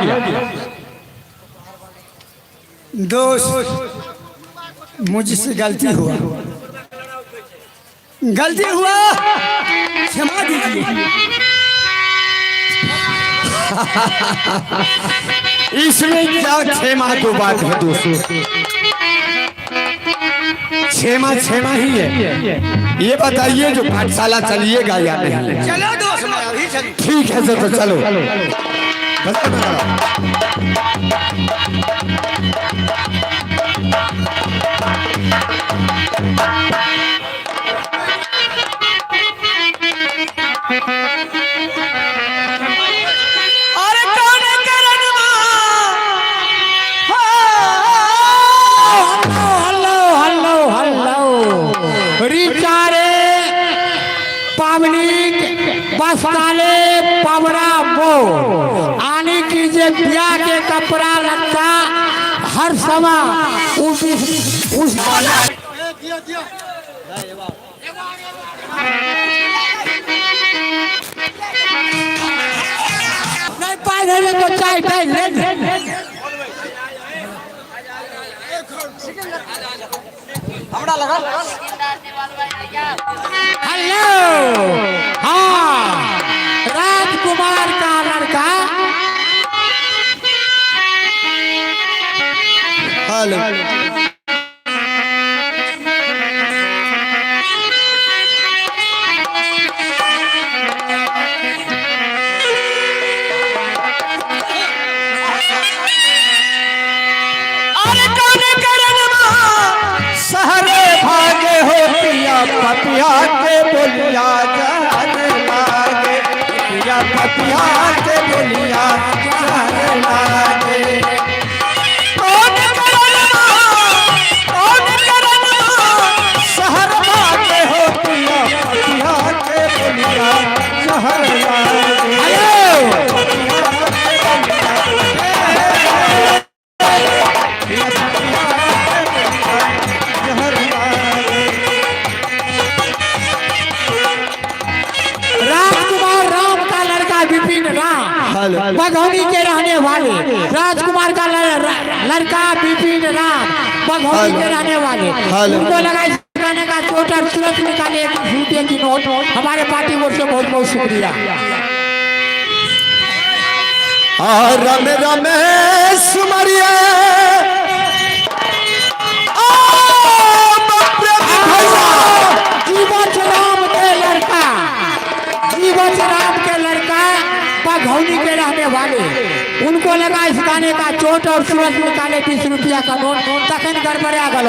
D: दोस्त मुझसे गलती हुआ क्षमा दीजिए।
B: इसमें क्या क्षमा की बात है दोस्तों? क्षमा ही है। ये बताइए जो पाठशाला चलिएगा या नहीं?
D: चलो दोस्त मैं अभी चली।
B: ठीक है सर, तो चलो।
D: अरे कौन करन
E: हेलो रिचारे पावनिक बस्ताले पवरा बो आने की जे ब्याह के कपड़ा लगता हर समय उस नहीं पाए रहे तो चाय ले हेलो हाँ राजकुमार का लड़का
B: हेलो पतिया के बोलिया जहर लागे, पिया पतिया के बोलिया जहर लागे। कौन करनवा शहर लागे हो, पिया पतिया के बोलिया जहर लागे।
E: बघौनी के रहने वाले राजकुमार का लड़का विपिन राम, बघौनी के रहने वाले, उनको लगा गाने का चोट और तुरंत निकाले एक रुपये की नोट। हमारे पार्टी ओर से बहुत बहुत शुक्रिया।
C: रम रमेश मरिया
E: जीवच राम के लड़का, जीवच राम के लड़का बघौनी के रहने वाले, उनको लगा इस गाने का चोट और सूरज निकाले 20 रुपया का नोट। तखन गड़बड़ा गल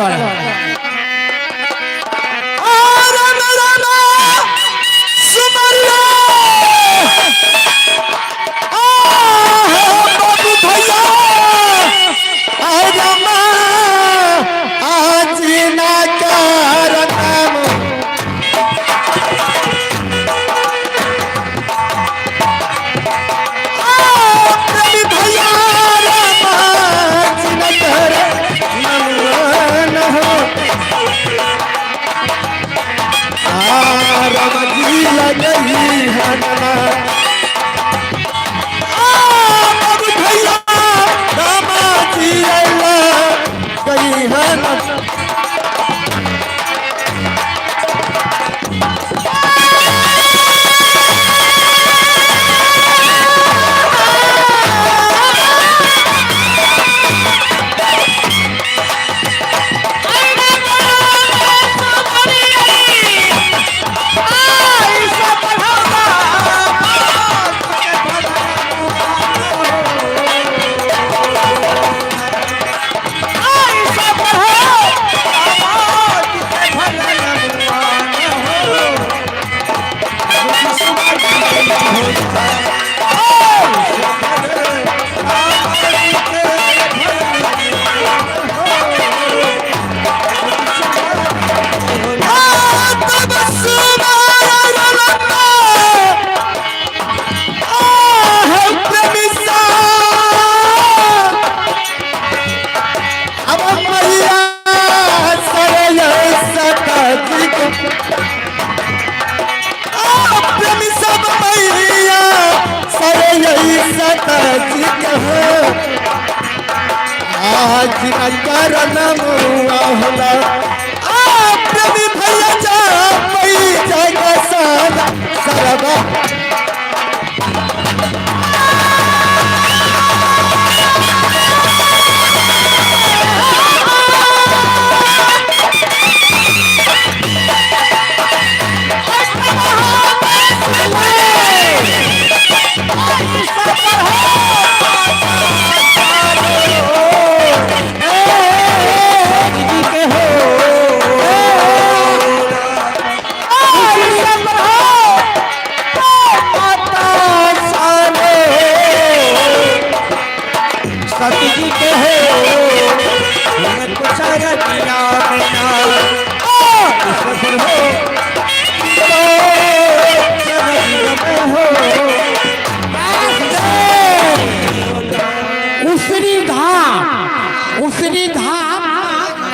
E: उसरी धाम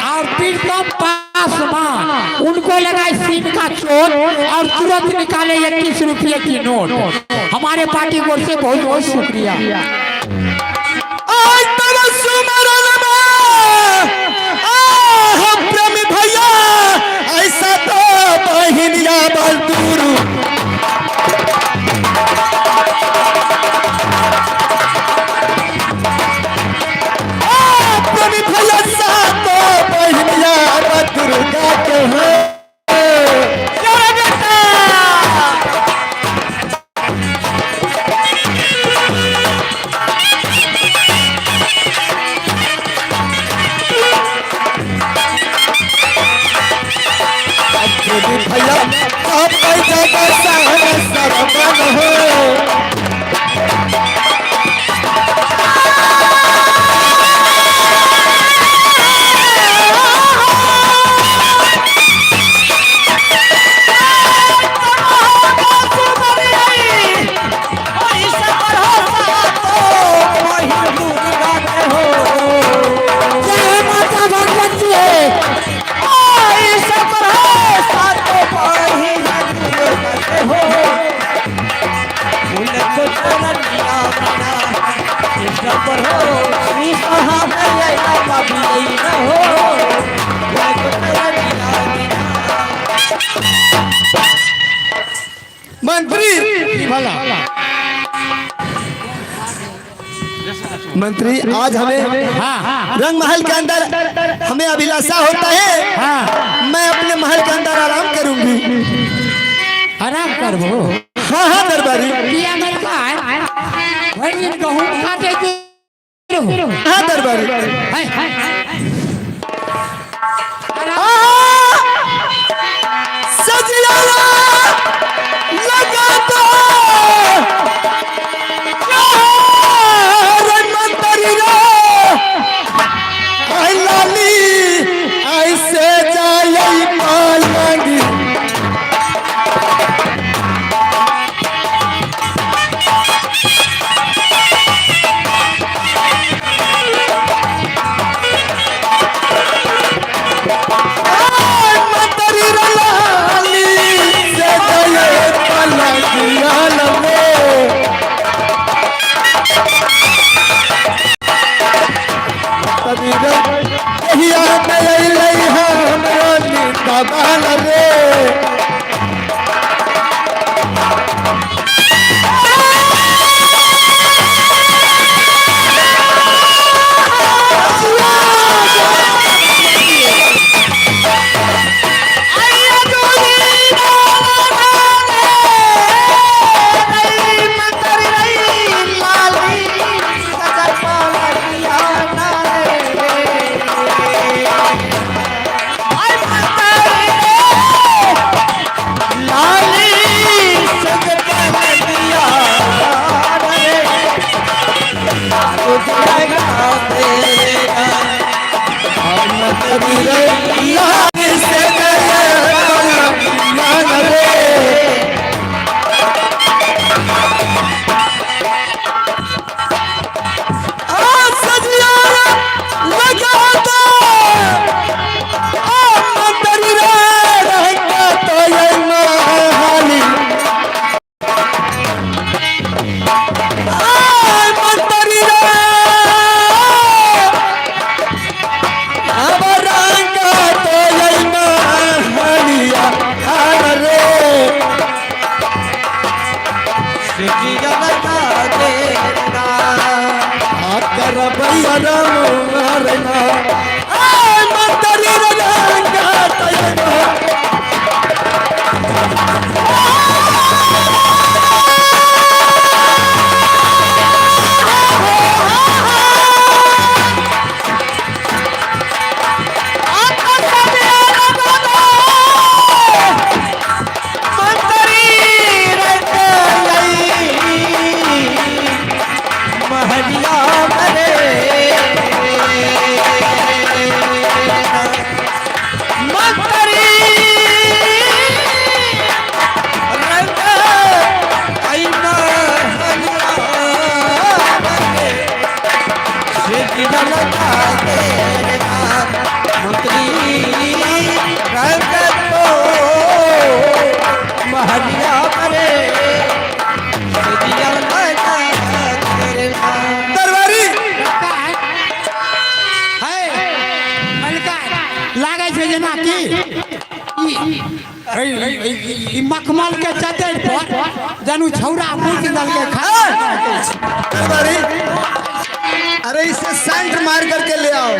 E: और प्रीतम पासवान, उनको लगा सीन का चोट और तुरंत निकाले 21 रुपये की नोट। हमारे पार्टी को से बहुत बहुत शुक्रिया।
C: प्रेमी भैया ऐसा तो बहिनिया बलदूरू प्रेमी भैया सातो बहिनिया दुर्गा के हैं। भैया
B: कभी न हो
C: मंत्री मंत्री आज हमें रंग महल के अंदर हमें अभिलाषा होता है। मैं अपने महल के अंदर आराम करूंगी।
E: आराम करबो।
C: हाँ हाँ दरबारी।
E: किया लड़का है भाई दिन गहूं काटे के
C: हाँ दरबारी। सजिया लगा दो मंत्री लाली ऐसे जाई पालंगी।
E: मखमल के चदर पर जानू छौरा मुंह डाल के खा।
C: अरे इसे सेंट मार करके ले आओ।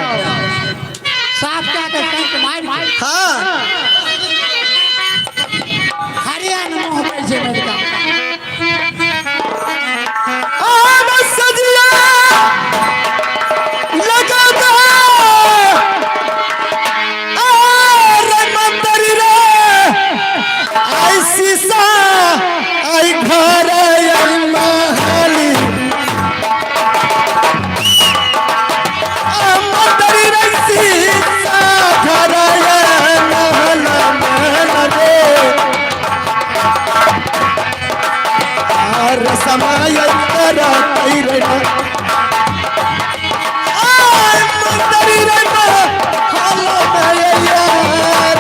E: साफ क्या के सेंट मार।
C: हाँ
E: हरियाणा में होता है लड़का।
C: सजिया लगा दो शीशा आई घर महली मंत्री शीशा घर महल रे और समय तेरा मंत्री रे हालो मेरे यार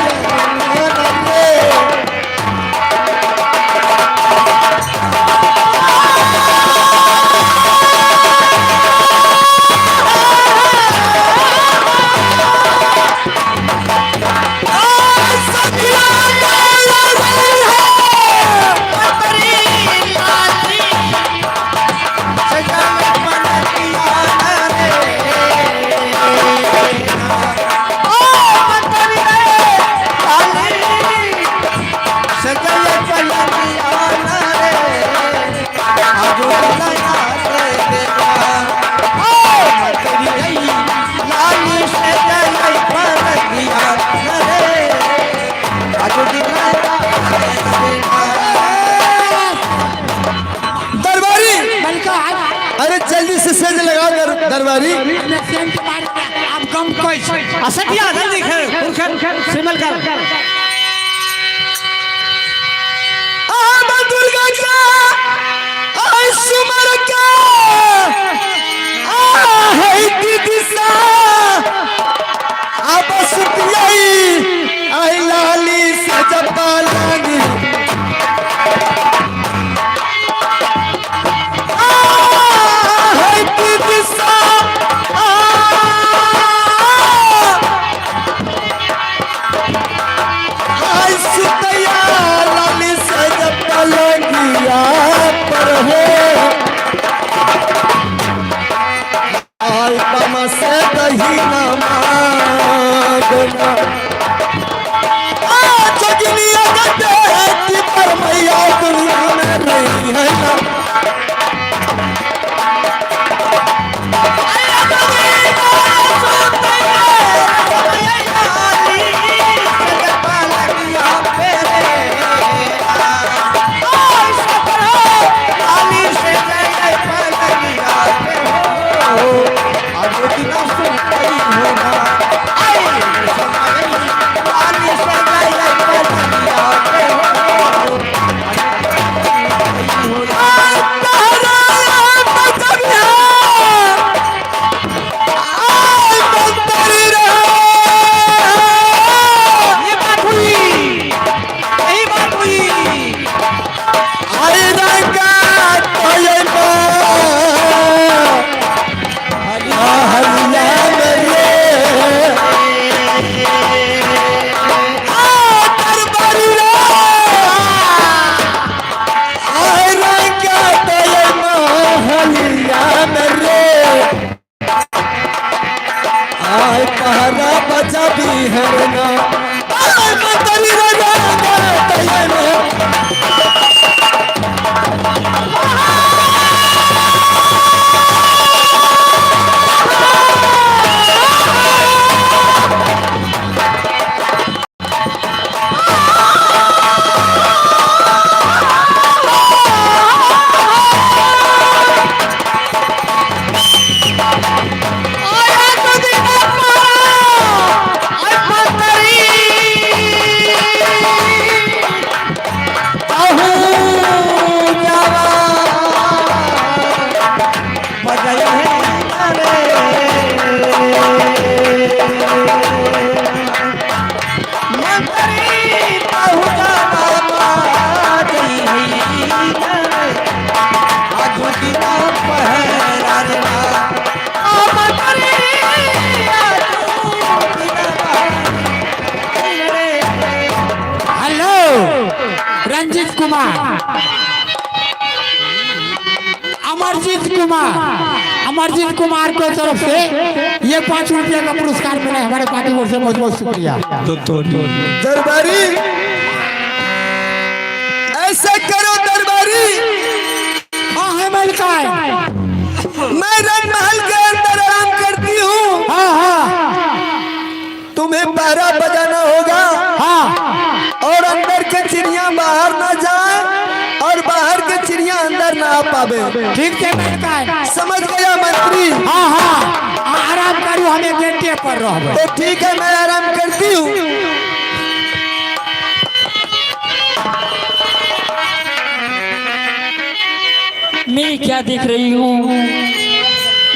C: अरे जल्दी से सेज लगा दरबारी।
E: अब कम कोई
B: असटिया जल्दी कर सिमल कर
C: दुर्गा का आई सुमर का है की दिशा अब सुतियाई आई लाली सजपा लागी है की दिशा आई सुतिया लाली सजपा लगिया पर हो आई पमा से दही ना मांगना जगनिया गते की पर मैया दुनिया में रही है ना
E: रंजीत कुमार, अमरजीत कुमार को तरफ से ये 5 रुपये का पुरस्कार मिला हमारे पार्टी ओर से। बहुत बहुत शुक्रिया
C: दरबारी। ऐसा करो दरबारी,
E: हाँ है मलका
C: मैं रंगमहल के अंदर आराम करती हूँ।
E: हाँ हाँ
C: तुम्हें 12 बजाना होगा।
E: हाँ
C: और अंदर के चिड़िया बाहर ना जाए और बाहर के चिड़िया अंदर ना आ पावे।
E: ठीक है मलका,
C: समझ गया मंत्री?
E: हाँ हाँ आराम करो, हमें गेटे पर रहो।
C: तो ठीक है, मैं आराम करती हूँ।
F: मैं क्या देख रही हूँ?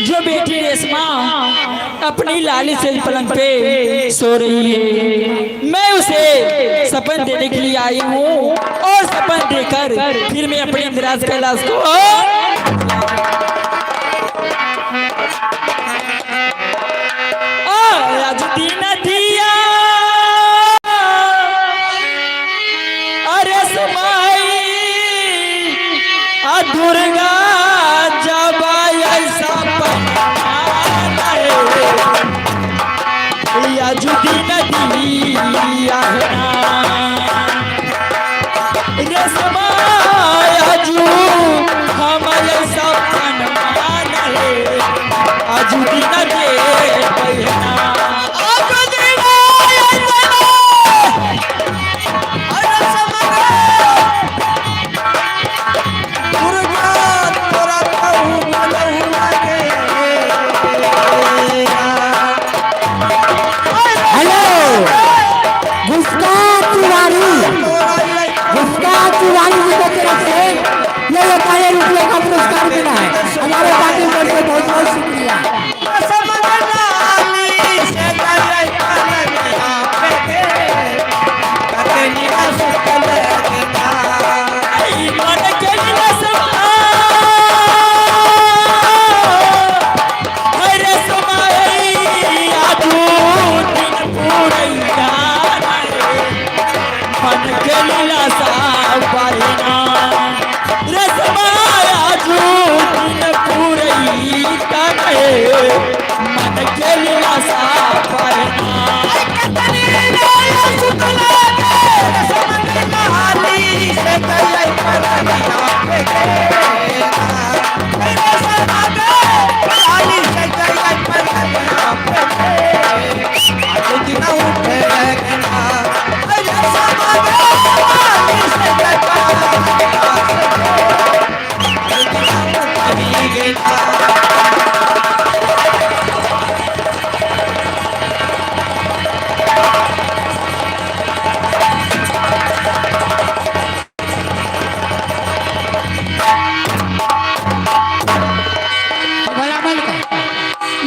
F: जो बेटी रेशमा अपनी लाली से पलंग पे सो रही है, मैं उसे सपन देने के लिए आई हूँ और सपन देकर फिर मैं अपने इंदिराज कैलाश को राजुदीना दिया अरे समाई दुर्गा जब ऐसा राजुदीना दिया रे समाया जू हम ऐसा राजुदीना दे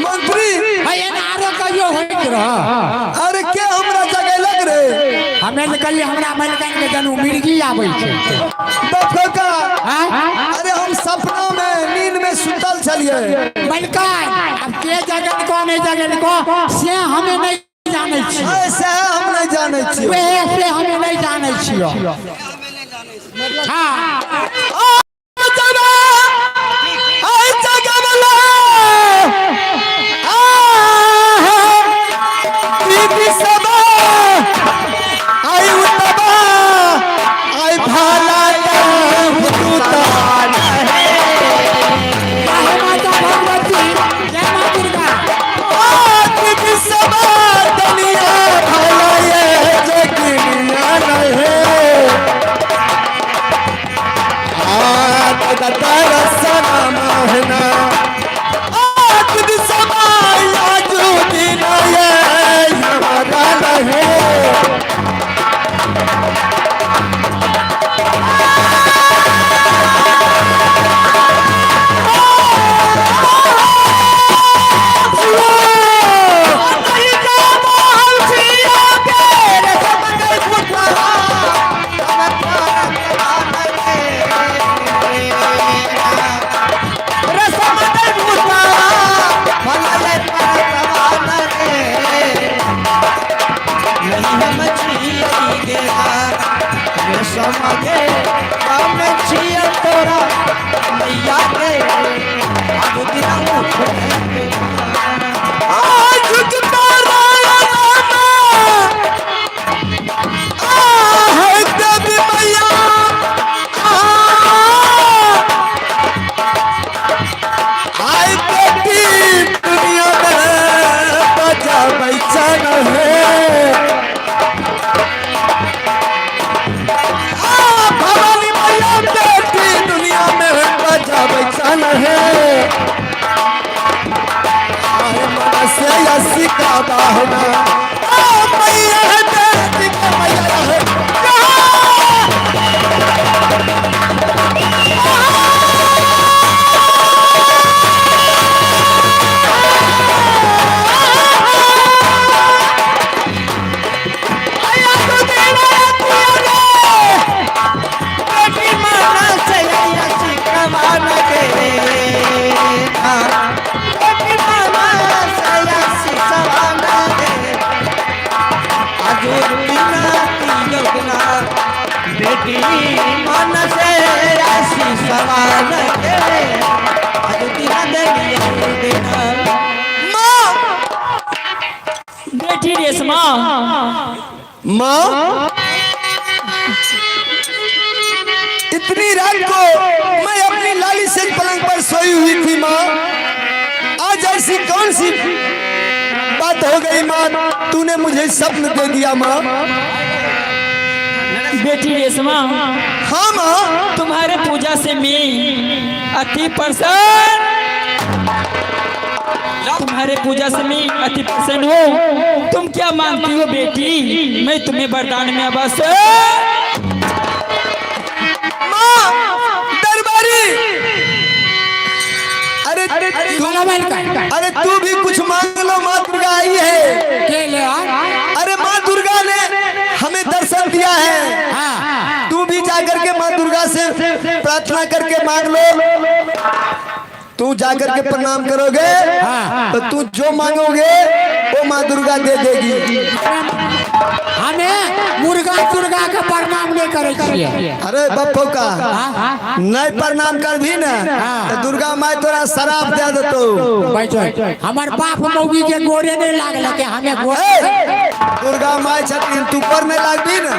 C: मंत्री
E: है ना आरो कहियो होइत रह
C: अरे के हमरा जगह लग रे
E: हमें तो कहिए हमरा मलकन के जनू मिर्गी आबै छै
C: बफका
E: हां
C: अरे हम सपना में नींद में सुतल छलिए
E: मलकन अब के जगह को नहीं जगह को से हमें नहीं जानै छी
C: ऐसे हम नहीं जाने छी
E: वे से हमें नहीं जानै छियो हां
F: बेटी रेशमा
C: माँ इतनी रात को मैं अपनी लाली से पलंग पर सोई हुई थी माँ आज ऐसी कौन सी बात हो गई माँ तूने मुझे स्वप्न दे दिया माँ
F: बेटी रेशमा
C: हाँ माँ
F: तुम्हारे पूजा से मैं अति प्रसन्न तुम्हारे पूजा से मैं अति प्रसन्न हूँ तुम क्या मांगती हो बेटी मैं तुम्हें वरदान में अवश्य
C: दरबारी अरे तू भी कुछ मांग लो माँ दुर्गा आई है
E: के ले
C: अरे माँ दुर्गा ने हमें दर्शन दिया है तू भी जाकर के माँ दुर्गा से प्रार्थना करके मांग लो तू जाकर के प्रणाम करोगे तो तू जो मांगोगे वो माँ दुर्गा दे देगी
E: हमें मुर्गा तुर्गा के प्रणाम नहीं करे छिए।
C: अरे बप्पो का नहीं प्रणाम कर भी ना तो दुर्गा माई तोरा शराब दे देतो।
E: बैठो हमार बाप मौगी के गोरे नहीं लागल के हमें
C: दुर्गा माई छथिन तू पर नहीं लागबी ना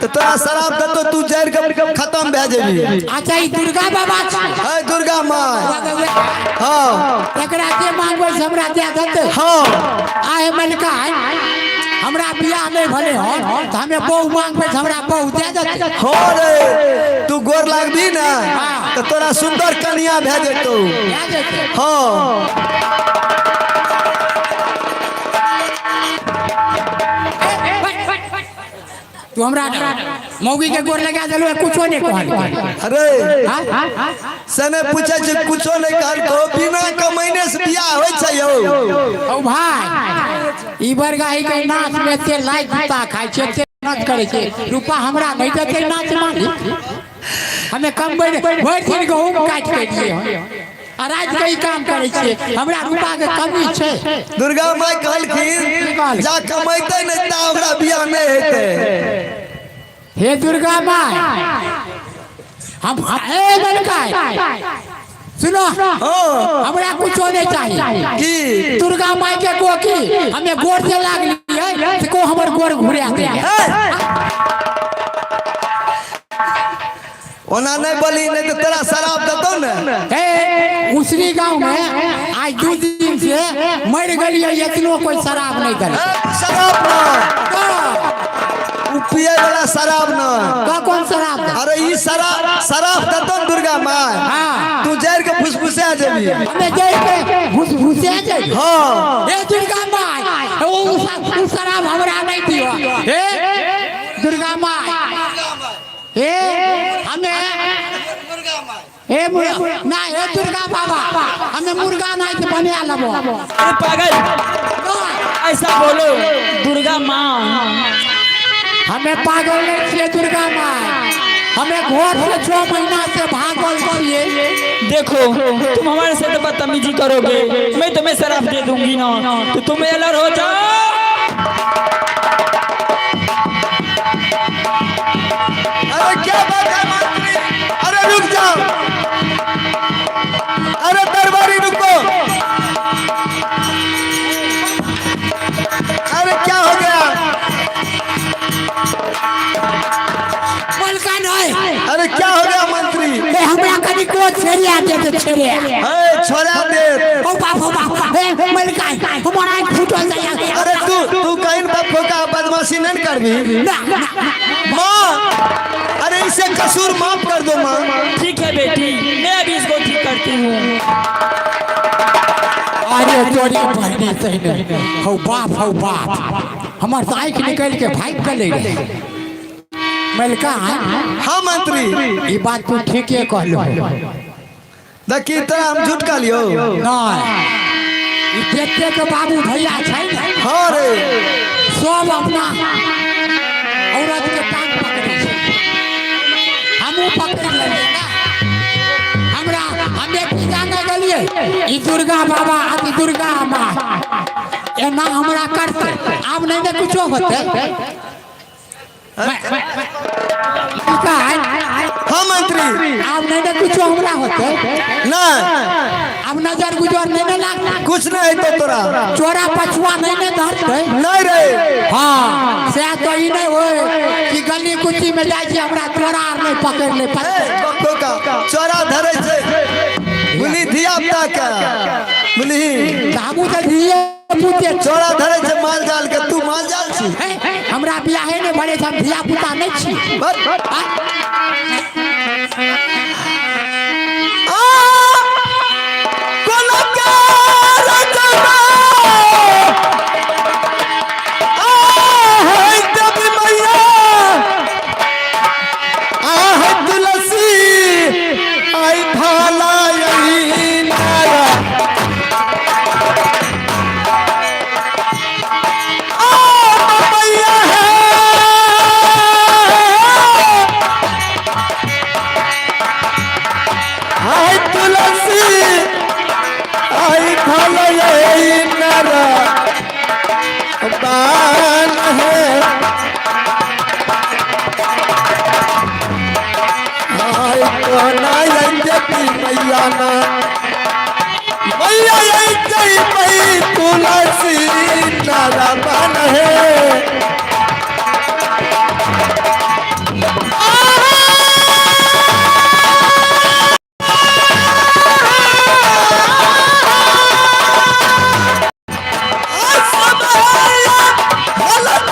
C: तो तोरा शराब देतो तू जर के खत्म भे जेबी।
E: अच्छा ई दुर्गा बाबा छै।
C: हे दुर्गा माई हां
E: एकरा के मांगबै से हमरा दे देते।
C: हां
E: आए मलका हमरा बियाह नहीं भले हो तो हमें बहु मांगबै से हमरा बहु दे देते।
C: हो रे तू गोर लागबी ना तो तोरा सुंदर कन्या भे जेतो। हां
E: तू हमरा मौगी के गोर लगा देलो कुछो नहीं कहल।
C: अरे सने पूछे छै कुछो नहीं कहल तो बिना कमाइने से बियाह होय छै यौ।
E: ओ भाई ई बरगाही के नाच में से लाई जूता खाय छै से नाच करे छै रूपा हमरा नहीं देते नाच मानी हमें कम भर दिन गहूम काट के दिए रात के ही काम करे छिए हमरा रूपा के कमी छै।
C: दुर्गा माई कहलखिन जा कमाइते नहीं ता हमरा बियाह नहीं हेते।
E: हे दुर्गा माई हम ए लड़का सुनो हमरा कुछो नहीं चाहिए
C: की
E: दुर्गा माई के गोकी हमें गोर से लागली है से को हमर गोर घुरा दे।
C: ओना नहीं बोली नहीं तो तेरा शराब देतो ना।
E: ए उसरी गांव में आज 2 दिन से मर गलिए इतनो कोई शराब नहीं करे।
C: शराब ना उ पिए वाला शराब ना
E: का कौन शराब दे?
C: अरे ई शराब देतो दुर्गा माई।
E: हां
C: तू जर के फुसफुसे आ जेबी।
E: हमें जई के घुसे आ जाई।
C: हां
E: ए दुर्गा माई वो शराब हमरा नहीं दियो। हे दुर्गा माई हे हमें हे ना हे दुर्गा बाबा हमें मुर्गा नहीं तो बने लबो।
F: अरे पागल ऐसा बोलो दुर्गा माँ
E: हमें पागल नहीं छिए दुर्गा माँ हमें घर से 6 महीना से भागल छिए।
F: देखो तुम हमारे साथ बदतमीजी करोगे मैं तुम्हें शराब दे दूंगी ना तो तुम अलग हो जाओ।
C: अरे क्या बात है मंत्री? अरे रुक जाओ। अरे दरबारी रुको। अरे क्या हो गया?
E: मलका नहीं
C: अरे क्या हो गया मंत्री?
E: ए हमरा कनी को छेड़िया दे तो छेड़िया
C: ए छोड़ा दे।
E: ओ बाप ए मलका हमारा एक फुटल जाए।
C: अरे तू कहीं बापो का बदमाशी नहीं करबी। माँ अरे इसे कसूर माफ कर दो माँ।
F: ठीक है बेटी मैं अभी इसको ठीक करती हूँ।
E: अरे तोरी बहनी सही नहीं हो बाप हमार साइक निकल के भाग के ले गए। मलका
C: हाँ मंत्री
E: ये बात तू ठीक है कहलो।
C: देखी तरह हम झूठ का लियो
E: नहीं देखते के बाबू भैया छै।
C: हाँ रे
E: सब अपना औरत के टांग पकड़े छै हमू पकड़ लेंगे ना। हमरा हमें की जाने गलिए ई दुर्गा बाबा अति दुर्गा माँ एना हमरा करते अब नहीं ने कुछो होते।
C: हाँ मंत्री
E: अब नहीं ने कुछो हमरा होते
C: ना
E: अब नजर गुजर नहीं ने लागला
C: कुछ नहीं तो तोरा
E: चोरा पछुआ नहीं ने धरते
C: नहीं रे।
E: हाँ से तो ई नहीं हो कि गली कुची में जाय छी हमरा चोरा आर नहीं पकड़ ले
C: बप्पो का चोरा धरे छे बुली धिया पुता का बुली
E: बाबू तो दिए पूछे
C: चोरा धरे छे माल जाल के तू माल जाल छी।
E: हमरा बियाहे ने भरे हम धिया पुता नहीं छी।
C: बान है देवी मैया ना मैया यही जय पई तुलसी नारा बन है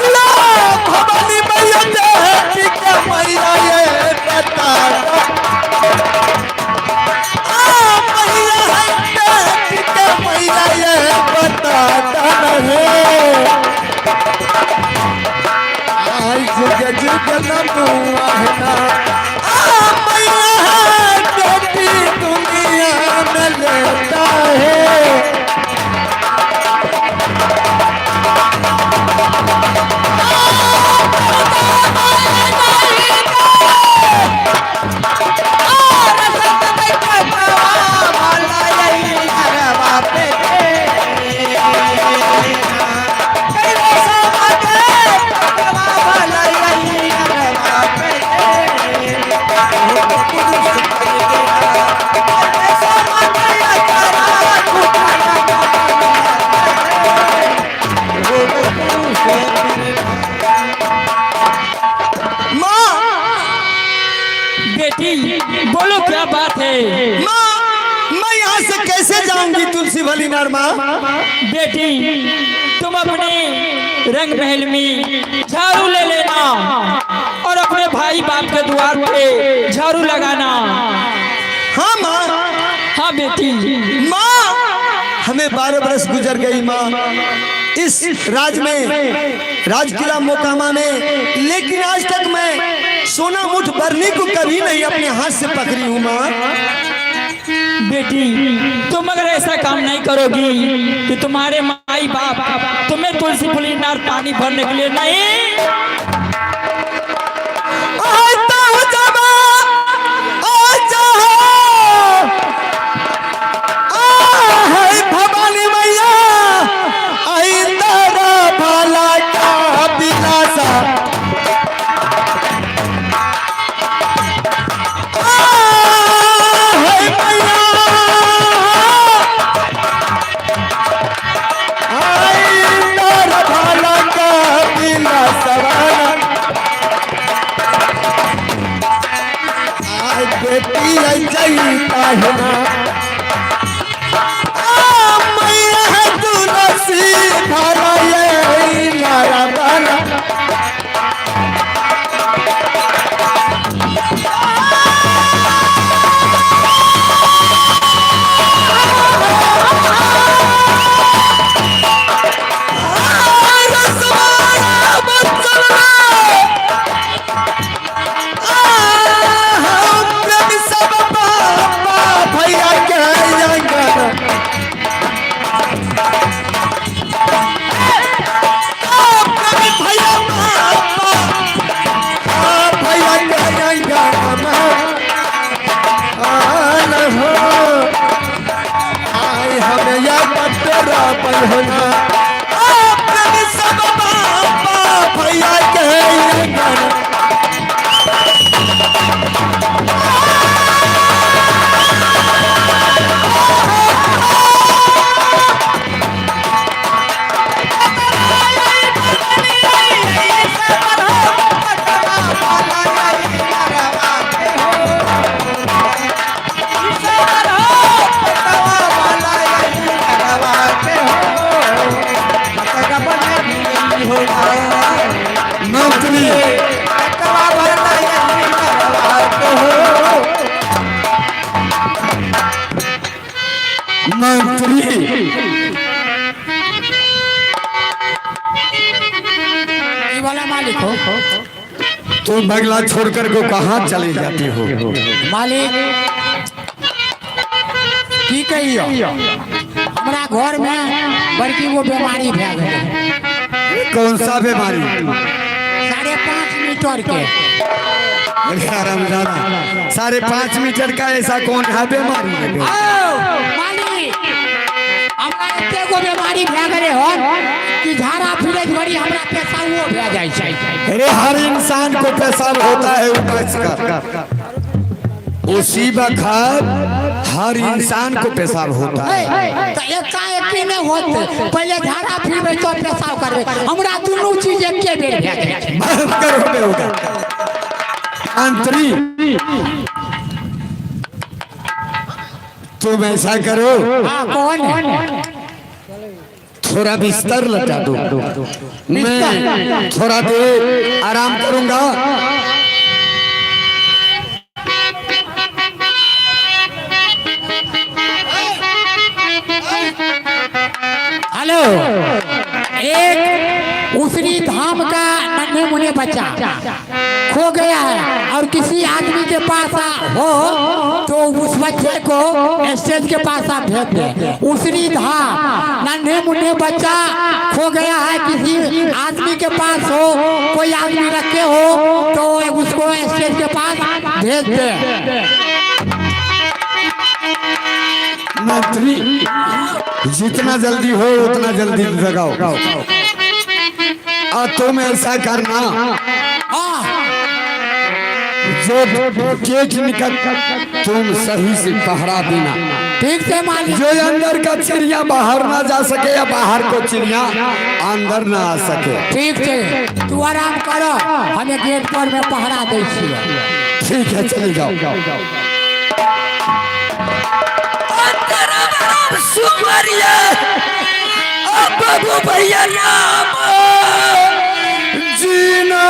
C: भवानी मैया देवी के मैया ये बता मैया ये बताता है आई जुग जुग नमुआ है ना मैया देवी दुनिया में लेता है
F: बेटी बोलो क्या बात है।
C: माँ मैं यहाँ से कैसे जाऊंगी तुलसी भली नार माँ
F: बेटी तुम अपने रंग महल में झाड़ू ले लेना और अपने भाई बाप के द्वार पे झाड़ू लगाना।
C: हाँ माँ
F: हाँ बेटी।
C: माँ हमें 12 बरस गुजर गई माँ इस राज में राजकिला मोकामा में, लेकिन आज तक मैं सोना मुठ भरने को कभी नहीं अपने हाथ से पकड़ी हूँ माँ।
F: बेटी तुम अगर ऐसा काम नहीं करोगी कि तुम्हारे माई बाप तुम्हें तुलसी फुली नार पानी भरने के लिए नहीं
C: भवानी मैया आई तारा भाला का बिलासा बेटी जईता है ना मैया है तुलसी भला ये नारा बाला होना अपने सब बाप भैया के गाना
E: मालिक हो
C: तुम बंगला छोड़कर को कहाँ चले जाते हो
E: मालिक ठीक है हमारा घर में बड़की वो बीमारी भै गई।
C: कौन सा बीमारी
E: 5.5 मीटर के
C: रमजाना 5.5 मीटर का ऐसा कौन है बीमारी है
E: मालिक हमरा एते गो बीमारी भै गए हो कि झाड़ा फिरे घड़ी हमरा पेशाबो भै जाय छै।
C: अरे हर इंसान को पेशाब होता है ऊपर का उसी वक्त हर इंसान को पेशाब होता है।
E: तो एकाएकी नहीं होते, पहले झाड़ा फिरबे तो पेशाब करबे, हमरा दोनों चीज एके बेर भए जाए।
C: करोगे होगा मंत्री, तुम ऐसा करो,
E: हाँ कौन है?
C: थोड़ा बिस्तर लटा दो, मैं थोड़ा देर आराम करूंगा।
E: हेलो, एक उसरी धाम का नन्हे मुन्ने बच्चा खो गया है और किसी आदमी के पास हो तो उस बच्चे को स्टेज के पास आप भेज दे। उसरी धाम नन्हे मुन्ने बच्चा खो गया है, किसी आदमी के पास हो, कोई आदमी रखे हो तो उसको स्टेज के पास भेज दे।
C: मंत्री, जितना जल्दी हो उतना जल्दी लगाओ। और तुम ऐसा करना, जो केक निकल तुम सही से पहरा देना।
E: ठीक से मालिक।
C: जो अंदर का चिड़िया बाहर ना जा सके या बाहर को चिड़िया अंदर ना आ सके।
E: ठीक है, तू आराम करो, हमें गेट पर में पहरा दे छियै।
C: ठीक है, चले जाओ।
D: सुमरिया बाबू भैया नाम
C: जीना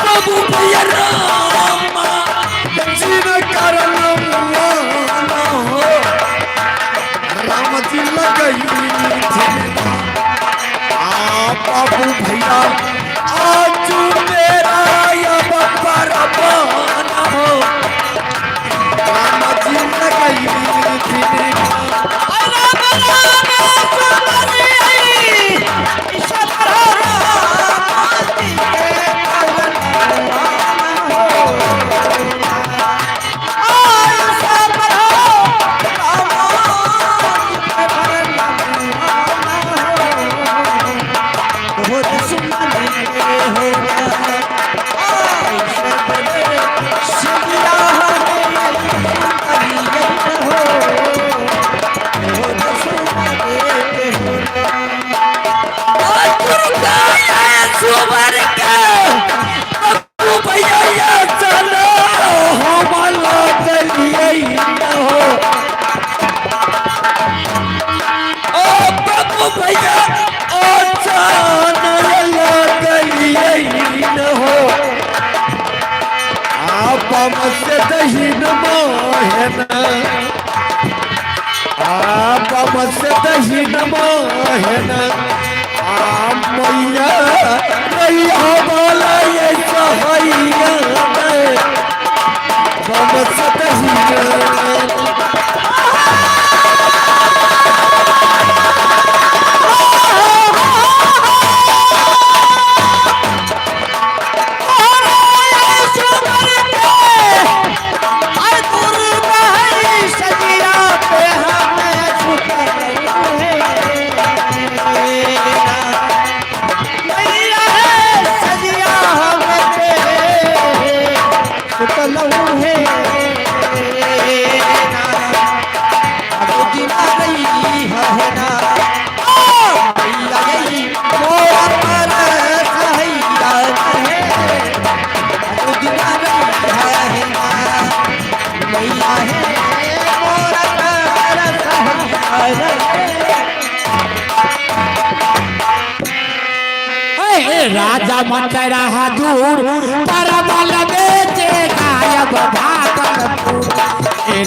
D: बाबू भैया राम
C: जीना कारण राम जी लगई बाबू भैया आज मेरा या बाबा रबान हो राम जी लगई
E: राजा मत रहा दूर, परबल बेचे गायब भागलपुर।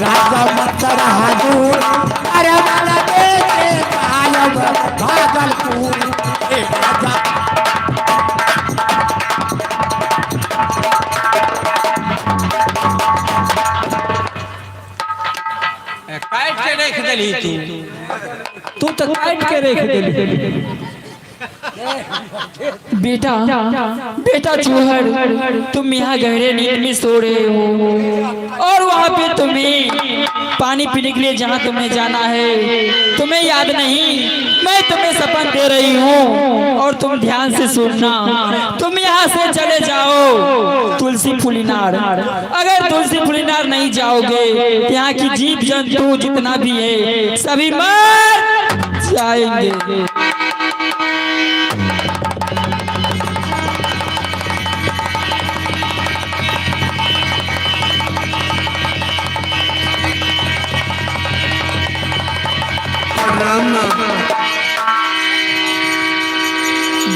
E: राजा मत रहा दूर, परबल बेचे गायब भागलपुर। राजा
A: काट के रख देली
B: तू तो काट के रख देली।
F: बेटा बेटा चूहड़, तुम यहाँ गहरे नींद में सो रहे हो और वहाँ पे तुम्हें पानी पीने के लिए जहाँ तुम्हें जाना है तुम्हें याद नहीं। मैं तुम्हें सपन दे रही हूँ और तुम ध्यान से सुनना। तुम यहाँ से चले जाओ तुलसी फुलीनार। अगर तुलसी फुलीनार नहीं जाओगे यहाँ की जीव जंतु जितना भी है सभी मर जाएंगे।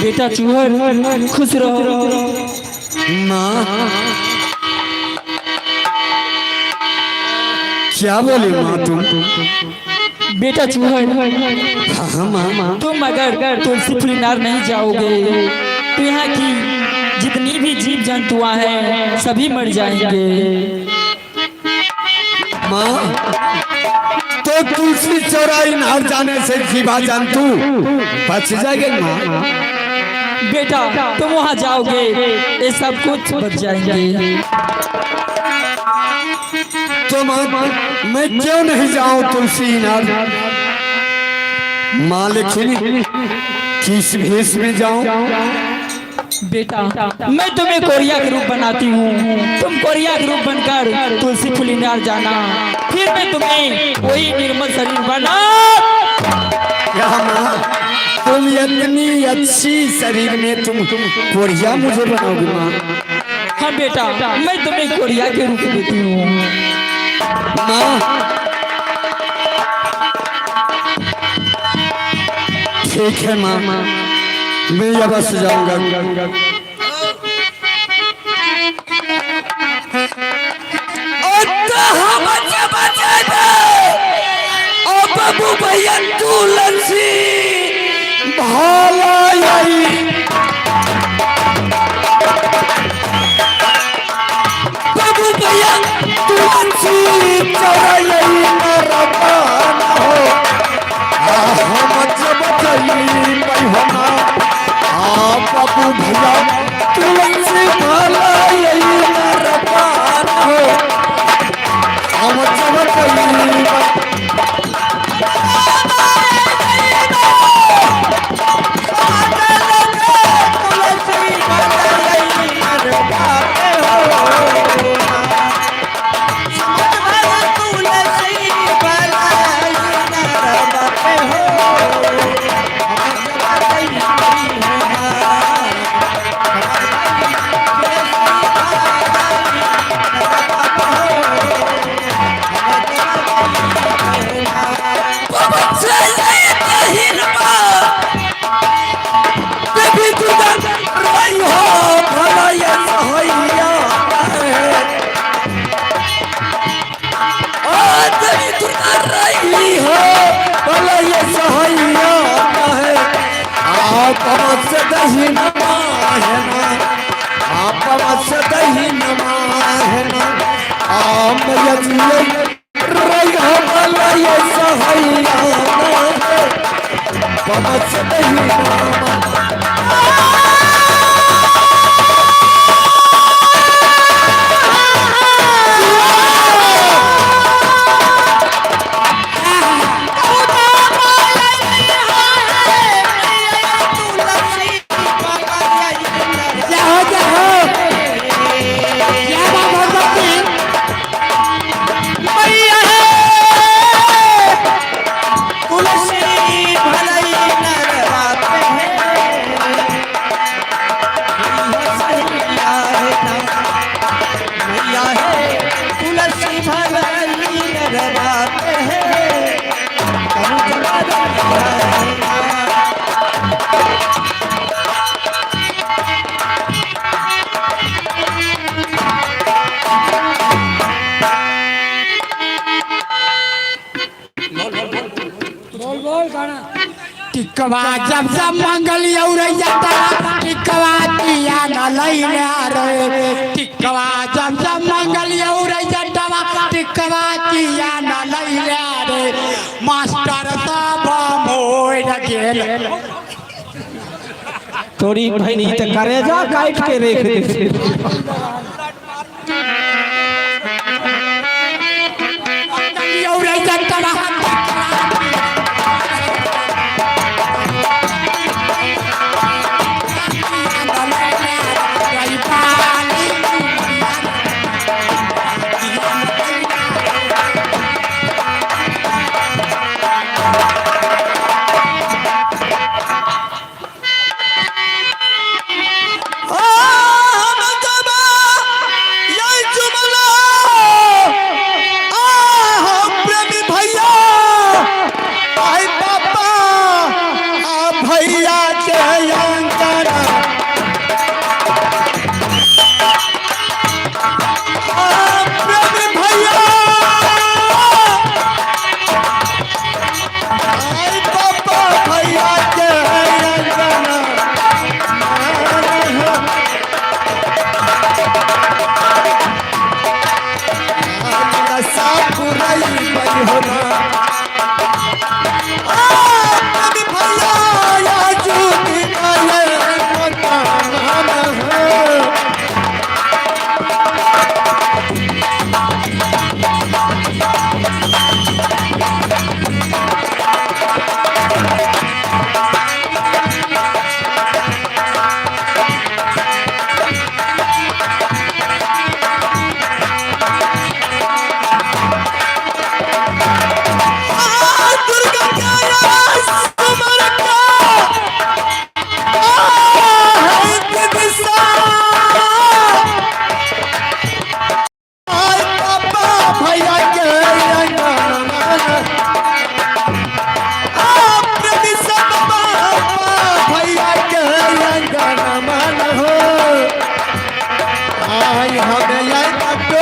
F: बेटा चूहर खुश रहो।
C: माँ क्या बोली माँ तुम?
F: बेटा चूहर
C: हाँ माँ
F: तुम अगर तुलसी फुलीनार नहीं जाओगे तो यहाँ की जितनी भी जीव जंतुआ हैं सभी मर जाएंगे।
C: माँ तो तुलसी चौराई नार जाने से जीवा जंतु बच जाएंगे माँ।
F: बेटा तुम वहाँ जाओगे ये सब कुछ बच जाएंगे।
C: तो माँ मैं क्यों नहीं जाऊँ तुलसी नार? माँ लेकिन किस भेष में जाऊँ?
F: बेटा मैं तुम्हें कोरिया के रूप बनाती हूँ। तुम कोरिया के रूप बनकर तुलसी फुलीनार जाना, फिर मैं तुम्हें वही निर्मल शरीर बना।
C: क्या माँ तुम इतनी अच्छी शरीर में तुम कोरिया मुझे बनाओगी माँ?
F: हाँ बेटा मैं तुम्हें कोरिया के रूप देती हूँ।
C: माँ ठीक है माँ मैं अवश्य जाऊंगा। बाबू भैया तुलसी भालाई बाबू भैया तुलसी चौराई रवाना हो। हम जब चली मैहना बाबू भैया तुलसी भालाई रवाना हो। हम जब चली
E: टिकवा जब सब मंगल टिकवा दिया न लैला रे। टिकवा जब सब मंगल टिकवा दिया न लैला रे। मास्टर साहब मोर गेल
B: तोरी बहनी तो करेजा काट के रेख दे।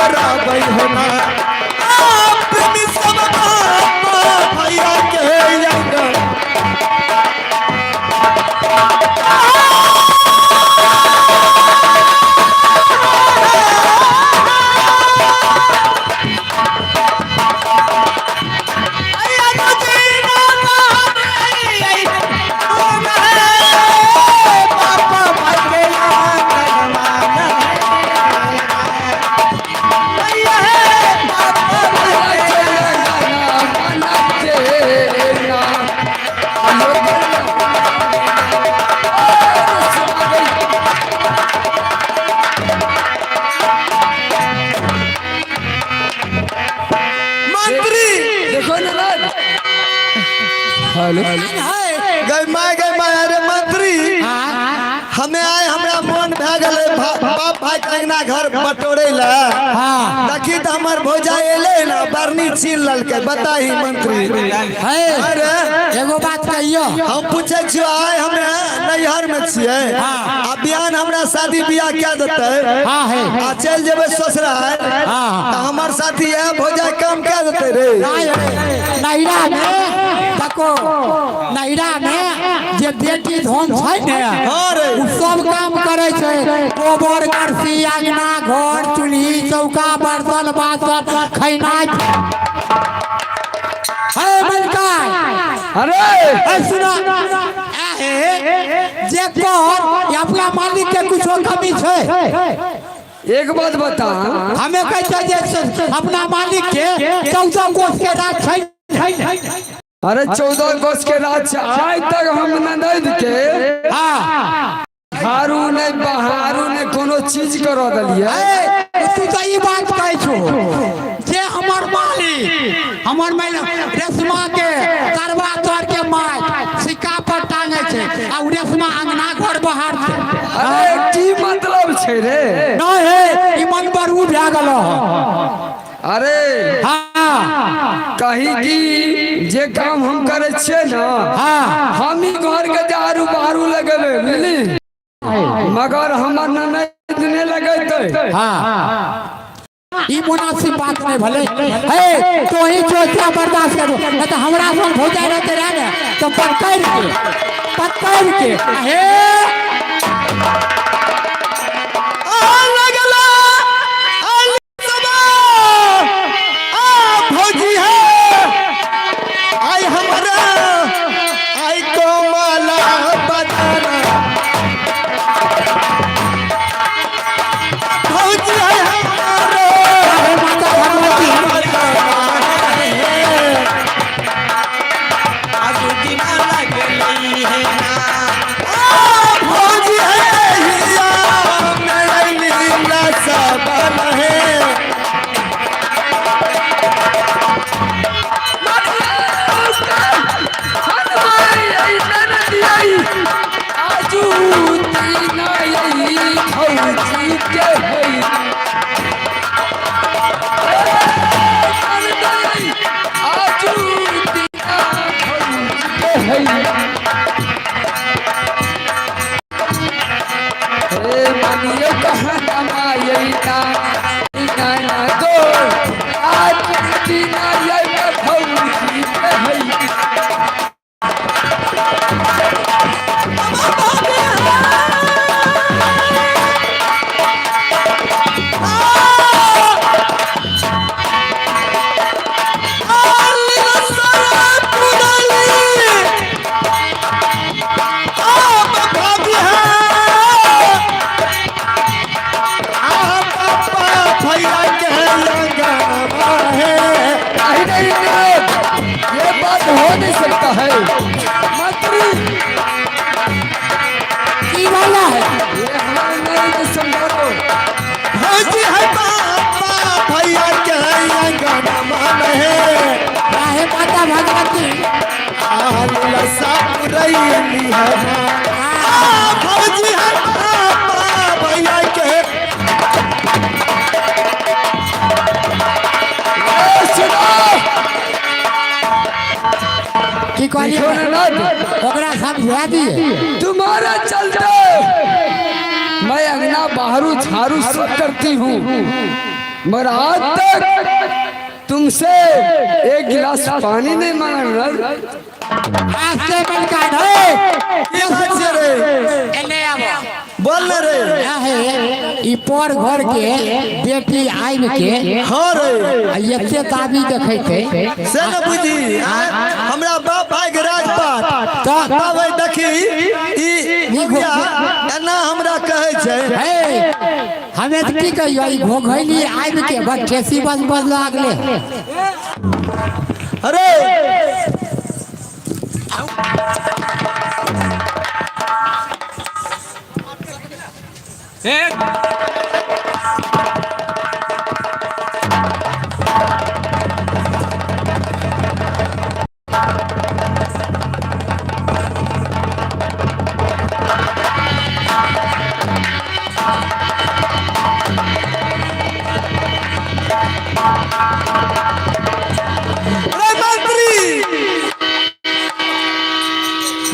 C: छोरा गई होना प्रेमी सब बाप भैया के अंगन गई माय अरे मंत्री हमें आए हमरा मन भए गेले बाप भाई अंगना घर बटोरे ला देखी तो हमर भौजा एले ना बरनी छीन ललके बताही मंत्री अरे
E: एगो बात कहियो
C: हम पूछे छियो आए हमें नैहर में छिए आ बियान हमरा शादी बियाह क्या देते
E: हां है
C: आ चल जेबे ससुराल त हमर साथी है भौजा काम क्या देते रे
E: नैरा में देखो नैरा में जे बेटी धन छै ने
C: हां रे
E: उ सब काम करे छै गोबर करसी अंगना घर चूल्ही चौका बर्तन बासन खैनाइ है बनका
B: अरे
E: सुनो जे कर अपना मालिक के कुछो कमी छै
B: एक बात बता
E: हमें कहते जे अपना मालिक के 14 कोस के राज छै
B: अरे 14 कोस के राज आज तक हम ननद के हारू ने बहारू ने कोनो चीज करो दलिए
E: तू तो ई बात कहै छो जे हमर मालिक रेशमा के करवा तोड़ के माय सिक्का पर टांगे छै आ रेशमा अंगना घर बाहर छै
B: अरे की मतलब छै रे
E: नहीं है ई मन बरू भए गेलो
B: अरे कहीं की जे काम हम करे छे ना हम ही घर के दारू बारू लगेबे मिली मगर हमर ननद ने लगेते
E: ई मुनासिब बात नहीं भले हे तो ही जो क्या बर्दाश्त करो नहीं तो हमरा मन हो जाए रहते रहे तो पकड़ के हे
C: भौजी है आई हमारा आई कोमला बदना भौजी है हमारा
A: आज दिन लगली है
C: भौजी है हिया मेरा नीला सबन है
B: तुम्हारा चलते मैं अंगना बाहरू झाड़ू सब करती हूँ
C: मगर आज तक तुमसे एक गिलास पानी नहीं मांगा।
E: आज से मन का है
C: ये बात से रे
E: ले आवा
C: बोल ना रे।
E: क्या है ई पर घर के बेटी आइन के
C: हाँ रे
E: एते दाबी देखै थे
C: से न बुझी हमरा बाप भाई के राजपाट तब देखी ई मुखिया एना हमरा कहै छै।
E: हे हमें तो की कहियो ई घोघैली आइन के बठेसी बज लागले।
C: अरे
A: एक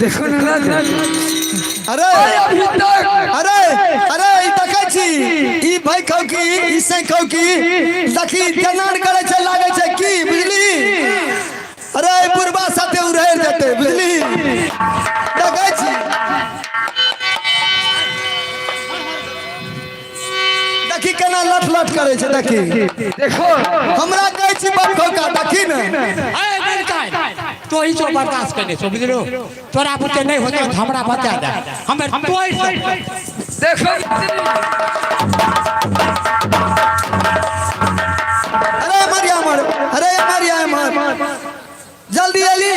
C: देखो ना अरे अभी तक अरे अरे ई देखै छी ई भाई कहू की ई से कहू की देखी जनान करे छै लागे छै की बुझली। अरे बुढ़बा साथे उड़ैर जेते बुझली देखै छी देखी केना लट लट करे छै देखी देखो हमरा कहै छी बाप का देखी न
E: तो ही जो बर्दाश्त करने सो बुझलो तोरा बुते नहीं होते तो हमरा बता दे हमें
C: देखो अरे मरिया मर अरे मरिया मर जल्दी अली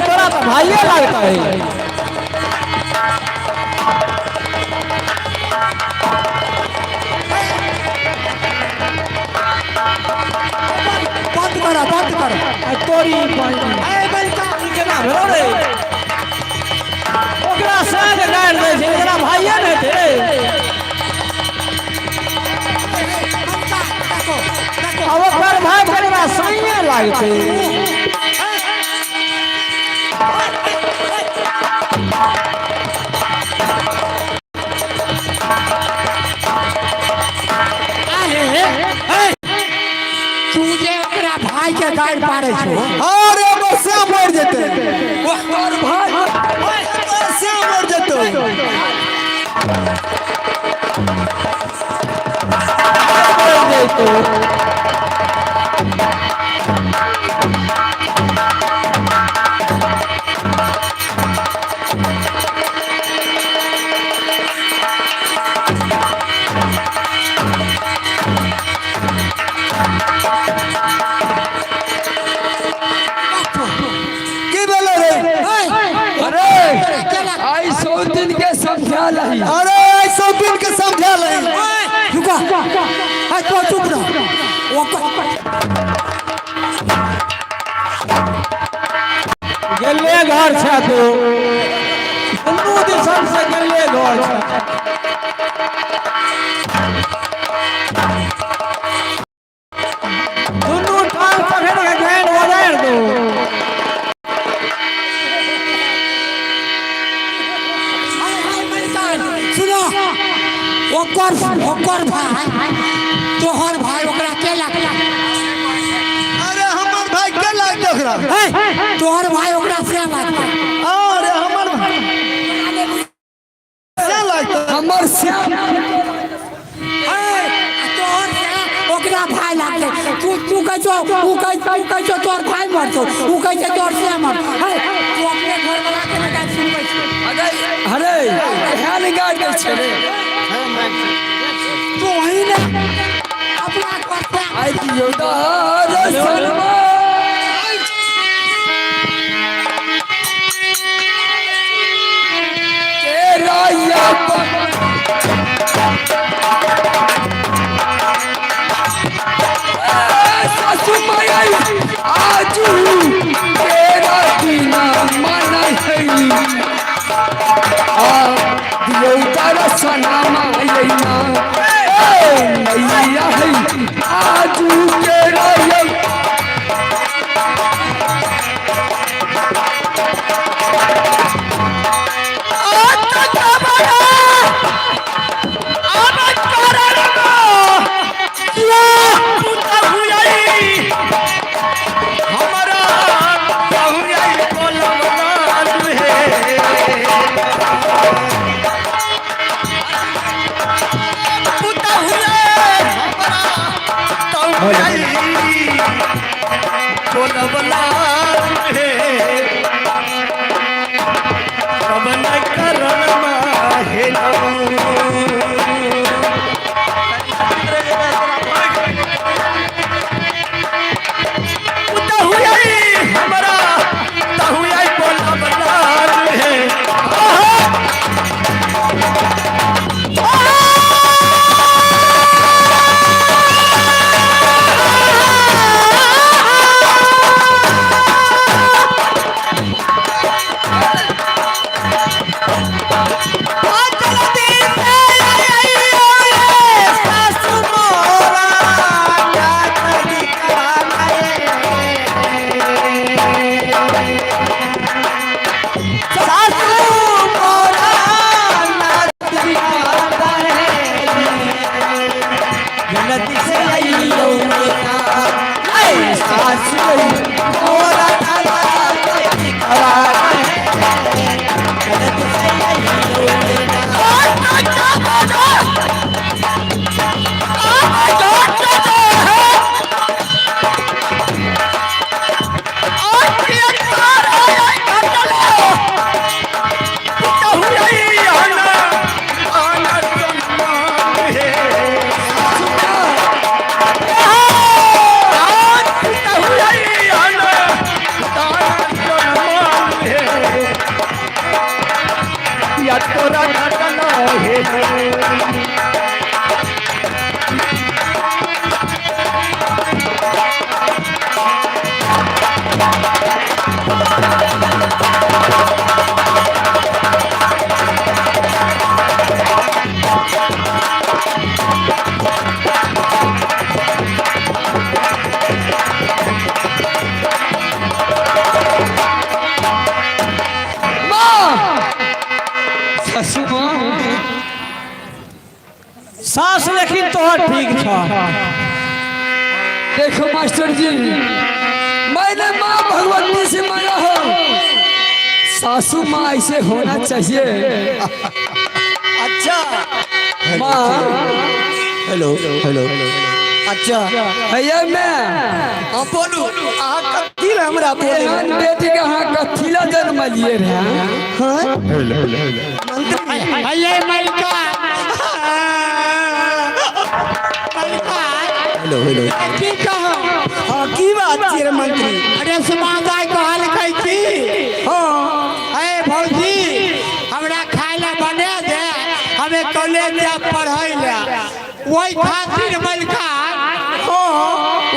B: तोरा तो भाइये लगता है। बंद करो तोरी केना भेलो रे ओकरा संग गाड़ दे छै एकरा भाइये नै थे। अब ओकर भाई बनवा संगे लागते
E: भाई के गाड़ पारे छो
C: अरे बसे मर जेते और भाई बसे मर जेते
E: केला
F: आई 100 दिन के समझा लाई
C: अरे 100 दिन के समझा ले
E: रुको हां तो चुप रहो
B: गेले घर छे तो दुनू दिसन से गेले घर छे दुनू ठाल पकड़ के घेर उड़ाड़ दो
E: सुनो ओकर भाई तोहर भाई ओकरा केला
C: अरे हमर भाई के लाग ओकरा
E: तोहर भाई ओकरा से बात
C: अरे हमर भाई से लाग
F: हमर श्याम
E: तोहर से ओकरा भाई लागले तू कह जो तोहर भाई मरतो तू कह जे तोहर से मर तू अपने घर वाला के बेटा सुनबै छै
F: अरे ध्यान गाड़ दे छे रे
E: तू ही ने अपना करता
F: आई दियो रे सलमा तेरा सासू माया आज तेरा बिना मन है दियो तारा सनामा यैना नैया है आज तेरा
B: सास लेकिन तोहर ठीक छ
F: देखो मास्टर जी मैंने माँ भगवती से मांगा हो सासू माँ ऐसे होना चाहिए
C: अच्छा
F: माँ
C: हेलो हेलो अच्छा
F: भैया मैं
C: आप बोलू आ कथी रे हमरा बोले
F: एहन बेटी के हाँ कथीला जन्म लिए रहे
C: हां
E: भैया मलका
C: हेलो हेलो
E: की कहो
C: हां की बात छी रे मंत्री
E: अरे समादाय कहल कह की
C: हां
E: ए भौजी वही खातिर मलका हो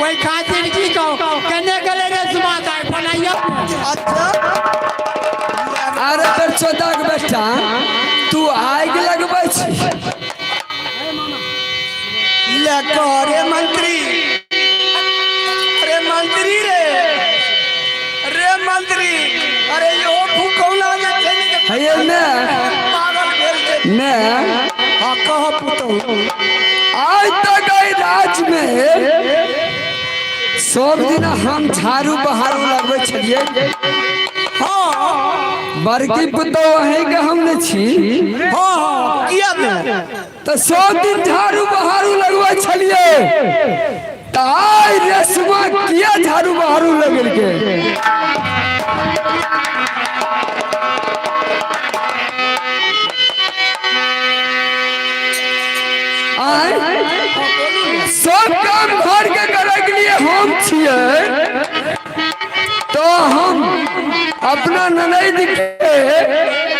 E: वही खातिर की कहो कने गले रेशमा दाई बनाइयो।
D: अच्छा
C: अरे तर 14 के बेटा तू आग लगबै छी
D: ले रे मंत्री, अरे मंत्री रे मंत्री, अरे यो फुकौला जे छै
C: है ने
D: पागल भेल छै
C: ने
D: हां कह पुतौ
C: आज तक एहि राज में सब दिन हम झाड़ू बहारू लगबै छलिए।
D: हां
C: बड़की पुतौ अहीं के हम ने छी।
D: हां किया ने
C: तो सब दिन झाड़ू बहारू लगबै छलिए तो आई रेशमा किया झाड़ू बहारू लगल के सब काम घर के करे के लिए हम छिए तो हम अपना ननद के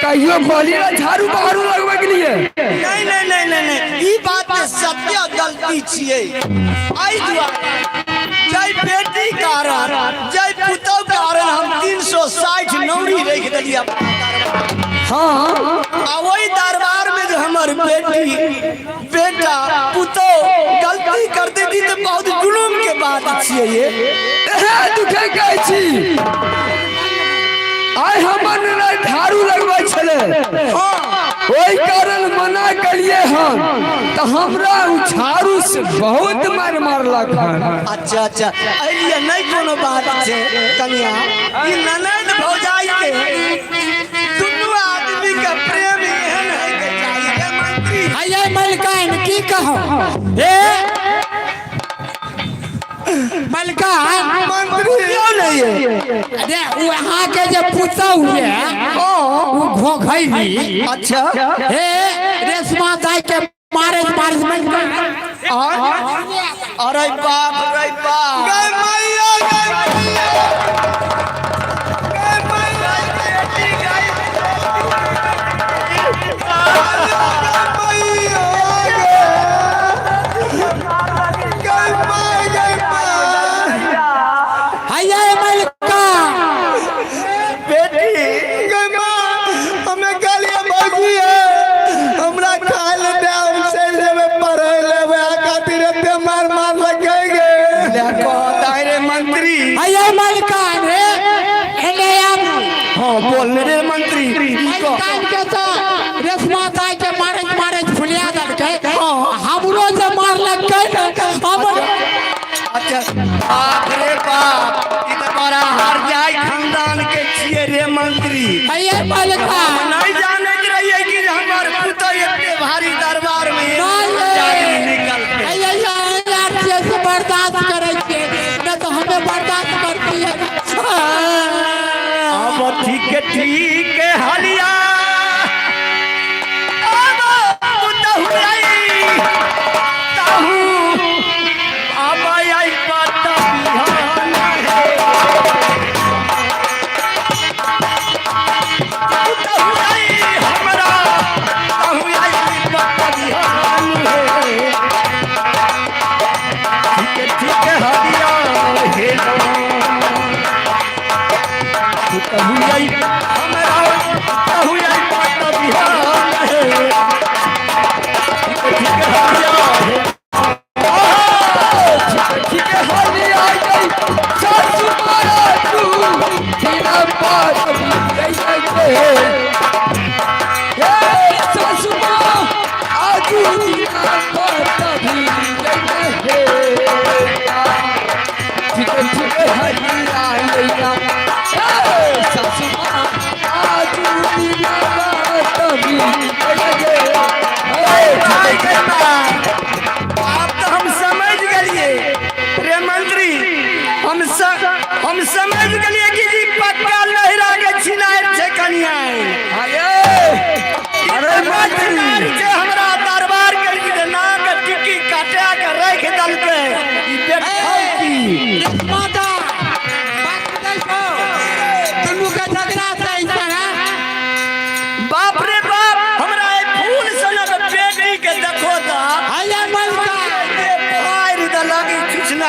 C: कहियो बोली ना झाड़ू बहारू लगबै के लिए।
D: नहीं नहीं नहीं नहीं ई बात में सत्य गलती छिए। आई दुआरे जय बेटी कारण जय पुतौ कारण हम 360 नौरी रख देलिए।
C: हाँ
D: आ वही दरबार में जो हमार बेटी बेटा पुतो गलती कर देती तो बहुत जुलूम के बात छिए ये।
C: दुखे कहै छी आइ हमर ने झाड़ू लगबै छले ओहि कारण मना करिए हम तो हमरा झाड़ू से बहुत मार मारलक।
D: अच्छा अच्छा अलिए नहीं कोनो बात छे कन्या ई ननद भौजाई के दुनू आदमी के प्रेम एहन है के चाहिए मंत्री।
E: आइए मलकान की कहो ए मलकान
D: मंत्री क्यों नहीं है?
E: अरे वहां के जो पुतौ है वो घोघैली।
D: अच्छा
E: हे रेशमा दाई के मारे मलकान
D: अरे बाप गए मैया
E: आइए मलकान
D: बेटी हमें गालियां बाजी है हमरा खाए ले दे हमसे लेवे पढ़े लेवे खातिर ते मार मार लगेगे देखो दायरे मंत्री।
E: आइए मलकान रे एने आप
D: हां बोल रे मंत्री
E: मलकान के तो रेशमा दाई के मारे फुलिया दल के हमरो से मार लग गए हम।
D: अच्छा बाप रे बाप ई तो बड़ा हार जाए खानदान के छिए रे मंत्री।
E: आइए मलकान
D: नहीं जाने के रहिए कि हमार पुतो इतने भारी दरबार में निकलते
E: आइए यार से बर्दाश्त करे के न तो हमें बर्दाश्त करती है।
D: अब ठीक है हलिया अब पुतो हुई ताहू अब आई पता बिहान है पुतो हुई हमरा ताहू आई पता बिहान है। ठीक है हलिया हेलो पुतो हुई हमरा ताहू आई पता बिहान है। ठीक है हलिया
C: ठीक है होली आ गई सासू मारा तू बिना बात गई ए सासू मां आजू बिना बात भी गई ठीक है होली आ गई सासू मां आजू बिना बात भी गई।
D: आप तो हम समझ गए रे मंत्री हम समझ गए कि जी पक्का लहरा के छिनाए छे कनिया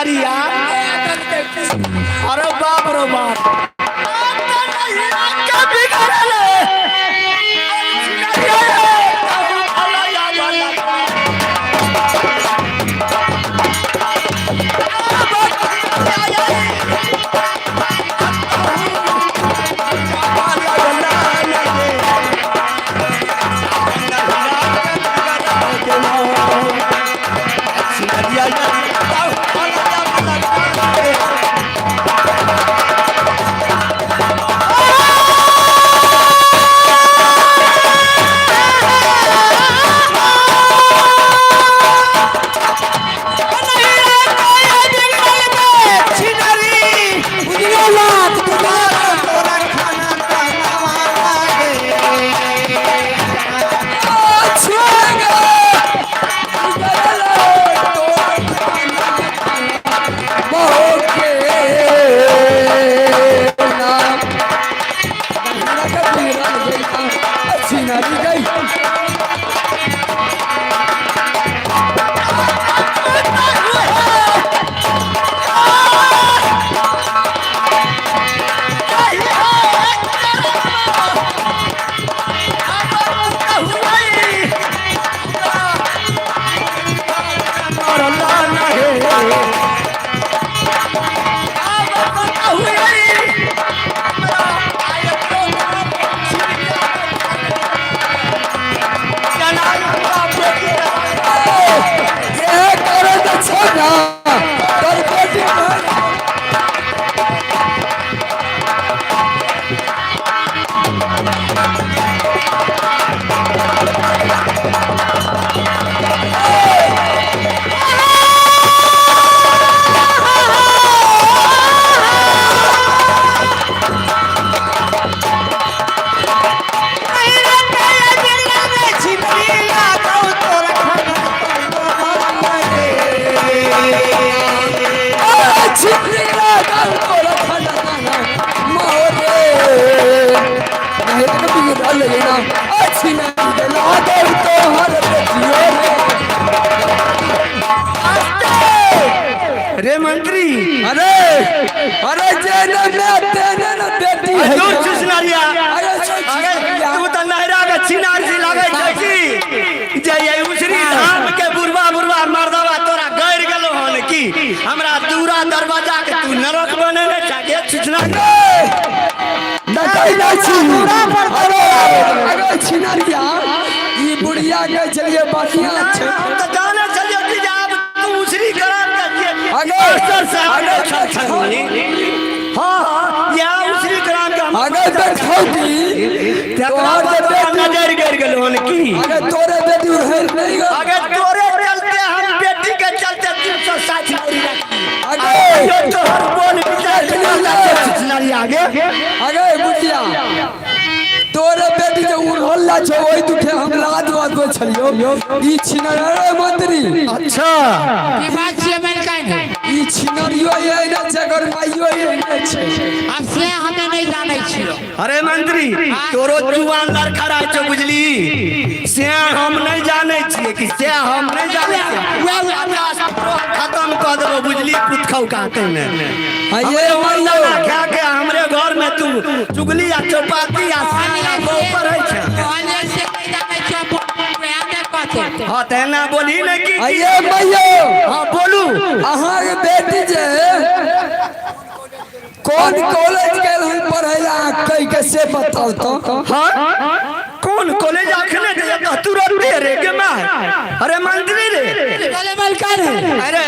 D: छिनरिया अरे बाप रे बाप क्या बिगड़ल रे मंत्री
C: अरे अरे जेने में तेने न बेटी है
D: दूर छिनरिया तू त नहरा के छिनार से लागै छै की जे ये उसरी धाम के बुरबा बुरबा मर्दवा तोरा गैर गेलो हन की हमरा दूरा दरवाजा के तू नरक बनेने छाके छिनरिया
C: नकै ना छी अरे अरे छिनरिया ई बुढ़िया के चलिए बढ़िया छै
D: हम त जाने चलिए कि आप तू उसरी करा
C: अगर
D: हाँ या उसरी ग्राम का
C: अगर देखौती तोहर बेटी
D: नजर गिर गेलो हन की
C: अगर तोरे बेटी उधर नहीं गो
D: अगर तोरे चलते हम बेटी के चलते 360
C: अगर
D: तोहर बोल विचार छिनरी आगे
C: अगर बुढ़िया तोरे बेटी जो उड़हल्ला छो ओई दुखे हम लाद बात को छलियो ई छिनरे मंत्री
D: अच्छा
E: की बात छै मन काई है
C: ई छिनरियो ये न जगर माइयो ये न छै
E: अब से हमें नहीं जानै छियो
D: अरे मंत्री तोरो जुआन लड़खड़ा छो बुझली से हम नहीं जाने छिए कि से हम नहीं जाने खत्म कर देबो बुझली कुतखौ काटे ने
C: ये
D: मल्ला खा के हमरे घर में तू चुगली आ चौपाती आ सानिया ऊपर है छै
E: आने से नहीं जानै छियो आने कहते
D: हां तेना बोली ने की
C: ये भैया
D: हां बोलू
C: अहाँ के बेटी जे कौन कॉलेज गेल हम पढ़ैला कई के से बताओ तो
D: हां कौन कॉलेज आखने दे तुरंत दे रे के मैं अरे मंत्री रे
E: बोले मलकान है
D: अरे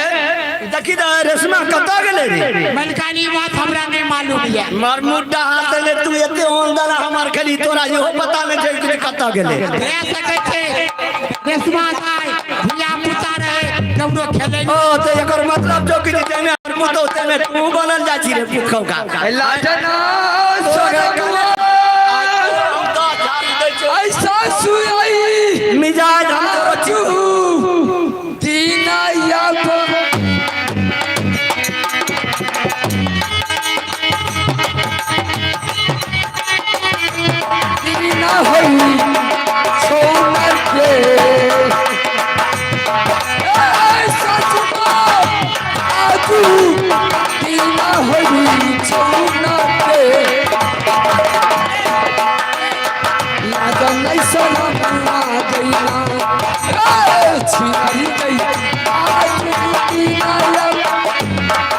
D: देखी दा रेशमा कता गेले रे
E: मलकानी बात हमरा नहीं मालूम है
D: मार मुड्डा हाथ ले तू एते होंदला हमार खाली तोरा इहो पता नहीं छै कि कता गेले
E: कह सकै छै रेशमा काय भैया पुता रहे कबरो खेले
D: ओ तो एकर मतलब जो कि जेने मुतो तेने तू बनल जा छी रे पुखौ का
C: लाटना सगकुआ ऐसा सुई
D: मिजाज हम
C: चू दीना या दीना होई सोनर के ऐसा चुका आजू नहीं सलाम आ गईला छिनारी गई आज की नाया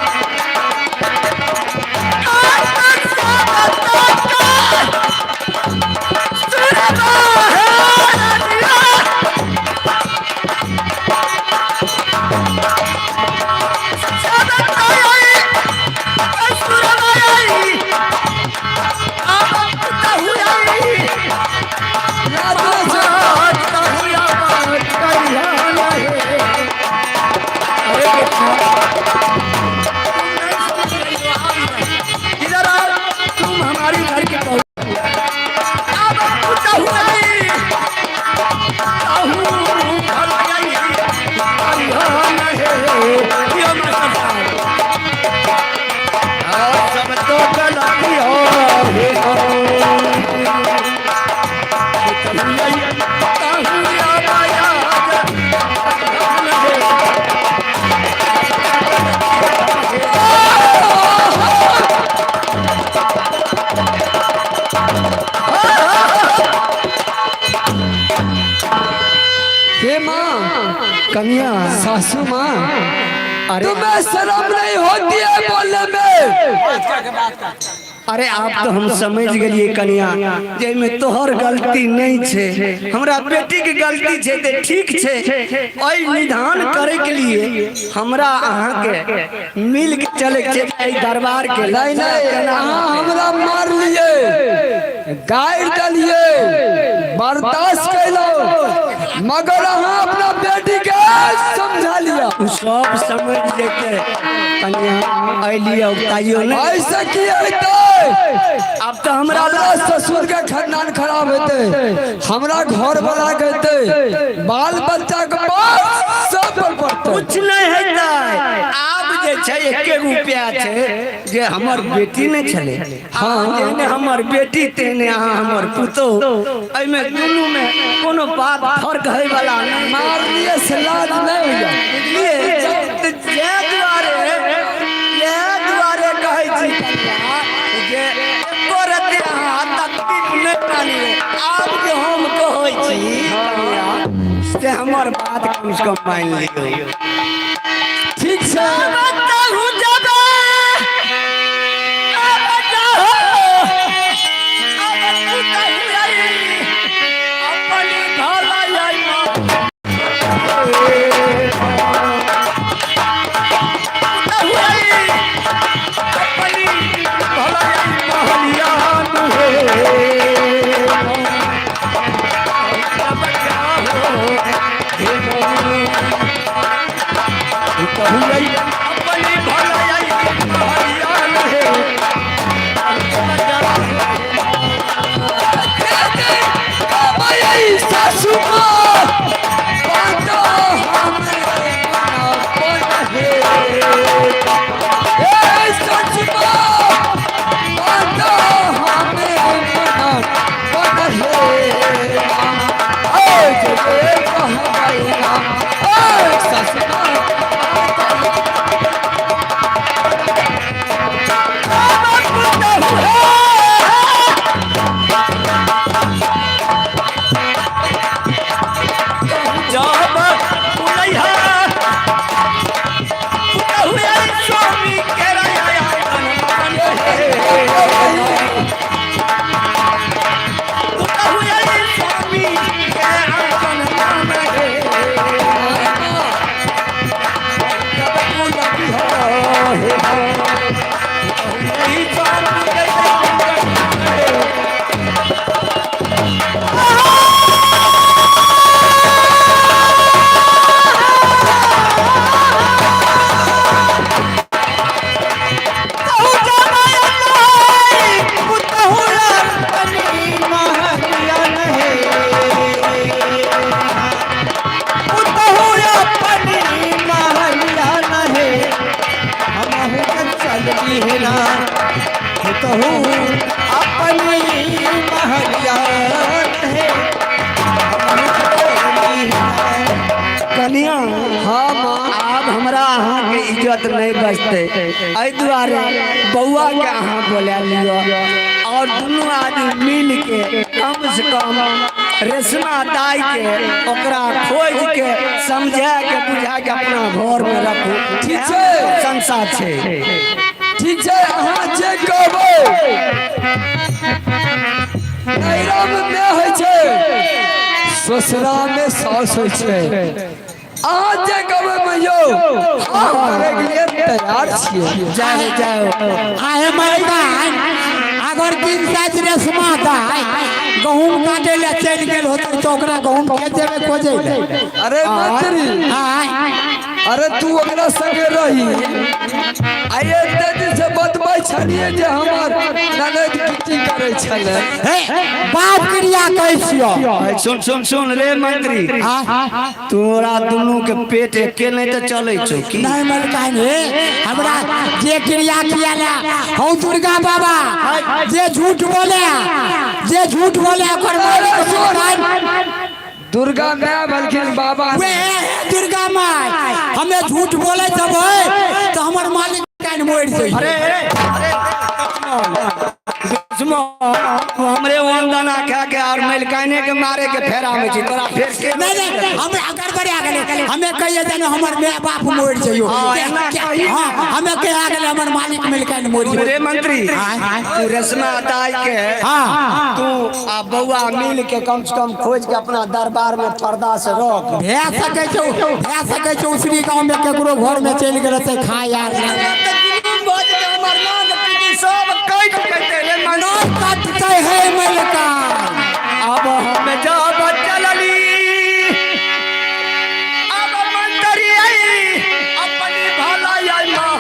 C: कन्या सासू माँ तुम्हें शर्म नहीं होती है बोलने में? अरे आप तो हम समझ गए कन्या जेमे तोहर गलती नहीं छे हमरा बेटी के गलती छे ते ठीक छे ओई निधान करे के लिए हमरा अहाँ के मिल के चले के दरबार के नहीं अहाँ हमरा मार लिए गाइड दलिए बर्दाश्त कैलो मगर अहाँ अपना बेटी के समझा लिया सब समझ लेके कन्या अलियो ताइयो नहीं ऐसा किया अब तो हमरा ससुर के खानदान खराब होते हमरा घर वाला कहते बाल बच्चा के पास सब पर पड़ते कुछ नहीं हेता आप जे छै 1 रुपया छै जे हमर बेटी ने छले हां जेने हमर बेटी तेने अहाँ हमर पुतो एमे दुनू में कोनो बात फर्क है वाला नहीं मार लिए सलाद नहीं होया ये द्वारे कहै छी जे करते अहाँ तकलीफ नहीं पानी आप जे हम कहै छी से हमर बात कम से कम मान लियो ठीक छै बताहु जबे कन्या हम आप हमरा अहाँ के इज्जत नहीं बचते एहि दुआरे बउआ के अहाँ बोला लियो और दुनू आदमी मिल के कम से कम
D: रेशमा दाई के ओकरा खोज के समझा के बुझा के अपना घर में रखू।
C: ठीक छै
D: संसार छै।
C: ठीक छै अहाँ जे कहबै नैरा में होइ छै ससुरा में सास होइ छै। अहाँ जे कहबै मैयो हम करे के लिए तैयार छियै।
E: जाओ जाओ आहे मैदान अगर दिन साथ रेशमा दाई गहूम काटे ले चल गेल होते तो ओकरा गहूम के देवे खोजे ले।
C: अरे मंत्री अरे तू ओकरा संगे रही आइए तेजी से बतबै छलिए जे हमर ननद की करे छले।
E: बात क्रिया कैसियो
D: सुन सुन सुन रे मंत्री तोरा दोनों के पेट एके नहीं तो चले छौ की
E: नहीं मलकान हे हमरा जे क्रिया किया ला हौ दुर्गा बाबा जे झूठ बोले ओकर
C: दुर्गा माँ बल्कि बाबा
E: वे दुर्गा माँ हमें झूठ बोले जब तो हमर मालिक कान मोड़ दे।
D: हमरे वंदना खा के और मलकाने के मारे के फेरा में छी तोरा फेर के
E: नहीं हम अगर बड़े आ गए हमें कहिए जाने हमर माय बाप मोड़ जइयो। हां हमें कह आ गए हमर मालिक मिलकर मोड़ जइयो।
D: रे मंत्री तू रेशमा दाई के तू आ बउआ मिल के कम से कम खोज के अपना दरबार में पर्दा से रख
E: भे सके छौ उसी गांव में केकरो घर में चल गेल से खा यार
D: सब कट कटे रे मनो
E: काटते है मलका
D: अब हम जब चलली अब मंत्री आई अपनी भलाई आई मां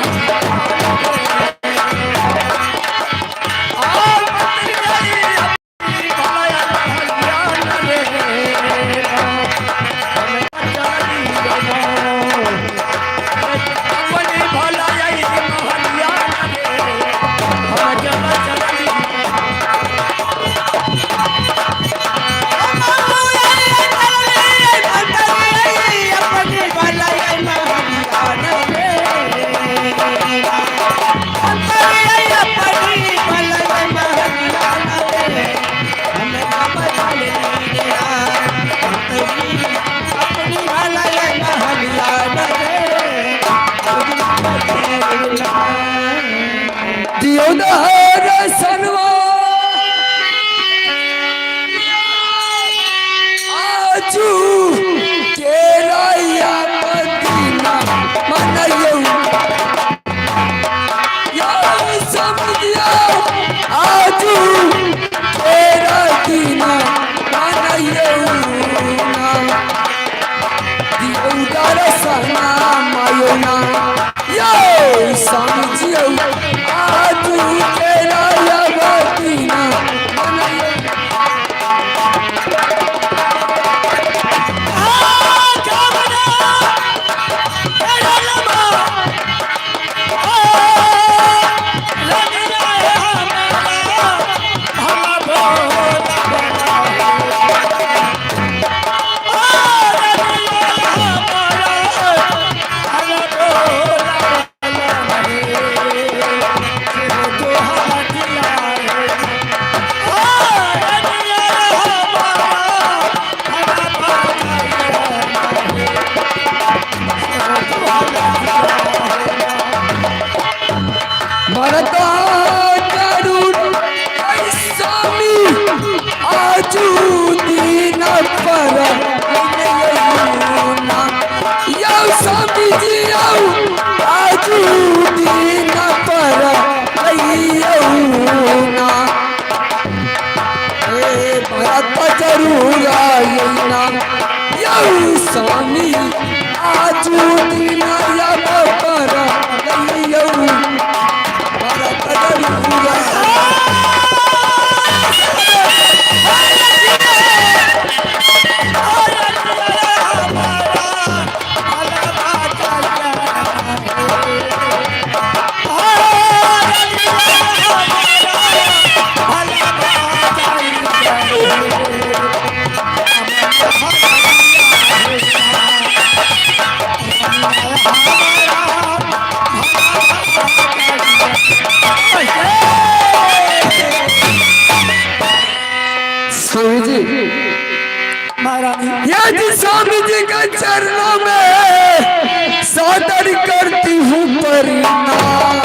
D: महारानी
C: यदि स्वामी जी के चरणों में सादर करती हूँ प्रणाम।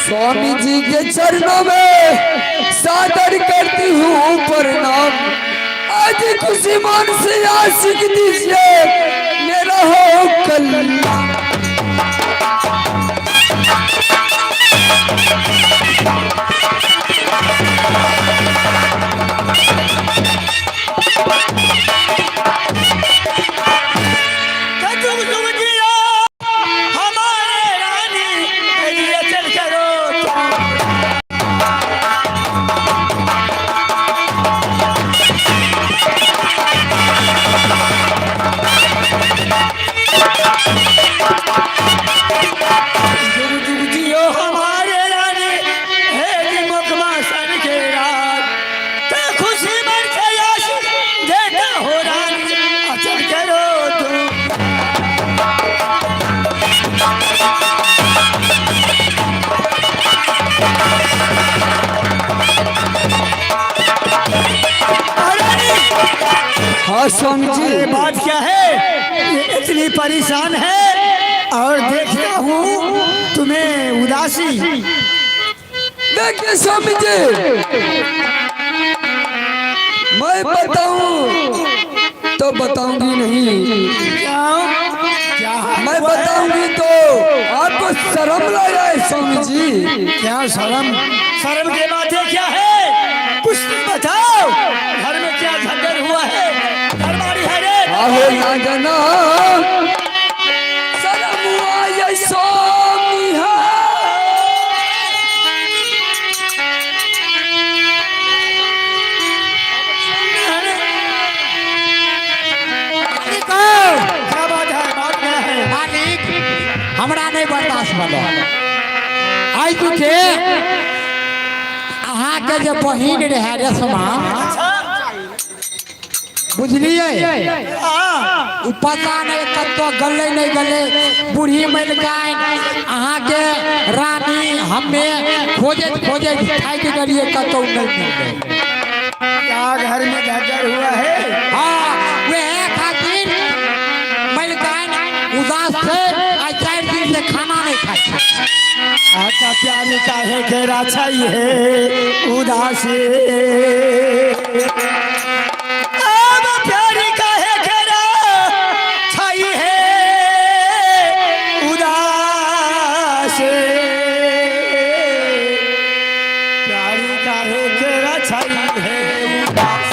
C: स्वामी जी के चरणों में सादर करती हूँ प्रणाम। आज खुशी मन से आशिक दीजिए मेरा हो कल्याण।
D: हमारे रानी ये चल करो जुग जुग जियो हमारे रानी हे जी मुकमा सन के राज ते खुशी मन से आशिक देता हो रानी अचल करो तुम।
C: हाँ स्वामी जी,
D: ये बात क्या है ये इतनी परेशान है और देखता हूँ तुम्हें उदासी।
C: देखिए स्वामी जी, मैं बताऊं तो बताऊंगी नहीं,
D: क्या
C: मैं बताऊंगी तो आपको शर्म लगे स्वामी जी।
D: क्या शर्म शर्म के बातें क्या है कुछ तो बताओ। घर में क्या झगड़ हुआ है घरवाली है रे
C: आहो ना जना शर्म हुआ ये स्वामी है।
D: क्या बात है बात क्या है।
E: मालिक हमरा नहीं बर्दाश्त भलो। आई तुझे अहाँ के जे बहिन रहे रेशमा बुझलिए उ पता नहीं कतो गले नहीं गले बूढ़ी मिल जाए अहाँ के रानी हमें खोजे खोजे थाक गलिए कतो नहीं मिले।
D: क्या घर में झगड़ हुआ है।
E: हाँ वह खातिर मिल जाए उदास से आज 4 दिन से खाना नहीं खाई।
D: अच्छा प्यारी काहे घेरा चाहिए उदासी अब प्यारी काहे घेरा चाहिए उदासी प्यारी काहे घेरा चाहिए उदासी।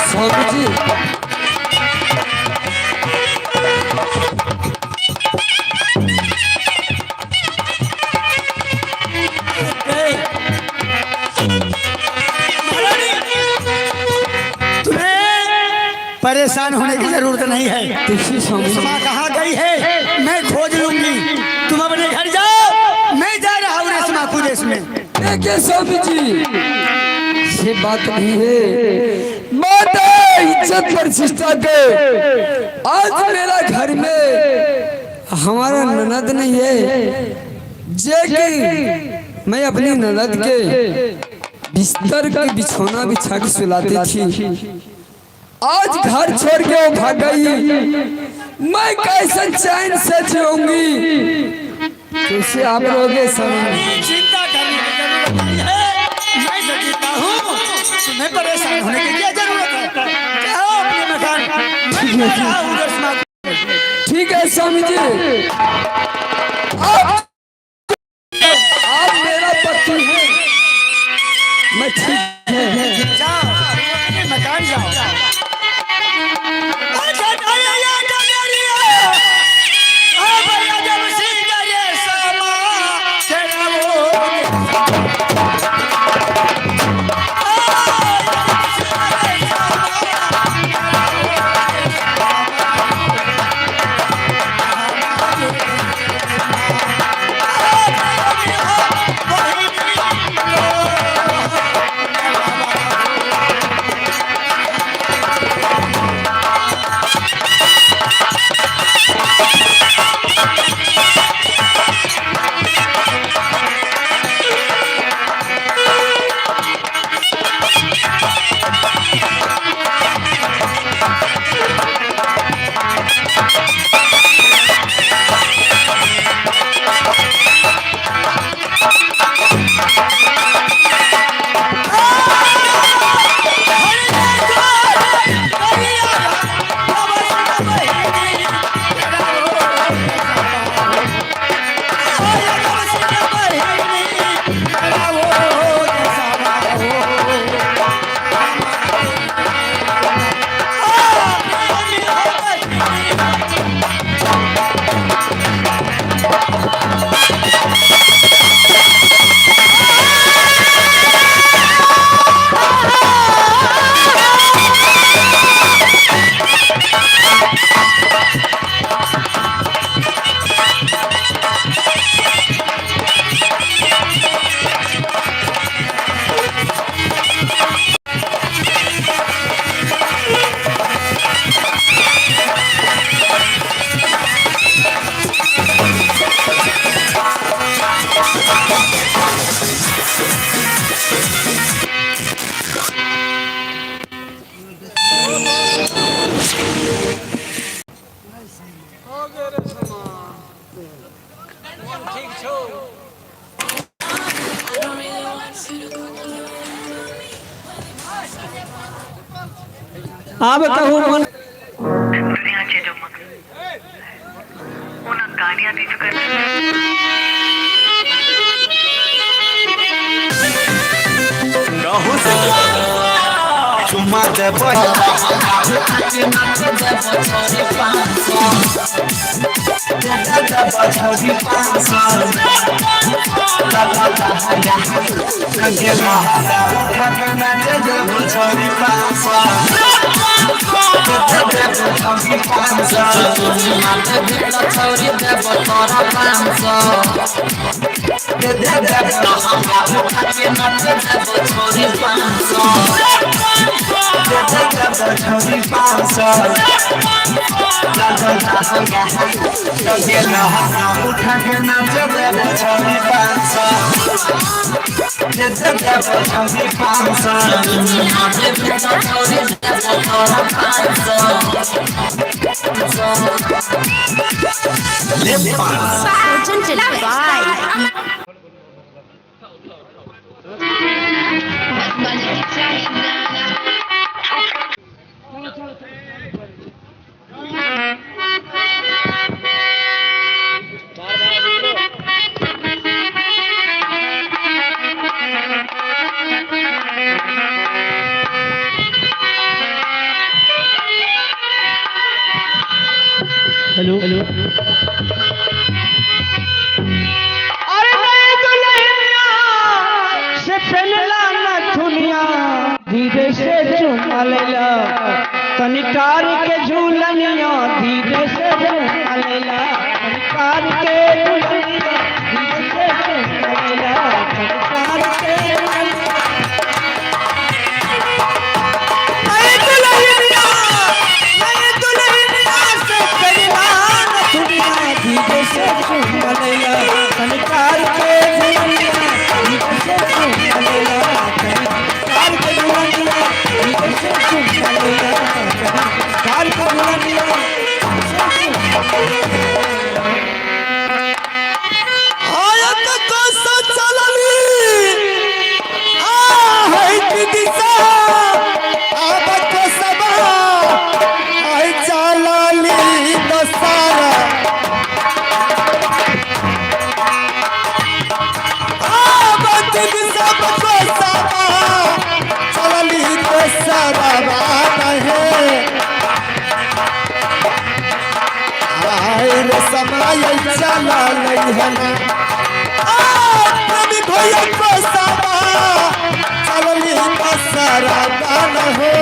C: स्वामी जी
D: परेशान होने की जरूरत नहीं है।
C: देखिए स्वामी जी,
D: रेशमा कहाँ गई है मैं खोज लूंगी। तुम अपने घर जाओ मैं जा रहा हूँ रेशमा को देश में।
C: देखिए स्वामी जी ये बात नहीं है, बात है इज्जत प्रतिष्ठा के। आज मेरा घर में हमारा ननद नहीं है जे कि मैं अपनी ननद के बिस्तर के बिछौना बिछा के सुलाती थी। आज घर छोड़ के वो भाग गई, मैं कैसे चैन से जीऊंगी? कैसे आप लोगे समझ?
D: चिंता करने की जरूरत नहीं है, मैं तो जीता हूँ, तुम्हें परेशान होने की क्या जरूरत है? जाओ अपने मकान, मैं जा रहा हूँ रस्मा।
C: ठीक है स्वामी जी, आप मेरा पति है, मैं ठीक है।
D: जाओ अपने मकान जाओ।
B: आप कहू मन
I: दुनियाचे जो मग पुन्हा गाणी आधीच
C: चुम्मा दे
B: हेलो हेलो
D: अरे नहीं दुल्हनिया से पहला न दुनिया
B: धीरे से चुमा लेला तनिकार के झूलनिया धीरे से चुमा लेला तनिकार के झूलनिया धीरे से चुमा लेला तनिकार के संकार के संकार के
C: ये चला नहीं है ना प्रेमी भैया को सामा चलली सारा गाना हो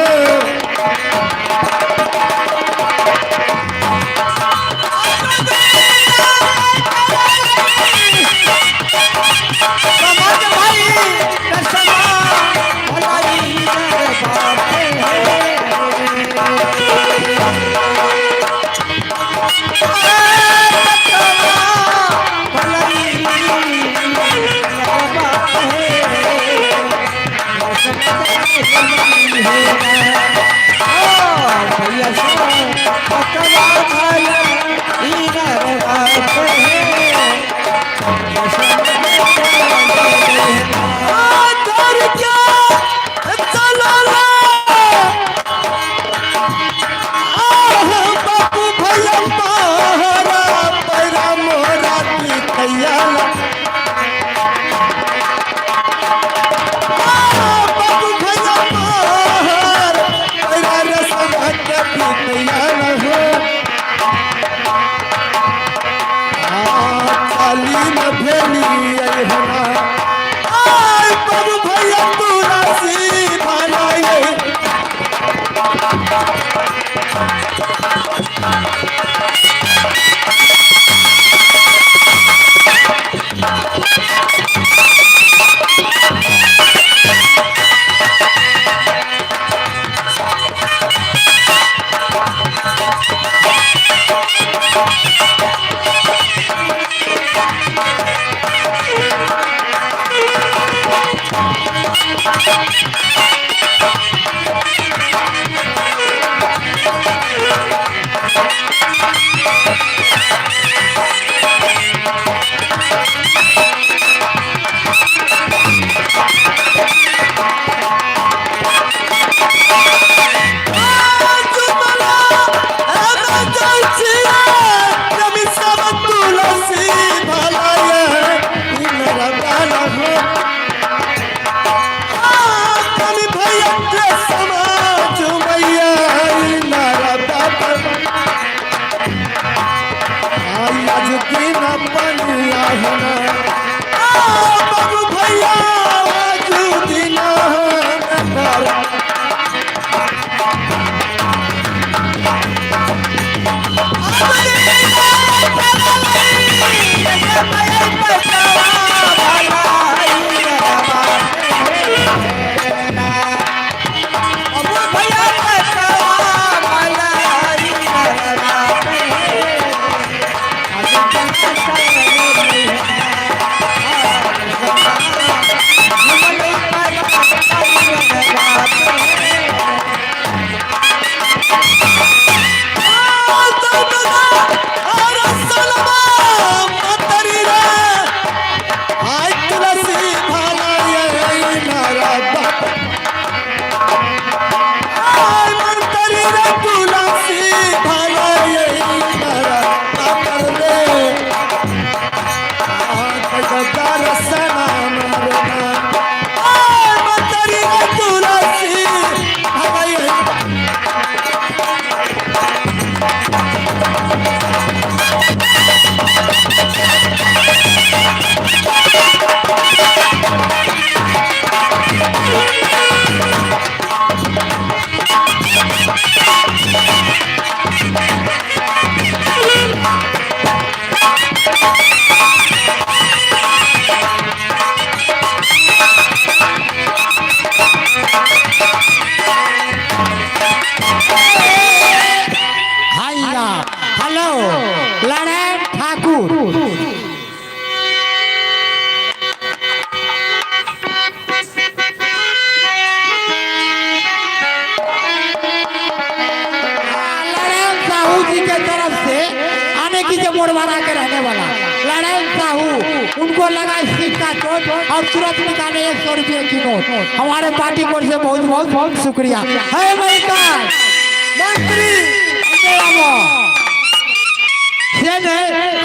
E: मोड़वाना के रहने वाला लड़ाई साहू उनको लगा सिक्का चोट और तुरंत निकाले 100 रुपये की नोट। हमारे पार्टी कोर्ट से बहुत बहुत बहुत शुक्रिया है मंत्री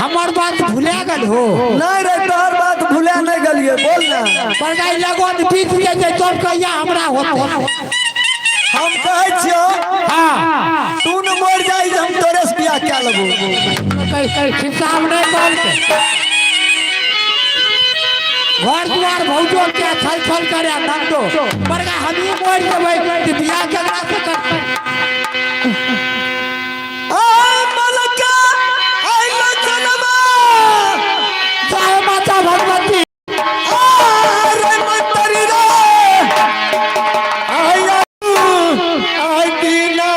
E: हमार बात भूले गल हो
D: नहीं रे तोहर बात भूले नहीं गलिए बोल ना
E: पर गाय लगो बीच में जे तोर कहिया हमरा होता
C: हम कहै छियो
E: हाँ
C: तू न मर जाई हम तोरे से बियाह क्या लेबो
E: हिसाब नहीं बोलते घर द्वार भौजो के छल छल करे नंदो पर हम ही मोड़ देबै कि बियाह केकरा से करते
C: आ मलका आई लचनमा
E: जय माता भगवती
C: अरे मंतरी रे आई दीना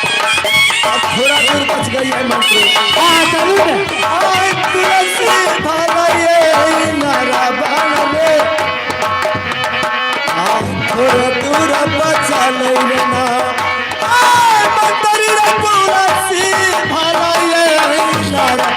C: थोड़ा दूर बच गई है मंत्री तुलसी भले नारा बाले थोड़ा दूर बचा ले ना मंत्री रे तुलसी भले नारा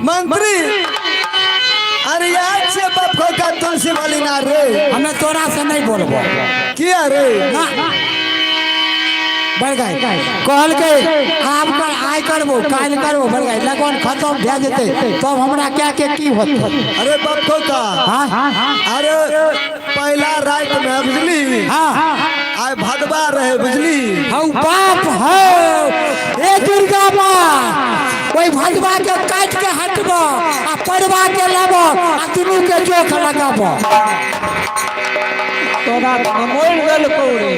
C: मंत्री अरे याद से बापो का तुलसी वाली ना रे
E: हमें तोरा से नहीं बोलबो
C: किया रे
E: ना बढ़ गए कहल के आप कर आय करबो काल करबो बढ़ गए लगन खत्म भे जेते तब हमरा क्या के की होते
C: अरे बापो का
E: हां
C: अरे पहला रात में बुझली
E: हां
C: आय भदवा रहे बुझली
E: हौ बाप हो ए दुर्गा मां कोई भदवा के काट के हटबो आ पड़वा के लेबो आ दुनू के जोख लगाबो
B: तोरा मोड़ गेल कोरे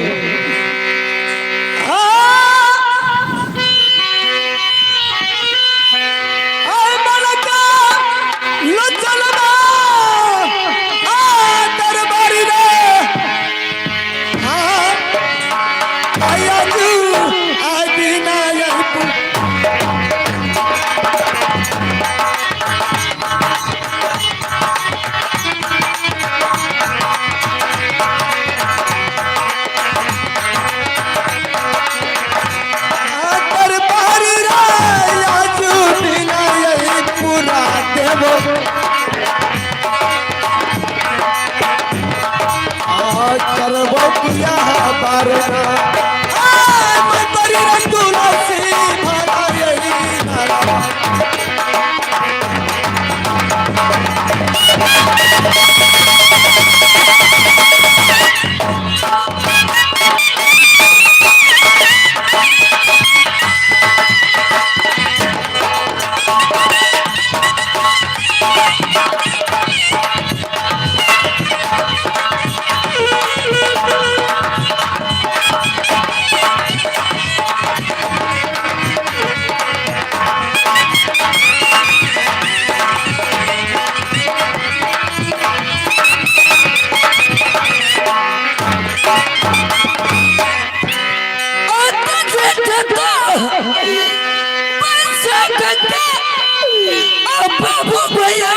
D: बाबू भैया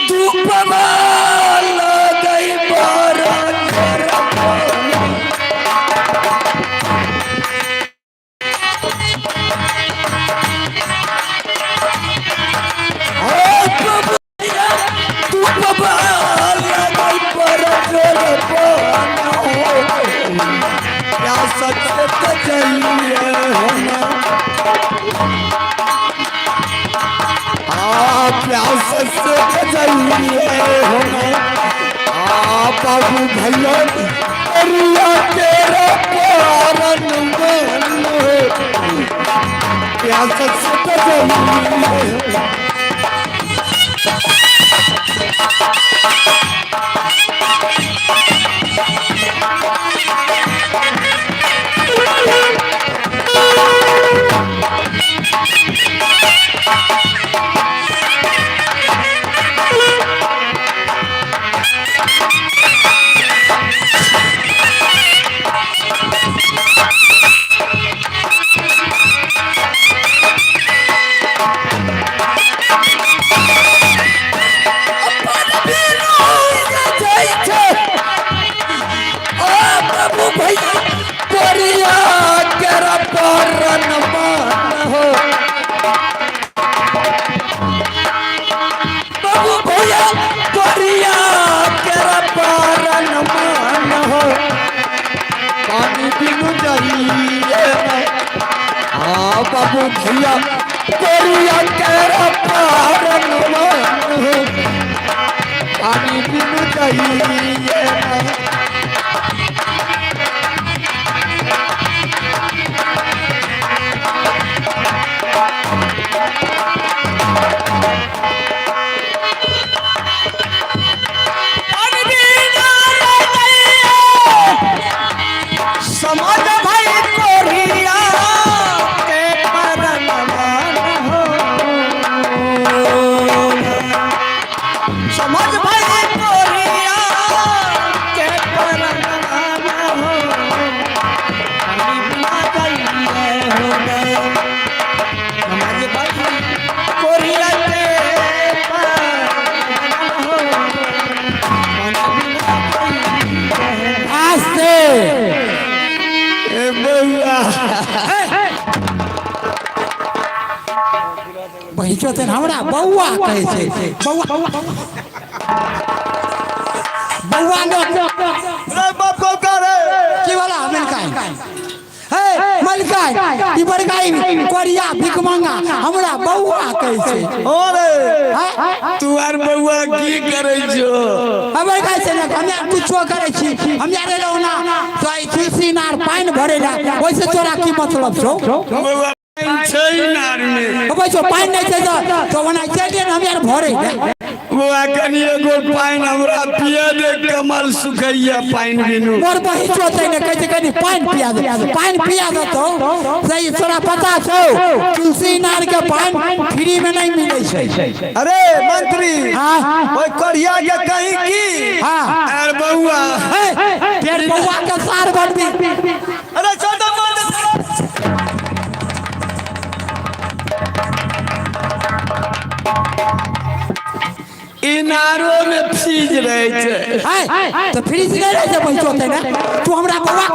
D: धूप गई प्यास से बाबू भैया तेरा कारण प्यास से बाबू भैया कोरिया तेरा पारन पानी बिनु चाहिए समाज भाई कोरिया समाज भाई कोरिया के समाज भाई कोरिया
E: बहिचो तेन हमरा बौआ कहै छै बौआ बौआ
D: रे बाप को करे
E: की वाला मलकाई हे मलकाई ई बड़गाई कोरिया भिख मांगा हमरा बौआ कहै छै
D: ओरे तू आर बउआ की करे छो
E: अबे कहै छै ना हम कुछो करै छी हम यारे रहना तो ई तुलसी नार पानी भरेला ओइसे तोरा की मतलब छौ
D: बउआ छै नार में
E: अबे जो पानी नहीं छै तो ओना चलिए हम यार भरे
D: बउआ कनी एगो पानी हमरा पिया दे कमल सुखैया पानी बिनु
E: मोर बही चोते ने कहै छै कनी पानी पिया दे तो सही तोरा पता छौ तुलसी नार के पानी फ्री में नहीं मिलै छै
D: अरे मंत्री
E: हां
D: ओए कोरिया के कहीं की
E: हां
D: अरे बउआ
E: तेर बउआ के सार बनबी
D: अरे छोटा मत इनारो में फ्रीज रहे छै
E: तो फ्रीज नहीं रहे छै बही चोते ने तू हमरा बउआ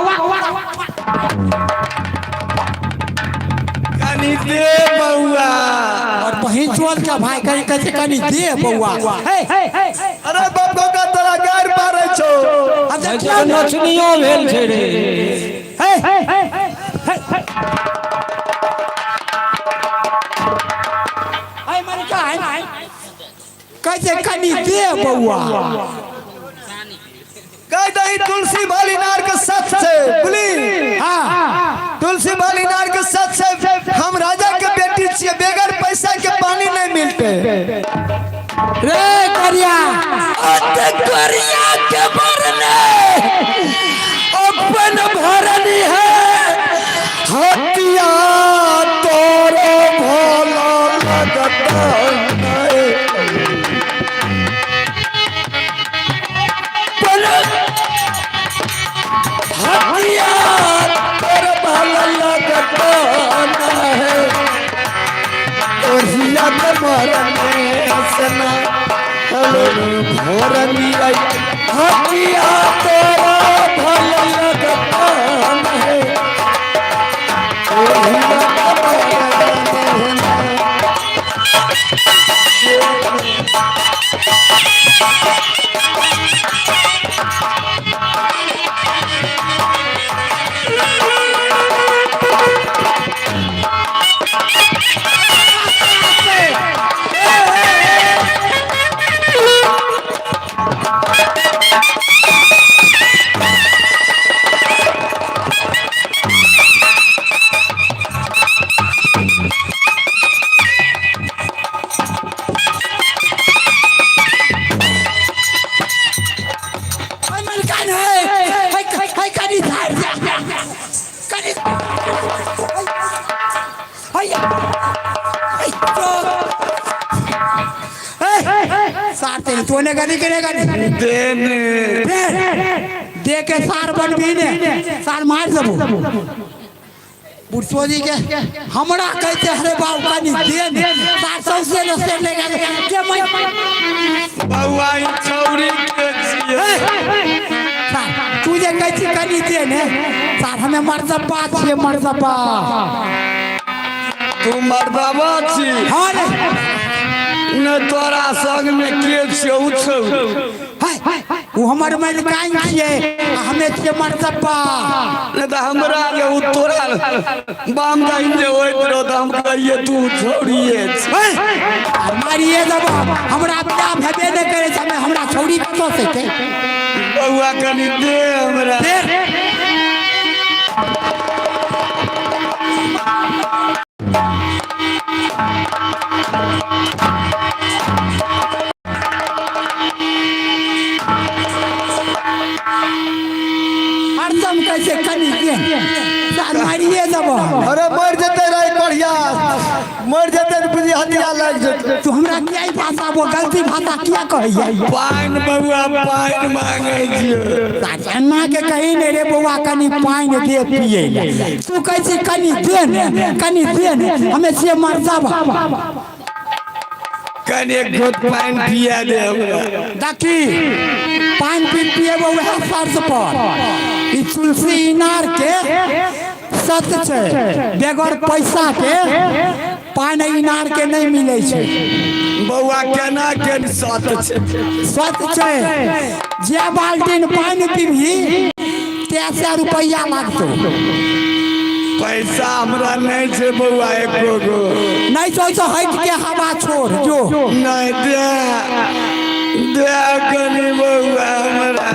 D: कनी दे बउआ
E: और बही चोल के भाई कहीं कहै कनी दे बउआ
D: अरे बाप का तोरा गार मारै छो
B: नचनियो भेल छै रे
E: कैसे कनी दे बउआ
D: कह दही तुलसी भाली नार के सच से बोली
E: हां
D: तुलसी भाली नार के सच से हम राजा के बेटी छिए बेगर पैसा के पानी नहीं मिलते
E: रे करिया
D: अते करिया के मरने अपन भरनी है हटिया तोरो भोला लगता हटिया
C: सना भोरनी हटिया तेरा भल लगतान है
E: तूने गली करेगा दे के सार बन भी ने सार मार सबू बुढ़सो जी के हमरा कहते अरे बाबू कनी दे सार सबसे लसे लेगा के मैं
C: बउआ छौरी के छिए
E: तू जे कहती कनी दे ने सार हमें मर्दबा छे मर्दबा
C: तू मर्दबा छी
E: हां
C: न तोरा संग में के छौ
E: वो हमर मलिकाइन छिए हमें छे मर्दबा
C: न त हमरा के उ तोरा बाम दाइन जे होइत रहो त हम कहिए तू छौड़िए छी
E: मारिए जब हमरा बियाह भेबे न करे छ हमरा छौड़ी कतो से के
C: बउआ कनी दे हमरा
E: कैसे कनी दे सार मारिए जब
C: अरे मर जते रे बढ़िया मर जते बुझी हथिया लग जते
E: तू हमरा क्या भाषा वो गलती भाषा क्या कहिए
C: पाइन बउआ पाइन मांगे छिए
E: अन्ना के कहीं ने रे बउआ कनी पाइन दे पिए तू कैसे कनी दे हमें से मर्दबा
C: कनी एक घोट पाइन पिया दे हमरा
E: देखी पाइन पिए वो फर्ज पर ई तुलसी इनार के सत छे बेगर पैसा के पाइन इनार के नहीं मिले छे
C: बउआ केना के सत
E: छे जे बाल्टीन पाइन पीबी 300 रुपया लागतो
C: पैसा हमरा नहीं छे बउआ एको गो
E: नहीं तो हट के हवा छोड़ जो
C: नहीं दे कनी बउआ हमरा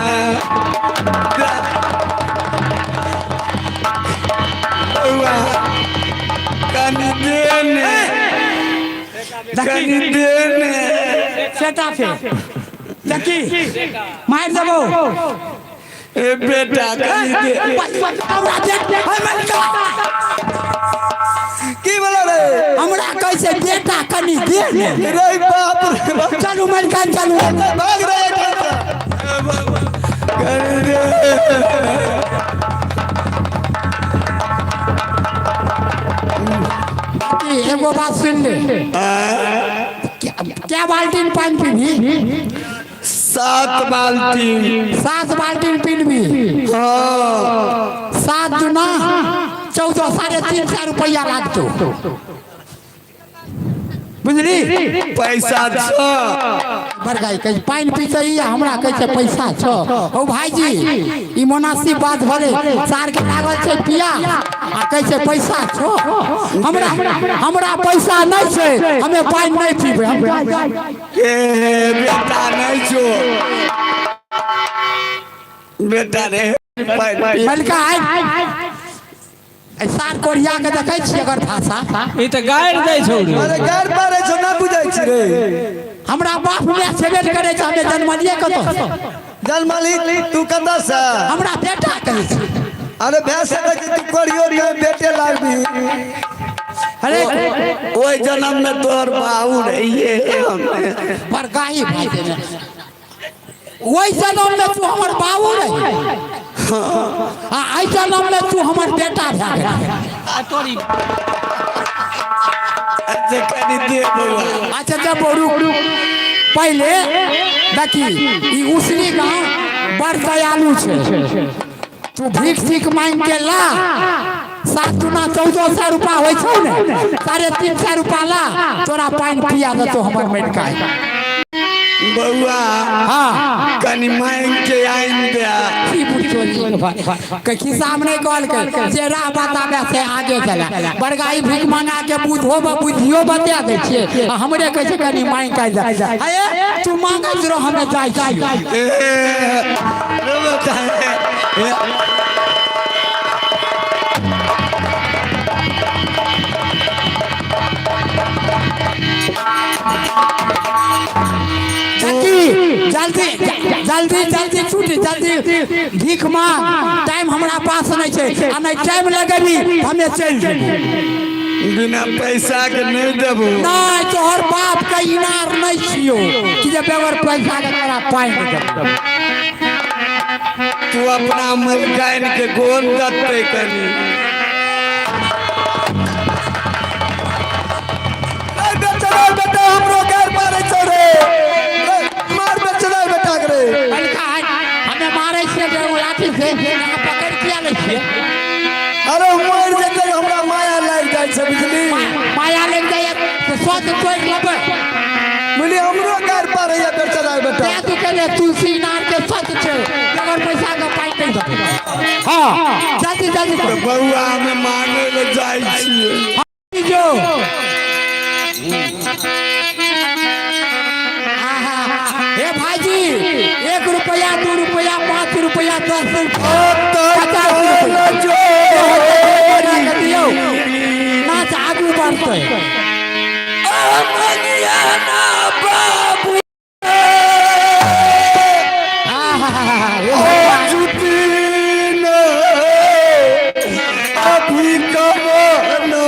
C: बउआ कनी दे ने
E: सेटा पे देखी मार देबो
C: ए बेटा कनी दे की बोला रे
E: हमरा कैसे बेटा कनी दे
C: रे बाप रे
E: चलू मलकान चलू
C: भाग रे कनी दे
E: एगो बात सुन ले क्या बाल्टीन पानी पीबी
C: 7 बाल्टीन
E: पीबी हाँ 7 दुना 14 350 रुपया लागतो बुझली
C: पैसा छो
E: बरगाई कह पानी पीते हमरा कैसे पैसा छो ओ भाईजी ई मुनासिब बात भले सार के लागल छे पिया आ कैसे पैसा छो हमरा पैसा नहीं छे हमें पानी नहीं पीबे हम
C: ए बेटा नहीं छो बेटा रे
E: मलका सार कोरिया के देखै छी अगर भाषा
B: ई त गाड़ दै छौ
C: अरे गाड़ पारे छौ ना बुझै छी रे
E: हमरा बाप में सेवेट करे छ हमें जन्मलिए कतो
C: जन्मली तू कता से
E: हमरा बेटा कहै छी
C: अरे भैंस के तू कोरियो रे बेटे लागबी
E: अरे
C: ओई जन्म में तोर बाऊ रहिए
E: पर गाई भाई देने ओई जन्म में तू हमर बाऊ रही आई जन्म में तू हमर बेटा भए गेल
B: तोरी
C: से कनी दे बउआ।
E: अच्छा जब रुक पहले देखी ई उसनी गाँव बड़ दयालु छे। तू भीख सीख मांग के ला 7 दूना 1400 रुपया हो छौ ने 350 रुपया ला तोरा पानी पिया देतो हमर मेडका
C: बउआ
E: हाँ
C: कनी मांग के आइन दे।
E: कहीं सामने कॉल कर जे राह बताबे से आगे चला बड़गाई भीख मांगा के बुझो बुझियो बता दे छिए हमरे कैसे कनी मांग के जा ए तू मांगे जरो हमें जाई छी जल्दी जल्दी जल्दी छूट जल्दी भीख मांग टाइम हमरा पास नहीं छे आ नहीं टाइम लगेबी हमें चल जेबो
C: बिना पैसा के नहीं देबो।
E: नहीं तोहर बाप के इनार नहीं छियो कि जे बगैर पैसा के तोरा पाई नहीं देबो।
C: तू अपना मलकाइन के गोन दत्ते कनी
D: बेटा हमरो घर मारे छोरे मार में चला बेटा करे
E: हमें मारे से लाठी से यहाँ पकड़ किया ले छिए।
D: अरे मर जेते हमरा माया लग जाय छै बुझली
E: माया लग जाए तो सोच तोड़ लेबे
D: बोली हमरो घर पर है बेटा बेटा
E: ते तू कहले तुलसी नार के सच छे अगर पैसा का पाई नहीं दे हां जल्दी जल्दी
C: बउआ में मांगे ले जाई छिए
E: जो हे भाईजी 1 रुपया 2 रुपया 5 रुपया 10 रुपया 50 रुपया नाच आगू बढ़ते
C: अभी कमानो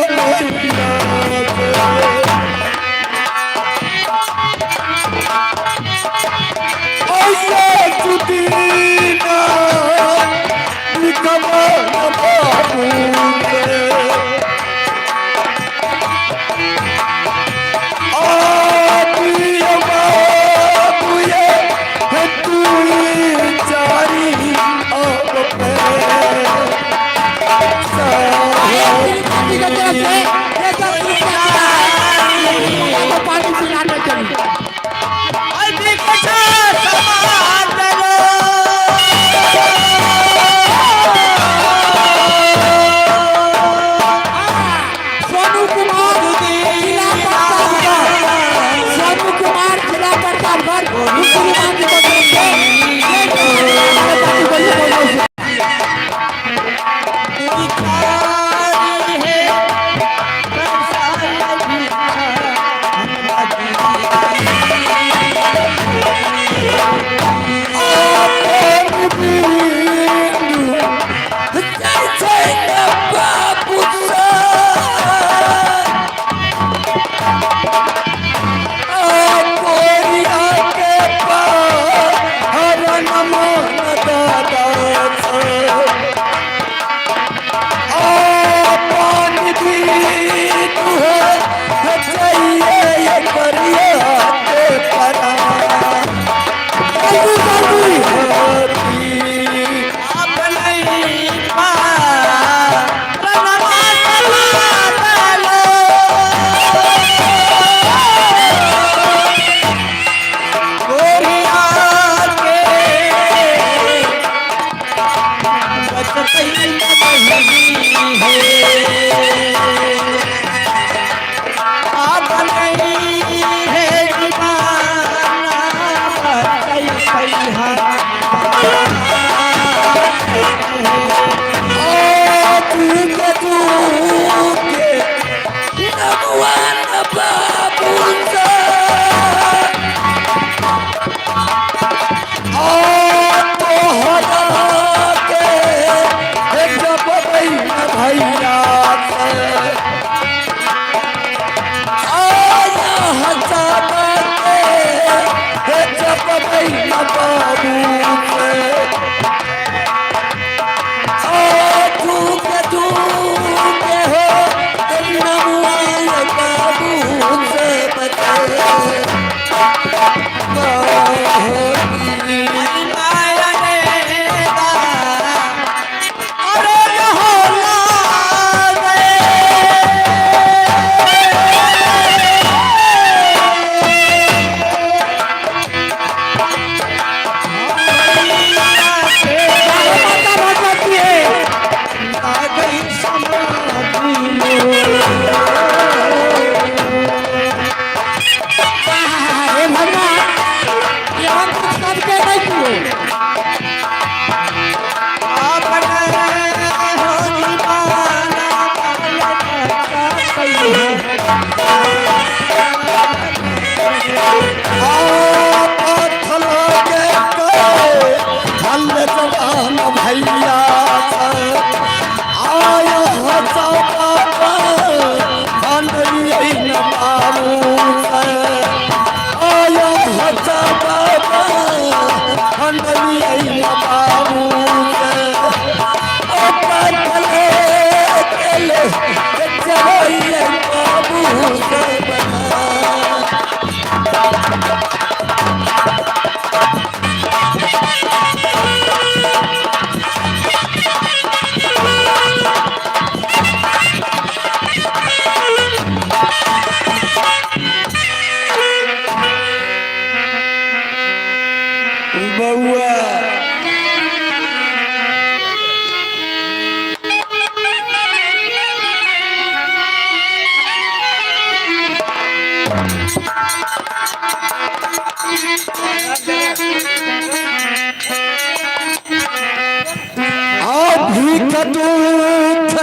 C: भीख दूत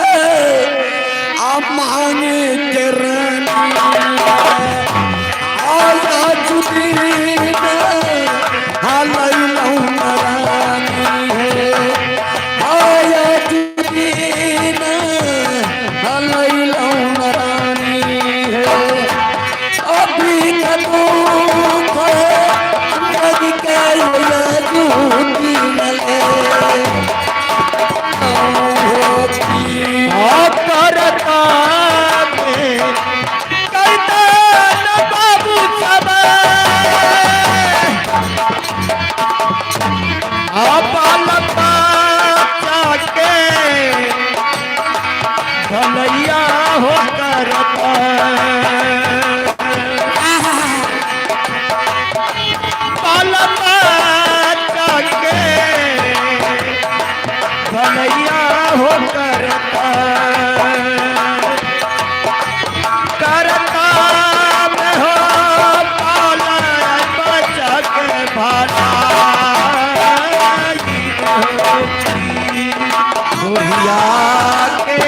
C: आप मांगे किरण आया जुदीन हालई लौंदरानी है आया जुदीन हालई लौंदरानी है अभी दूत लग के जुदी नले करता बाबू सब के भलैया हो करता के भलैया हो करता में हो पाला बचा के भाला बुढ़िया के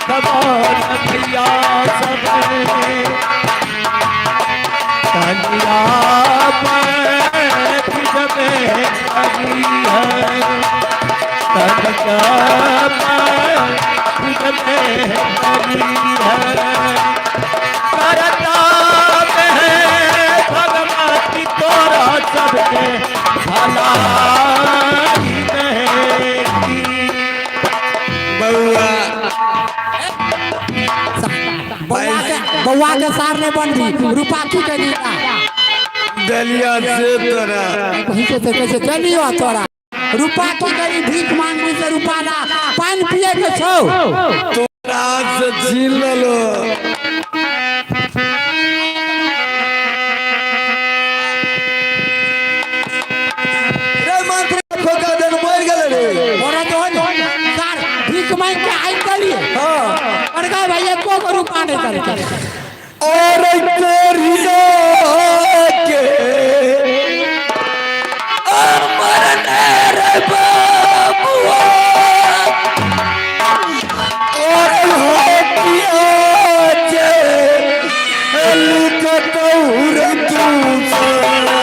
C: खबर भैया सब कन्या भगवती तोरा सबके भला
E: बउआ के सार ने बन दी रूपा की करी
C: दलिया से तोरा
E: कहीं से कैसे चलियो तोरा रूपा की करी भीख मांगने से रूपा ना पानी पिए के छो
C: तोरा से झील लो रे मंत्री खोका देन मर गेले रे
E: और तो सार भीख मांग के आई करिए
C: हां
E: और का भैया को रूपा नहीं करे
C: और तेरी के अमर रे बाबुआ और होतिया जे लिख तौर तू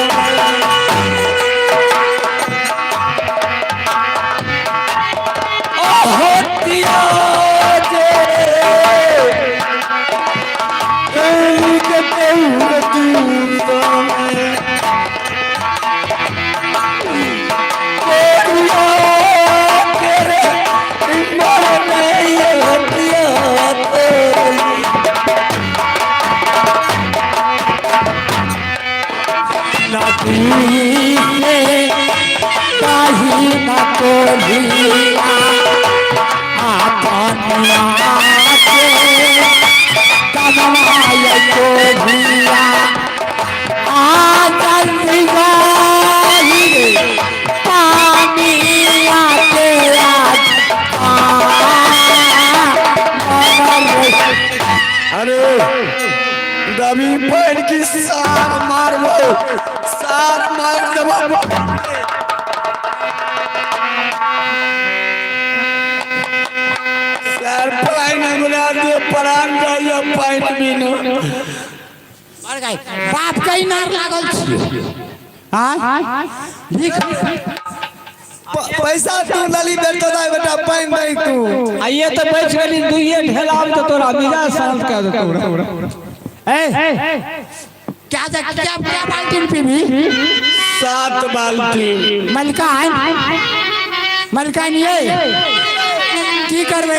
C: होतिया जे दबी पैर की सार मारबो सार मार देबो सार पाइन हमरा दे प्राण जाइए पाइन बिनु
E: मर गई बाप कई नार लागल छी हां भीख
C: पैसा तू लली बेटा दाई बेटा पाइन नहीं तू
B: आइए तो बैठ गली दुइये ढेलाम तो तोरा बिना शांत कर दे
E: क्या बाल्टी पीबी
C: 7 बाल्टी
E: मलका है मलका नहीं है की करबे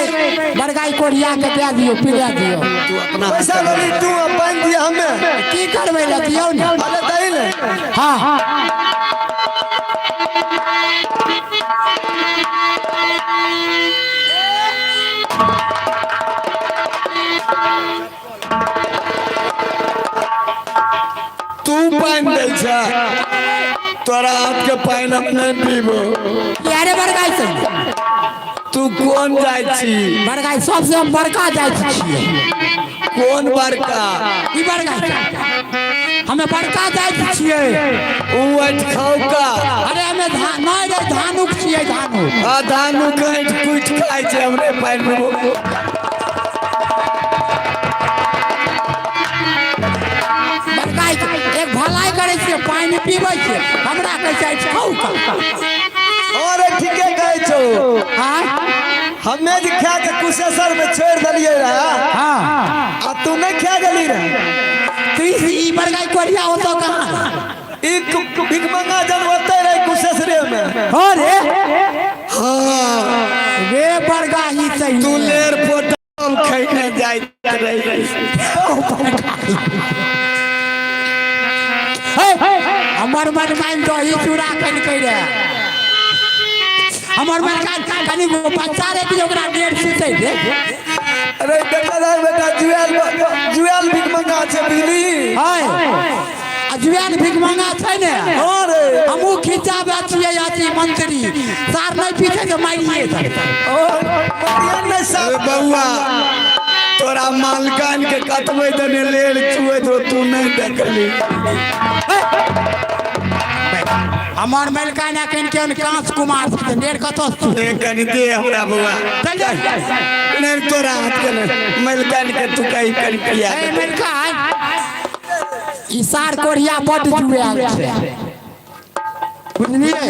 E: बरगाई कोढ़िया के दे दियो पिला दियो
C: तू अपना पैसा लली तू पाइन दिया हमें
E: की करबे ले दियो ना
C: अरे दई ले
E: हां
C: तू पाइन दे छा तोरा हाथ के पाइन अपने पीबो
E: यारे बरगाई से
C: तू कौन जाय छी
E: बरगाई सबसे बड़का जाय छी
C: कौन बड़का
E: ई बरगाई हमें बड़का जाति छिए।
C: उठ खाओ का
E: अरे हमें धान नहीं रे, धानुक छिए, धानु।
C: आ धानु कहीं कुछ खाए छे हमरे पैर में
E: बड़का एक भलाई करे छिए, पानी पीबै छिए, हमरा कह जाय खाऊ का।
C: अरे ठीके कहै छो।
E: हां
C: हमें जे खा के कुशेश्वर में छोड़ दलिए रहा।
E: हां
C: आ तू नहीं खा गली रे।
E: तू ई बड़का कोरिया होतो कहां?
C: एक भिखमंगा जन होते रहे कुशेश्वरे में।
E: हो रे
C: हाँ
E: वे बड़का ही सही।
C: तू लेर फोटो हम खैने जाय रही।
E: हमर मन मान तो ही चूड़ा कन कह रे। हमर मन का कनी बच्चा रे कि ओकरा डेढ़ सीते रे।
C: अरे बेटा जुएल भिखमंगा छे बिजली।
E: हाय अजुआन भीख मांगा छै ने।
C: हां रे
E: हमहु खिंचाबे छिए याची मंत्री सार नहीं पीछे के मारिए था।
C: ने सब बउआ तोरा मालकान के कतबै दने लेल छुए तो तू नहीं देखली।
E: हमार मालकान अखन केन कांस कुमार से डेढ़ कतो
C: ए कनी दे हमरा बउआ।
E: चल जा
C: नहीं तोरा हाथ के मालकान के तू कहीं कनी किया।
E: ए मालकान इसार कोरिया बड जुए छै बुझलिए।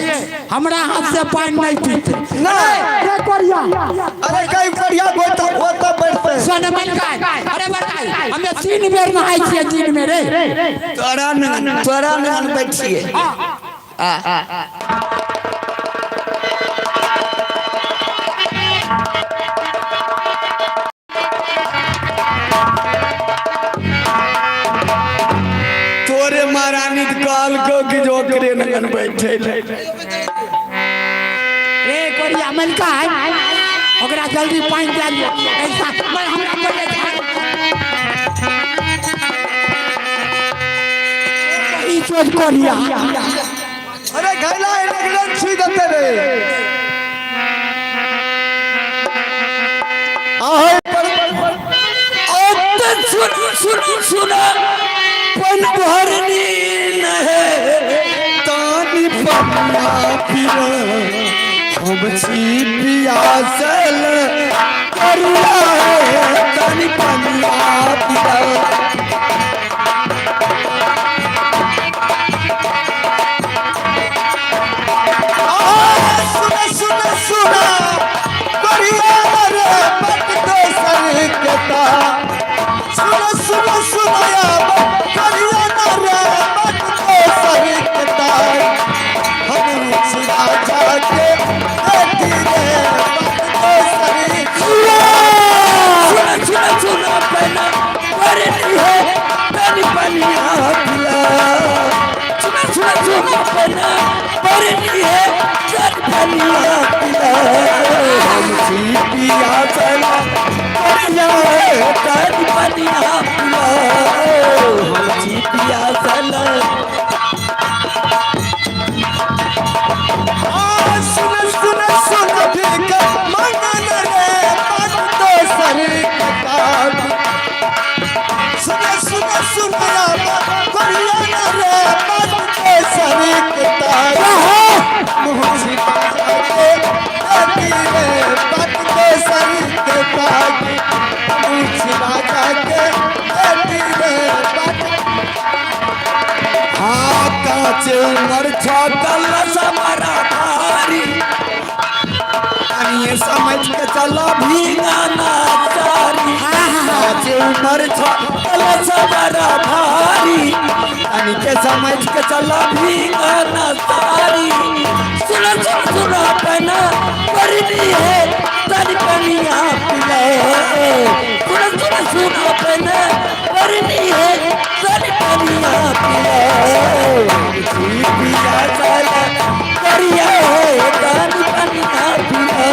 E: हमरा हाथ से पानी नहीं पीते
C: नहीं
E: कोरिया।
C: अरे कई कोरिया बोलता वो तो बैठते
E: सोने मालकान। अरे बड़का हमें 3 बेर नहाई छिए दिन में रे।
C: तोरा न बैठिए। तोरे महारानी काल को कि जो करे न बैठे
E: रे कोरिया मालकान ओकरा जल्दी पानी डालिए। ऐसा मैं हमरा बोले ई चोट कोरिया।
C: अरे घैला लगलन छी दते रे। आए सुन पन भरनी नहे तानी पन्ना पिरा हम छी पियासल करुआ है तानी पन्ना पिरा। उमर छकल समारा भारी अनिए समझ के चला भीगाना सारी। उमर छकल समारा भारी अनिए के समझ के चला भीगाना सारी। सुनो सुनो सुनो पना करनी है तारी पनिया पिले। सुनो सुनो सुनो पना करनी है तारी पनिया पिले। पिया चला करिया है तारी पनिया पिले।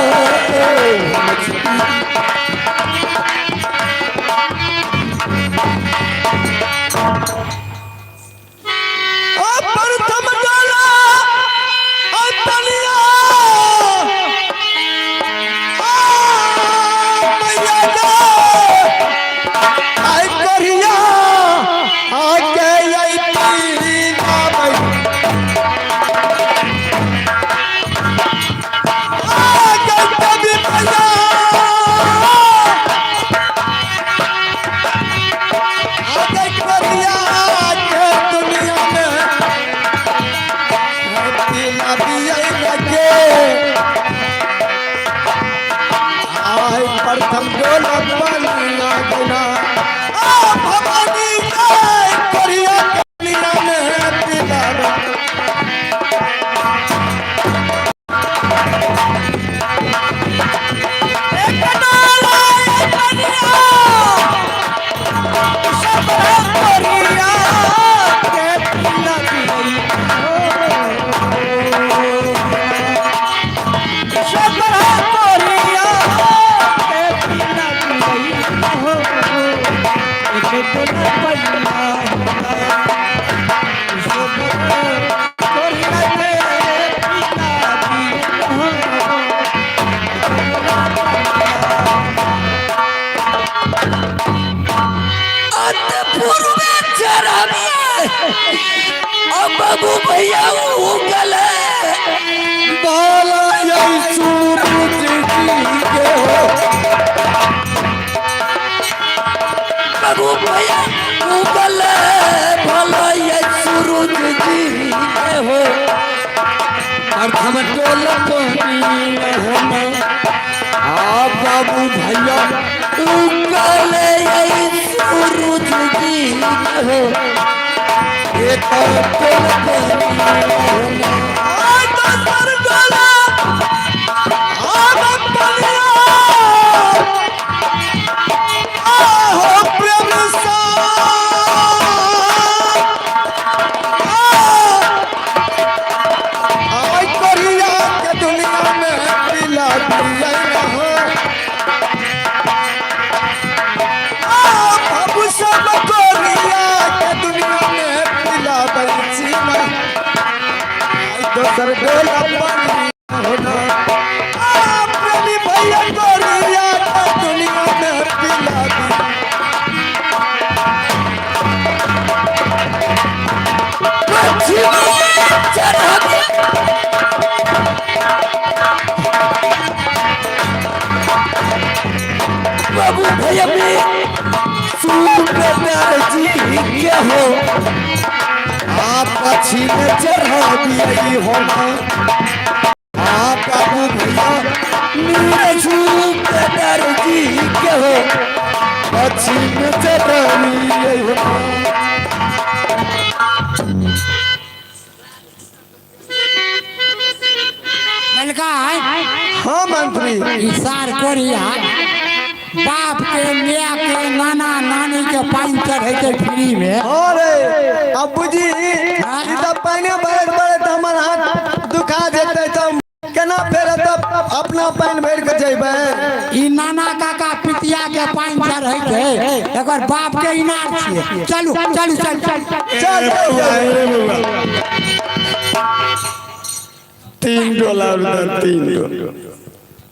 C: प्रथम डोला बनिया बिना भवानी जय करिया कनिया में पिला
E: बाबू भैया उगल
C: बाला यही सूरज जी के हो
E: बाबू भैया उगल भला ये सूरज जी के हो
C: प्रथम डोला बनिया होना बाबू भैया
E: उगल ये सूरज जी के हो
C: एक डोला बनिया होना दोसर डोला बनिया होना प्रेमी भैया गोरिया दुनिया में पिला
E: बाबू भैया
C: सूरदार जी के हो आप अच्छी में चढ़ा दिया होना आप बाबू भैया मेरे सूरदार जी के हो अच्छी में चढ़ा दिया होना हाँ मंत्री
E: इशार कोरिया बाप के मियाँ के नाना नानी के पानी चढ़े के फ्री में
C: अरे अब्बू जी ई सब पानी भरत भरत हमर हाथ दुखा देते तो केना फेर तब अपना पानी भर के जेबै
E: ई नाना काका पितिया के पानी चढ़े के एकर बाप के इनार छिए चलू चलू चल
C: चल $3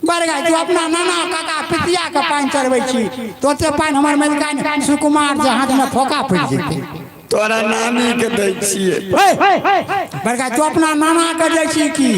E: बढ़ गए तू अपना नाना काका पितिया के पानी चढ़बै छी तो ते पानी हमर मलिकान सुकुमार जे हाथ में फोका पड़ जेते
C: तोरा नानी के दै छिए
E: बढ़ गए तू अपना नाना के दै छी की